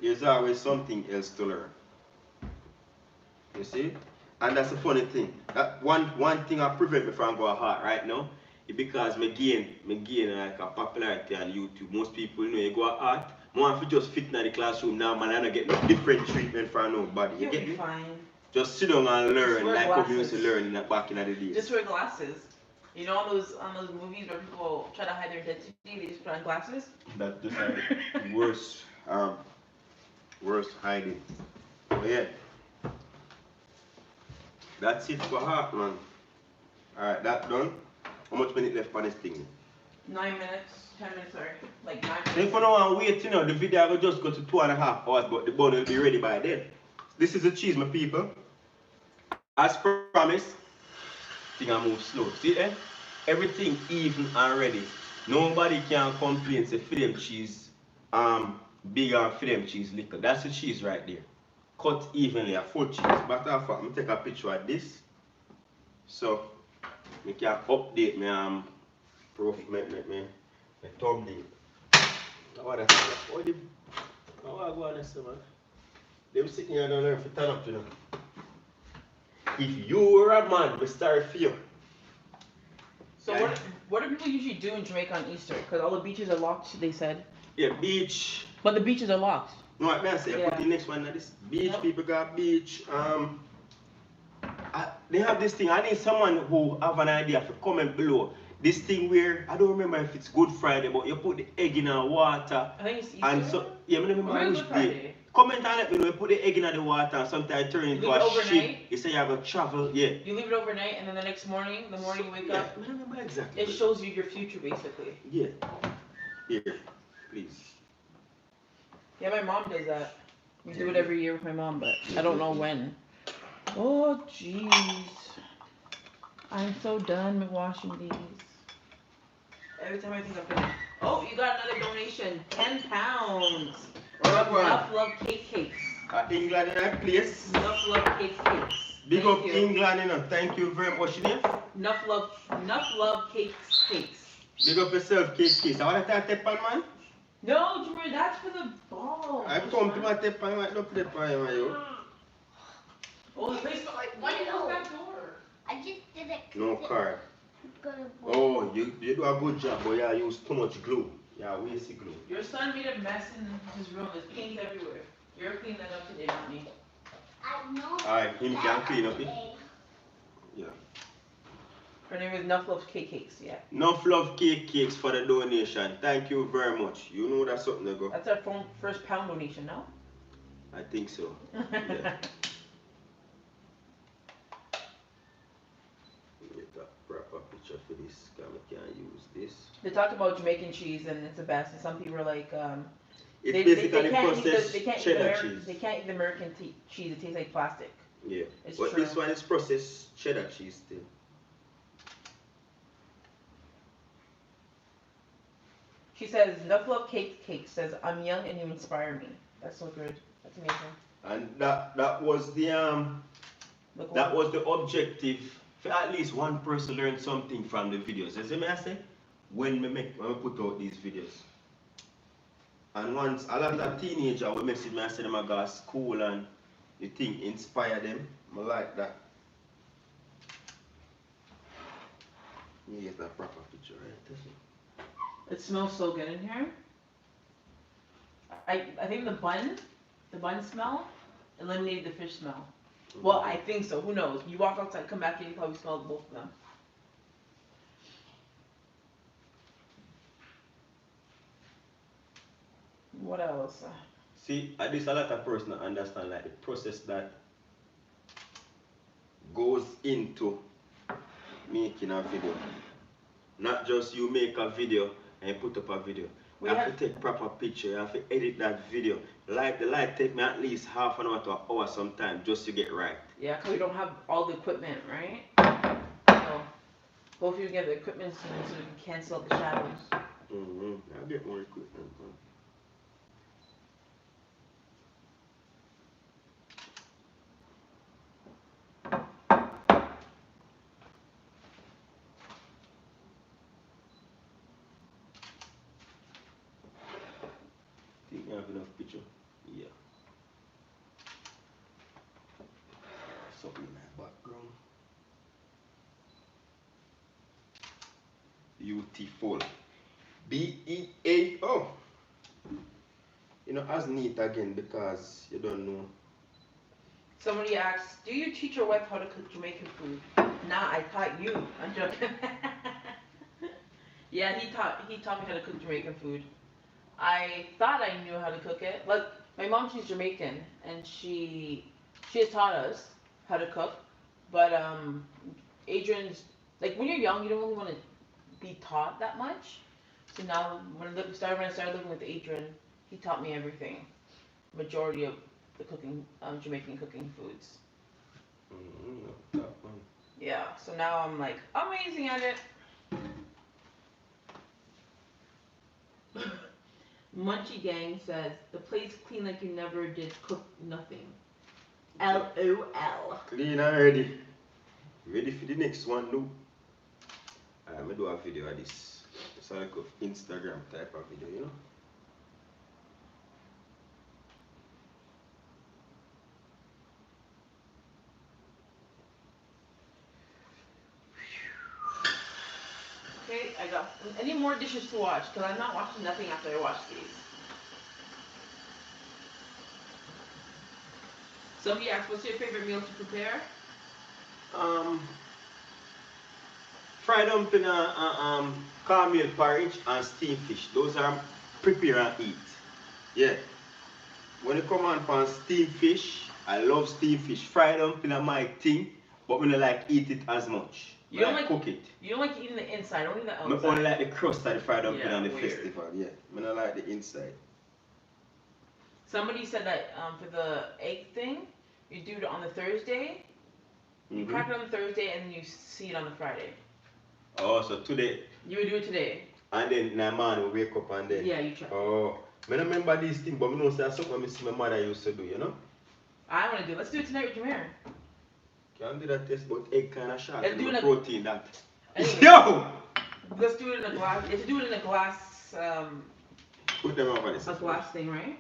there's always something else to learn. You see? And that's the funny thing. That one thing I prevent me from going hard right now is because me gain like a popularity on YouTube. Most people know you go hard. More if you just fit in the classroom now, man, I don't get no different treatment from nobody. You get me? Fine. Just sit down and learn like how we used to learn back in the days. Just wear glasses. You know on those movies where people try to hide their identity, they just put on glasses? That's just like worse hiding. But yeah. That's it for heart, man. Alright, that done. How much minute left on this thing? 9 minutes, 10 minutes, sorry. Like 9 minutes. So if you don't want to wait, you know, the video will just go to 2.5 hours, but the bun will be ready by then. This is the cheese, my people. As promised, thing I move slow. See there? Everything even and ready. Nobody can complain say for them cheese big and for them cheese little. That's the cheese right there. Cut evenly, a full cheese. But after I'm take a picture of this. So we can update my my thumbnail. What I go on this man? Them sitting here don't learn to turn up, you know. If you were a man, we start for you. So what do people usually do in Jamaica on Easter? Because all the beaches are locked, they said. Yeah, beach. But the beaches are locked. No, what I say, put the next one at this. Beach, people got beach. They have this thing. I need someone who have an idea for comment below. This thing where I don't remember if it's Good Friday, but you put the egg in the water. I think it's Easter. And so I don't remember which day. Comment and let me know. You put the egg in the water and sometimes turn into a ship. You say you have to travel, yeah. You leave it overnight and then the next morning, you wake up. I don't remember exactly. It shows you your future basically. Yeah. Here, please. Yeah, my mom does that. We do it every year with my mom, but I don't know when. Oh, jeez. I'm so done with washing these. Every time I think I'm finished. Oh, you got another donation. 10 pounds. Enough Love Cakes. England in that place. Enough Love Cakes. Big up England, you know. Thank you very much, Name. Enough Love Cakes. Big up yourself, Cakes. I want to take a tip on, man. No, Jimmy, that's for the ball. I come to my tip on, I don't play on, yo. Oh, the place, like, why do you go back door? I No car. Oh, you do a good job, but yeah, use too much glue. Yeah, waste glue. Your son made a mess in his room. There's paint everywhere. You're cleaning that up today, not me. I know. Alright, him can clean up it. Yeah. Her name is Enough Love Cakes, yeah. Enough Love Cakes for the donation. Thank you very much. You know that's something to go. That's our first pound donation, no? I think so. Yeah. Get a proper picture for this, because I can't use this. They talk about Jamaican cheese and it's the best, and some people are like, it's basically processed cheddar cheese. They can't eat the American cheese, it tastes like plastic. Yeah, it's but true. This one is processed cheddar cheese still. She says, Enough Love Cake says, I'm young and you inspire me. That's so good. That's amazing. And that was the objective. For at least one person learn something from the videos. You see me I say? When we put out these videos. And once a lot of teenagers will message me and say them I go to school and you think inspire them. I like that. You get that proper picture right. It smells so good in here. I think the bun smell eliminated the fish smell. Well, I think so. Who knows? You walk outside, come back, and you probably smell both of them. What else? See, at least a lot of person understand like the process that goes into making a video. Not just you make a video and put up a video. You have to take proper picture, you have to edit that video. Like the light take me at least half an hour to an hour sometimes just to get right. Yeah, because we don't have all the equipment, right? So hopefully we get the equipment soon so we can cancel out the shadows. I'll get more equipment. Think I have enough picture? Yeah. Something in my background. Beautiful. B-E-A-O. You know, as neat again because you don't know. Somebody asks, do you teach your wife how to cook Jamaican food? Nah, I taught you. I'm joking. Yeah, he taught me how to cook Jamaican food. I thought I knew how to cook it. Like, my mom, she's Jamaican, and she has taught us how to cook. But Adrian's, like, when you're young, you don't really want to be taught that much. So now, when I started living with Adrian, he taught me everything. Majority of the cooking, Jamaican cooking foods. Yeah, so now I'm like amazing at it. Munchie Gang says, the plate's clean like you never did cook nothing. LOL. Clean already. Ready for the next one, no? I'm going to do a video of this. It's like an Instagram type of video, you know? Okay, I got any more dishes to wash because I'm not washing nothing after I wash these. Somebody asked, what's your favorite meal to prepare? Fried dumpling, cornmeal porridge and steamed fish. Those are prepare and eat. Yeah. When you come on for steamed fish, I love steamed fish. Fried dumpling is my thing, but we don't like eat it as much. You don't like cook it. You don't like eating the inside, only the outside. I only like the crust of the fried dumpling on the weird. festival. Yeah, I don't like the inside. Somebody said that for the egg thing, you do it on the Thursday. You crack it on the Thursday and then you see it on the Friday. Oh, so today. You would do it today. And then in the morning we wake up and then. Yeah, you try. Oh, I don't remember these things, but I know that's something I see my mother used to do, you know? I want to do it. Let's do it tonight with Jameer. Can't do that test, but egg kind of short. Let's do it in protein that. Anyway, Yo! Let's do it in a glass. You have to do it in a glass. Put them over this. A glass thing, right?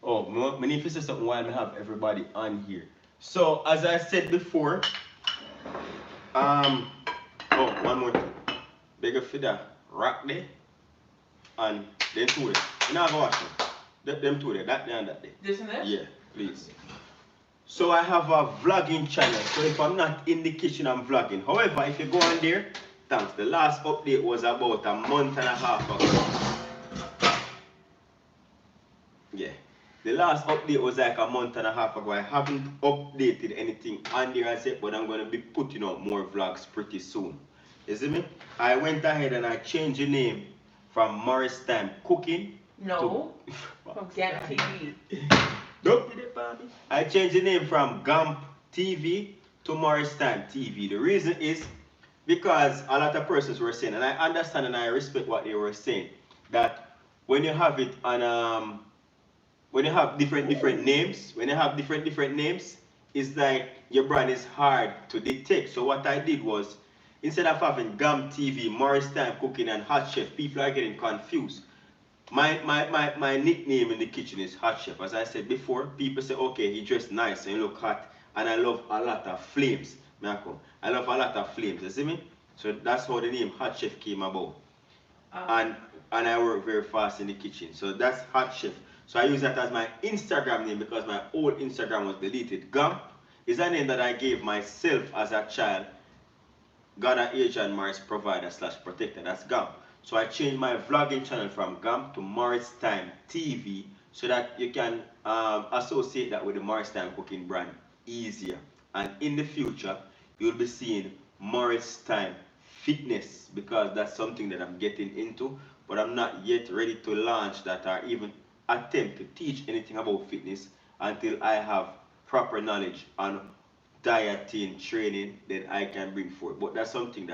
Oh, I need to say something while I have everybody on here. So, as I said before, Um, oh, one more thing. Bigger for the rock there and then two there. You know, I go wash them two there, that day and that day. This and this? Yeah, please. So I have a vlogging channel. So if I'm not in the kitchen, I'm vlogging. However, if you go on there, thanks. The last update was about a month and a half ago. Yeah. The last update was like a month and a half ago. I haven't updated anything on there as yet, but I'm going to be putting out more vlogs pretty soon. You see me? I went ahead and I changed the name from Morris Time Cooking. No. From Gamp TV. Don't be the baby. I changed the name from Gamp TV to Morris Time TV. The reason is because a lot of persons were saying, and I understand and I respect what they were saying, that when you have it on when you have different names, it's like your brand is hard to detect. So what I did was, instead of having Gam TV, Morris Time Cooking, and Hot Chef, people are getting confused. My nickname in the kitchen is Hot Chef. As I said before, people say, okay, he dressed nice and he look hot, and I love a lot of flames. I love a lot of flames, you see me? So that's how the name Hot Chef came about. And I work very fast in the kitchen. So that's Hot Chef. So I use that as my Instagram name because my old Instagram was deleted. Gum is a name that I gave myself as a child. Ghana Asian Morris Provider / Protector. That's Gum. So I changed my vlogging channel from Gum to Morris Time TV so that you can associate that with the Morris Time Cooking brand easier. And in the future, you'll be seeing Morris Time Fitness because that's something that I'm getting into, but I'm not yet ready to launch that or even attempt to teach anything about fitness until I have proper knowledge on dieting, training, then I can bring forth. But that's something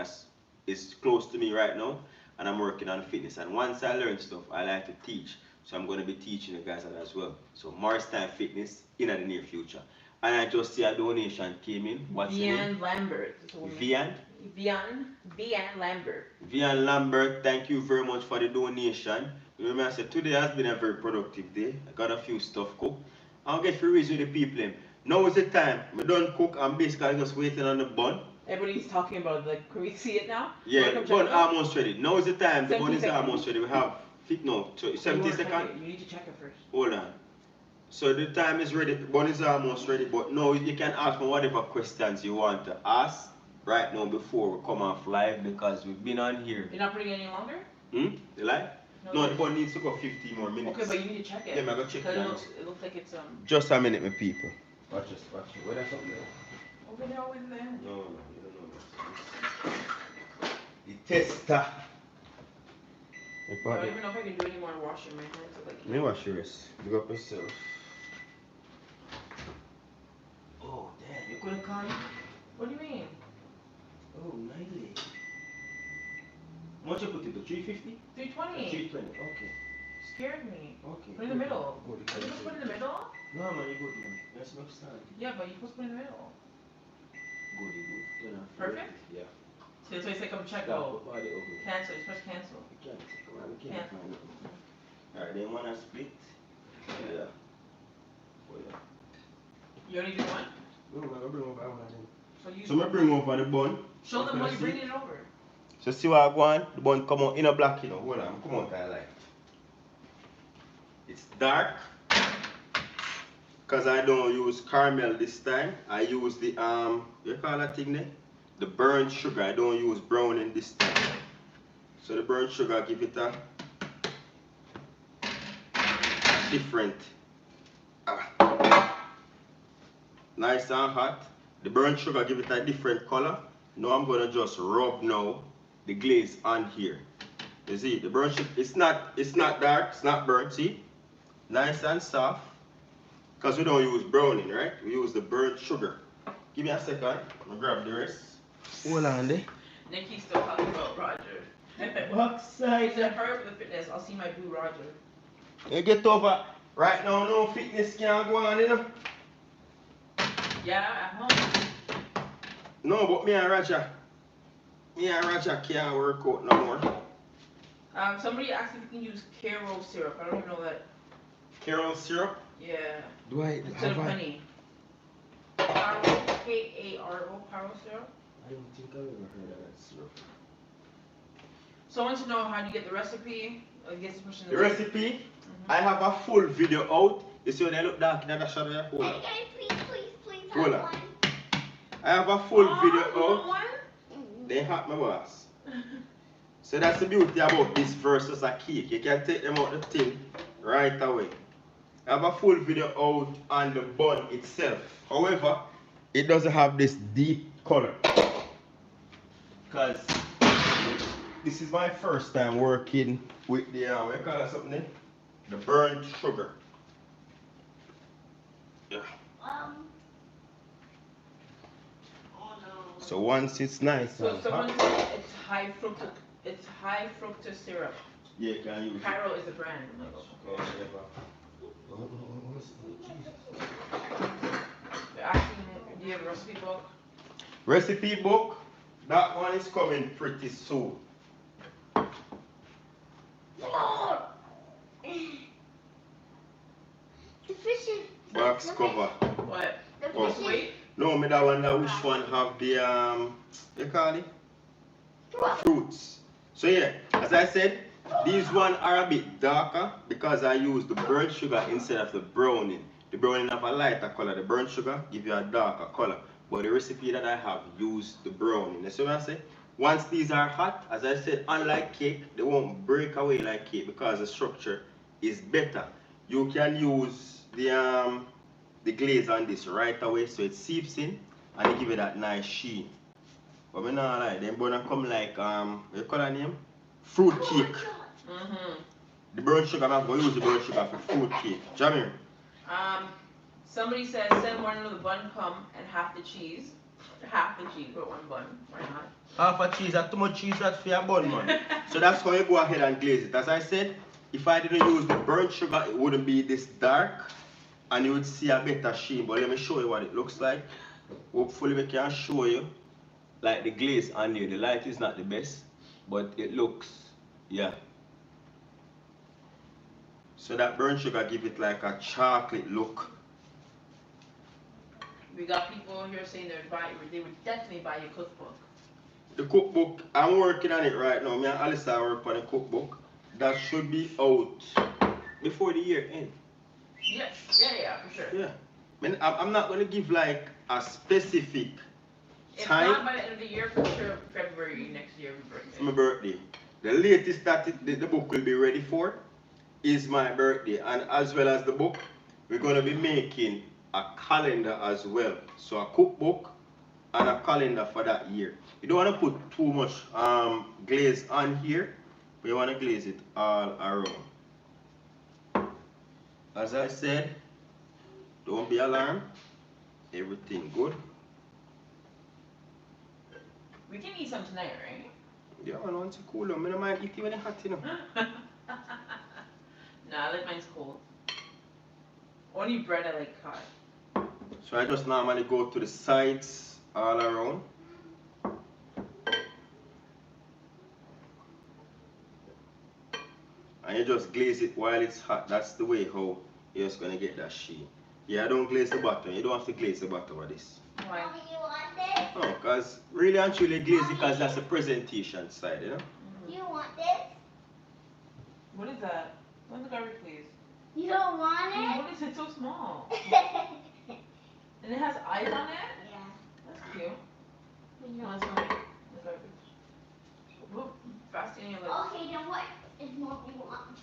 is close to me right now, and I'm working on fitness. And once I learn stuff, I like to teach. So I'm going to be teaching you guys that as well. So Morris Time Fitness in the near future. And I just see a donation came in. What's your name? Vian Lambert. Vian? Vian Lambert. Vian Lambert, thank you very much for the donation. Remember I said today has been a very productive day. I got a few stuff cooked. I'll get free with the people. Now is the time. I done cook. I'm basically just waiting on the bun. Everybody's talking about like, can we see it now? Yeah, the bun almost ready. Now is the time. The bun is almost ready. We have fit now. 70 seconds. You need to check it first. Hold on. So the time is ready. The bun is almost ready. But now you can ask me whatever questions you want to ask right now before we come off live because we've been on here. You're not putting it any longer? The live? No, the bun needs to go 15 more minutes. Okay, but you need to check it. Yeah, I'm going to check it. It looks like it's Just a minute, my people. Watch this, watch it. Where that's something there? over there. No, you don't know this. The tester. I don't even know if I can do any more washing my hands. Like, me wash yours. Big up yourself. Oh, damn. You couldn't call me? what do you mean? Oh, nicely. How much you put it to? 350? 320. 320, okay. Scared me. Okay. Put it in the middle. Good. Are you supposed to put it in the middle? No, man, you good, man. That's no stand. Yeah, but you're supposed to put it in the middle. Good, good. You know, Perfect? Yeah. So it's like, come check Yeah, out. put body over. Cancel. You're supposed to cancel. We can't. Come on, we can't Cancel. find it. Alright, then one a split. Yeah. Oh, yeah. You only do one? No, I'm gonna bring over one of them. So I'm gonna bring over the bun. show them what you're bringing it over. So see what I want? The bun come out in a black, you know. Hold on, come out I like. It's dark. Cause I don't use caramel this time. I use the you call that thing there? The burnt sugar. I don't use browning this time. So the burnt sugar give it a different nice and hot. The burnt sugar give it a different color. Now I'm gonna just rub now the glaze on here. You see the burnt sugar, it's not dark, it's not burnt, see? Nice and soft. Because we don't use browning, right? We use the burnt sugar. Give me a second. I'm gonna grab the rest. Hold on there. Nikki's still talking about Roger. Backside. He said, hurry up with the fitness. I'll see my boo Roger. You get over. Right now, no fitness can't go on, you know? Yeah, at home. No, but me and Roger can't work out no more. Somebody asked if you can use Karo syrup. I don't even know that. Carol syrup? Yeah. Do I Instead of honey. Karo, K-A-R-O, Karo syrup. I don't think I've ever heard of that syrup. So I want to know how do you get the recipe? I guess the person. The recipe, I have a full video out. You see when I look dark in the shadow there? Hold on. Please, Hold on. I have a full video out. One? They have my boss. So that's the beauty about this versus a cake. You can take them out the tin right away. I have a full video out on the bun itself. However, it doesn't have this deep color. Because this is my first time working with the, what you call that something? The burnt sugar. Yeah. Oh no. So once it's nice. So someone said it's high fructose. It's high fructose syrup. Yeah, you can use Cairo is the brand. it. They're asking, do you have a recipe book? Recipe book, that one is coming pretty soon. The fish is. Box cover. What? The Oh. fish is. Wait. No, me that one, that which one have the you call it? Fruits. So yeah, as I said, these one are a bit darker because I use the burnt sugar instead of the browning. The browning have a lighter color, the burnt sugar give you a darker color. But the recipe that I have used the browning. You see what I say? Once these are hot, as I said, unlike cake, they won't break away like cake because the structure is better. You can use the glaze on this right away so it seeps in and it give it that nice sheen. But me not like them gonna come like what you call that name? Fruit cake. The burnt sugar, I'm gonna use the burnt sugar for fruit cake. Jamir. Somebody says send one of the bun come and half the cheese. Half the cheese, but one bun. Why not? Half a cheese, that's too much cheese that's for your bun, man. So that's how you go ahead and glaze it. As I said, if I didn't use the burnt sugar, it wouldn't be this dark and you would see a better sheen. But let me show you what it looks like. Hopefully we can show you like the glaze on here. The light is not the best, but it looks, yeah. So that burnt sugar give it like a chocolate look. We got people here saying they would definitely buy your cookbook. The cookbook, I'm working on it right now. Me and Alice are working on the cookbook. That should be out before the year end. Yeah, for sure. Yeah. I'm not going to give like a specific If time. not by the end of the year, for sure, February next year, birthday. My birthday. The latest that the book will be ready for is my birthday. And as well as the book, we're going to be making a calendar as well. So a cookbook and a calendar for that year. You don't want to put too much glaze on here, but you want to glaze it all around. As I said, don't be alarmed. Everything good. We can eat some tonight, right? Yeah, man, once it's cool, I don't mind eating when it's hot, you know. Nah, I like mine's cold. Only bread I like hot. So I just normally go to the sides all around. And you just glaze it while it's hot. That's the way how you're just gonna get that sheen. Yeah, I don't glaze the bottom. You don't have to glaze the bottom of this. Why? Mommy, you want this? No, because really and truly glaze it because that's the presentation side, you know? You want this? What is that? Let the garbage, please. You don't want it? What is it so small? And it has eyes on it? Yeah. That's cute. We No, know. it's not. The garbage. Whoop, fast in your lips. Okay, then what is Mommy want?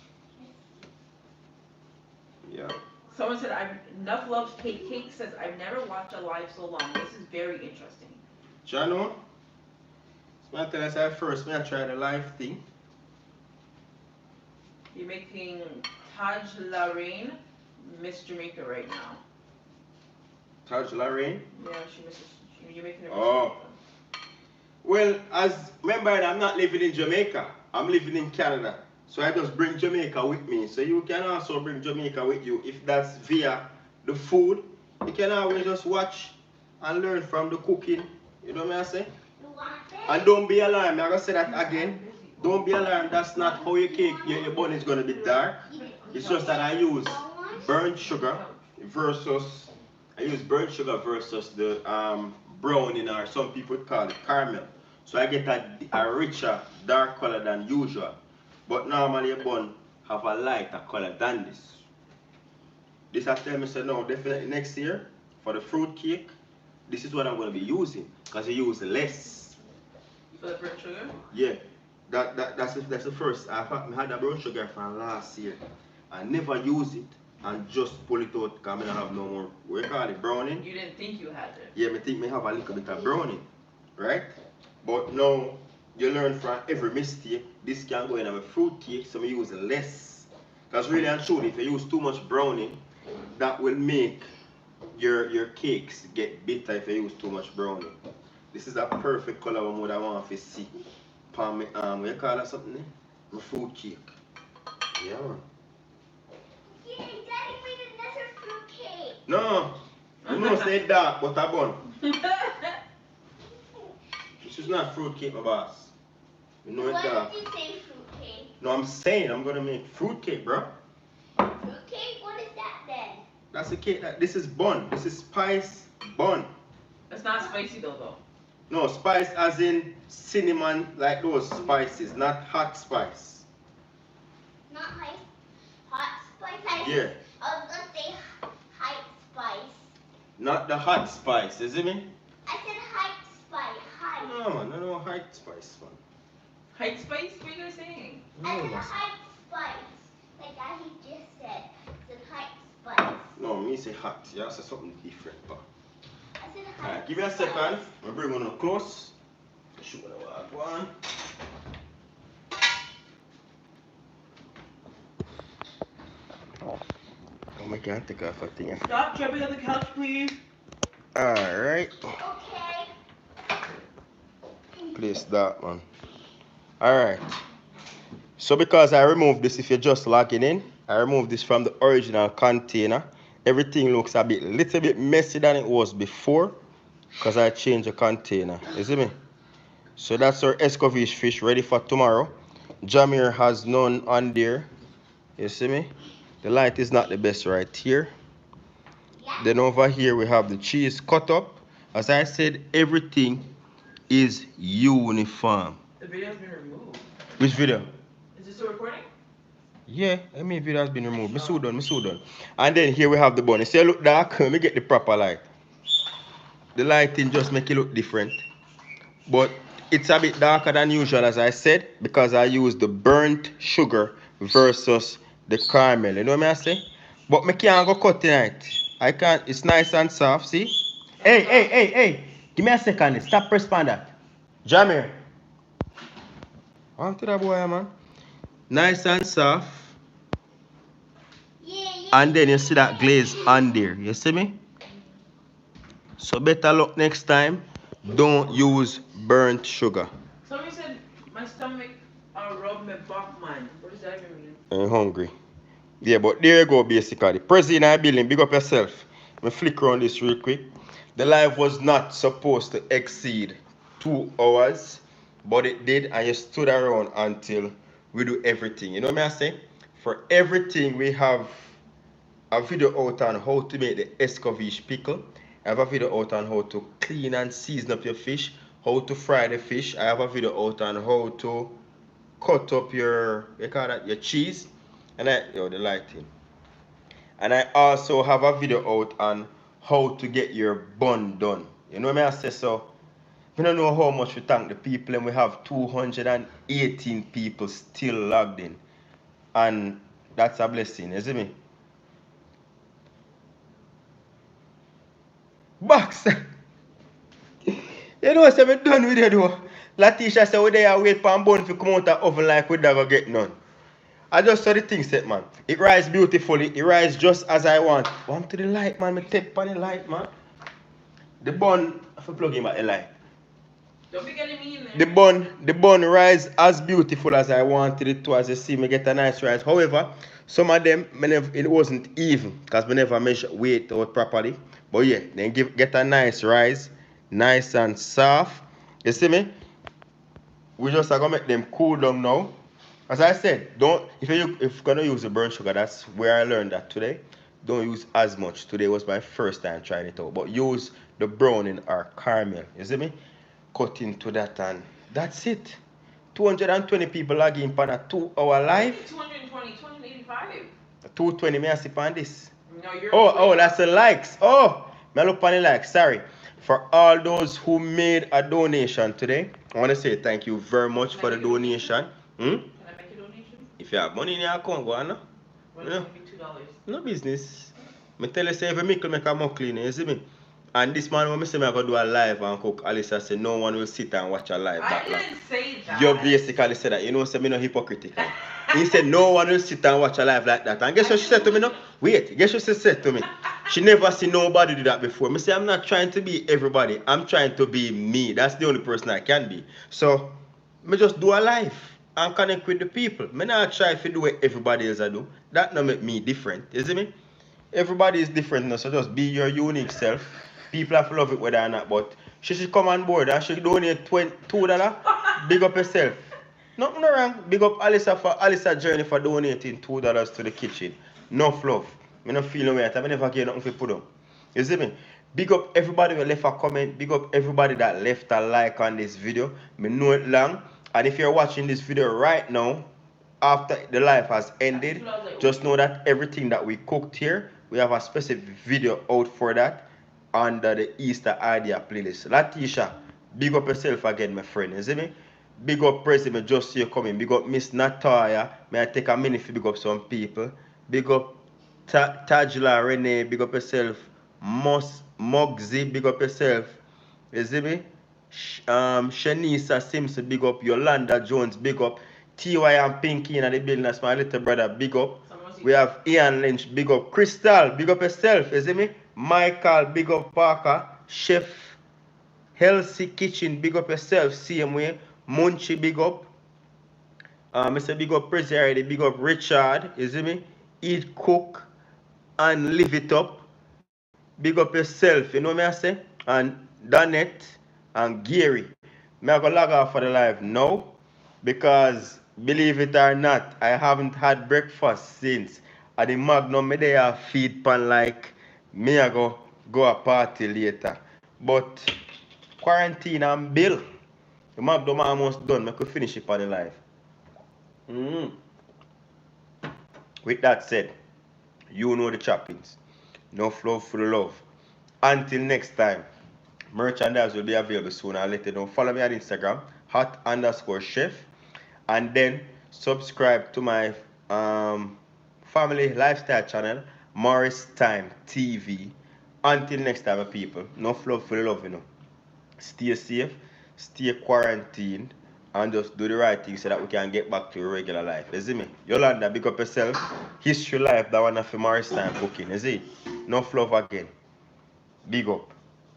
Yeah. Someone said, Enough loves cake. Cake says, I've never watched a live so long. This is very interesting. Jano, so I tell us at first, I try the live thing. You're making Taj Lorraine Miss Jamaica right now. Taj Lorraine? Yeah, you're making her Miss Oh. Jamaica. Well, as remember, I'm not living in Jamaica. I'm living in Canada. So I just bring Jamaica with me. So you can also bring Jamaica with you. If that's via the food, you can always just watch and learn from the cooking. You know what I say? You want this? And don't be alarmed. I'm going to say that again. Don't be alarmed. That's not how your cake, your bun is going to be dark. It's just that I use burnt sugar versus the browning, or some people call it caramel. So I get a richer, dark color than usual. But normally a bun have a lighter color than this. This I tell me say no, definitely next year for the fruit cake, this is what I'm going to be using because you use less. For the burnt sugar? Yeah, that's the first. I had a brown sugar from last year. I never use it and just pull it out because I don't have no more. We call it browning. You didn't think you had it? Yeah, I think I have a little bit of browning, right? But now you learn from every mistake. This can go in a fruit cake, so I use less. Because really and truly, if you use too much browning, that will make your cakes get bitter if you use too much browning. This is a perfect color what I want to see. Palm what you call that something? My fruit cake. Yeah man. Yay, Daddy made another fruit cake. No, you know say dark but a bun. This is not fruit cake, my boss. You know it dark. Why did you say fruit cake? No, I'm saying I'm gonna make fruit cake, bro. Fruit cake? What is that then? That's a cake. This is bun. This is spice bun. It's not spicy though. No, spice as in cinnamon, like those spices, not hot spice. Not hot spice? Yeah. I was gonna say hot spice. Not the hot spice, you see me? I said hot spice. Hot. No, man, no hot spice, man. Hot spice? What are you guys saying? I said hot spice. Like Daddy just said. I said hot spice. No, me say hot. You say something different, but. I said hot Alright, give me a second. I'll bring one up close. Show what I want. Oh my god, take off a thing. Stop jumping on the couch, please. Alright. Okay. Place that, man. Alright. So because I removed this, if you're just logging in, I removed this from the original container. Everything looks a little bit messy than it was before because I changed the container. You see me? So that's our Escoveitch fish ready for tomorrow. Jamir has none on there. You see me? The light is not the best right here. Yeah. Then over here we have the cheese cut up. As I said, everything is uniform. The video's been removed. Which video? Is this still recording? Yeah, I mean video has been removed. Me so done. And then here we have the bun. You see it look dark? Let me get the proper light. The lighting just make it look different. But it's a bit darker than usual, as I said, because I used the burnt sugar versus the caramel. You know what I say? But me can't go cut tonight. I can't. It's nice and soft, see? Hey. Give me a second. Stop pressing that. Jamir. On to that boy, man. Nice and soft. Yeah. And then you see that glaze on there. You see me? So better luck next time. Don't use burnt sugar. Somebody said my stomach rubbed my back, man. What does that even mean? I'm hungry. Yeah, but there you go, basically. President building, big up yourself. Let me flick around this real quick. The live was not supposed to exceed 2 hours, but it did, and you stood around until we do everything. You know what I say? For everything, we have a video out on how to make the Escoveitch pickle. I have a video out on how to clean and season up your fish, how to fry the fish. I have a video out on how to cut up your, you call that, your cheese. And the lighting. And I also have a video out on how to get your bun done. You know what I say? So, we don't know how much we thank the people, and we have 218 people still logged in. And that's a blessing, you see me? Box! You know what I'm done with it though? Latisha said we there wait for a bun to come out of the oven like we never get none. I just saw the thing set, man. It rise beautifully. It rise just as I want. Want to the light, man. Me take on the light, man. The bun, I have to plug in at the light. Don't be getting me in there. The bun rise as beautiful as I wanted it to. As you see, me get a nice rise. However, some of them, it wasn't even because we never measure weight out properly. But yeah, then get a nice rise, nice and soft. You see me? We just are gonna make them cool down now. As I said, if you're gonna use the burnt sugar, that's where I learned that today. don't use as much. Today was my first time trying it out. But use the browning or caramel. You see me? Cut into that and that's it. 220 people logging in a 2 hour live. 220, 285. 220 may I see on this? No, you're oh, that's the likes. Oh, me look on the likes. Sorry. For all those who made a donation today, I want to say thank you very much for the donation. Can I make a donation? If you have money in your account, go on. No? What is it? $2? No business. Me tell you say every mickle make a more clean, you see me? And this man when me say me I go do a live and cook, Alisa say no one will sit and watch a live that long. I didn't say that. You basically said that. You know, say me no hypocritical. He said no one will sit and watch a live like that. And guess what she said to me no? Wait, guess what she said to me? She never seen nobody do that before. Me say I'm not trying to be everybody. I'm trying to be me. That's the only person I can be. So me just do a live and connect with the people. Me not try to do what everybody else I do. That no make me different. You see me? Everybody is different now, so just be your unique self. People have to love it whether or not, but she should come on board and she donate $2. Big up yourself. Nothing wrong. Big up Alyssa for Alyssa Journey for donating $2 to the kitchen. No fluff. Me no feel no way. I never get nothing to put on. You see me? Big up everybody who left a comment. Big up everybody that left a like on this video. Me know it long. And if you're watching this video right now, after the live has ended, just know that everything that we cooked here, we have a specific video out for that under the Easter idea playlist. Latisha, big up yourself again, my friend. You see me? Big up President, just see you coming. Big up Miss Natalia. May I take a minute to big up some people? Big up Tajla Renee, big up yourself. Mugsy, big up yourself. You see me? Shanisa Simpson, big up. Yolanda Jones, big up. TY and Pinky in the building, that's my little brother, big up. We have Ian Lynch, big up. Crystal, big up yourself, you see me? Michael, big up. Parker. Chef Healthy Kitchen, big up yourself, same way. Munchie, big up. Mr. Big up Prezi already, big up Richard, you see me? Eat, cook, and live it up. Big up yourself, you know what I say? And Donette and Gary. Me I go log off for the live now because believe it or not, I haven't had breakfast since. At the Magnum, me there feed pan like me I go a party later. But quarantine and bill. The Magnum almost done. I could finish it on the live. With that said, you know the choppings. No flow for the love. Until next time, merchandise will be available soon. I'll let you know. Follow me on Instagram, hot_chef. And then subscribe to my family lifestyle channel, Morris Time TV. Until next time, people. No flow for the love, you know. Stay safe, stay quarantined, and just do the right thing so that we can get back to a regular life. You see me? Yolanda, big up yourself. History life, that one for Morris Time cooking. You see? No fluff again. Big up.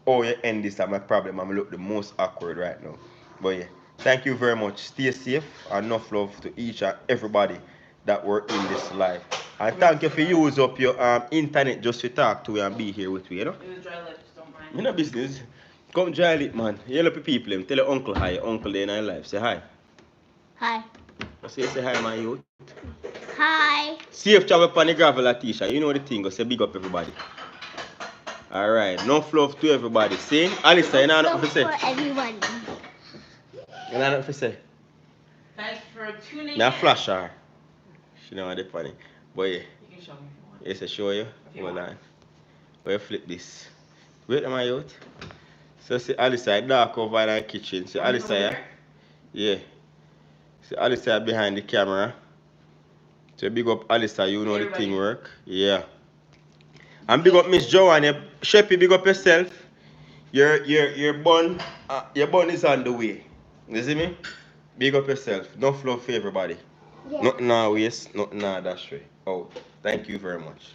Oh, you end this time, my problem. I'm look the most awkward right now. But yeah, thank you very much. Stay safe and enough love to each and everybody that were in this live. And thank you for use up your internet just to talk to you and be here with you, you know? It was dry lips, don't mind. You know business. Come dry it, man. You help people. Tell your uncle hi. Your uncle there in our life. Say hi. Hi. Say hi, my youth. Hi. Safe travel upon the gravel, Latisha. You know the thing. Go say big up everybody. Alright. No fluff to everybody. See? Alisa, you know what to say? For everyone. You know what to say? Thanks for tuning in. Now flash her. She know what they funny. But yeah. You can show me if you want. Yes, I show you. Hold on. But you flip this. Wait, my youth. So see Alisa dark over in the kitchen. See Alisa, yeah. See Alisa behind the camera. So big up Alisa, you know everybody. The thing work. Yeah. And big up Miss Joanne. Sheppy, big up yourself. Your bun is on the way. You see me? Big up yourself. No flow for everybody. Yeah. Nothing now waste, nothing now dash way. Oh, thank you very much.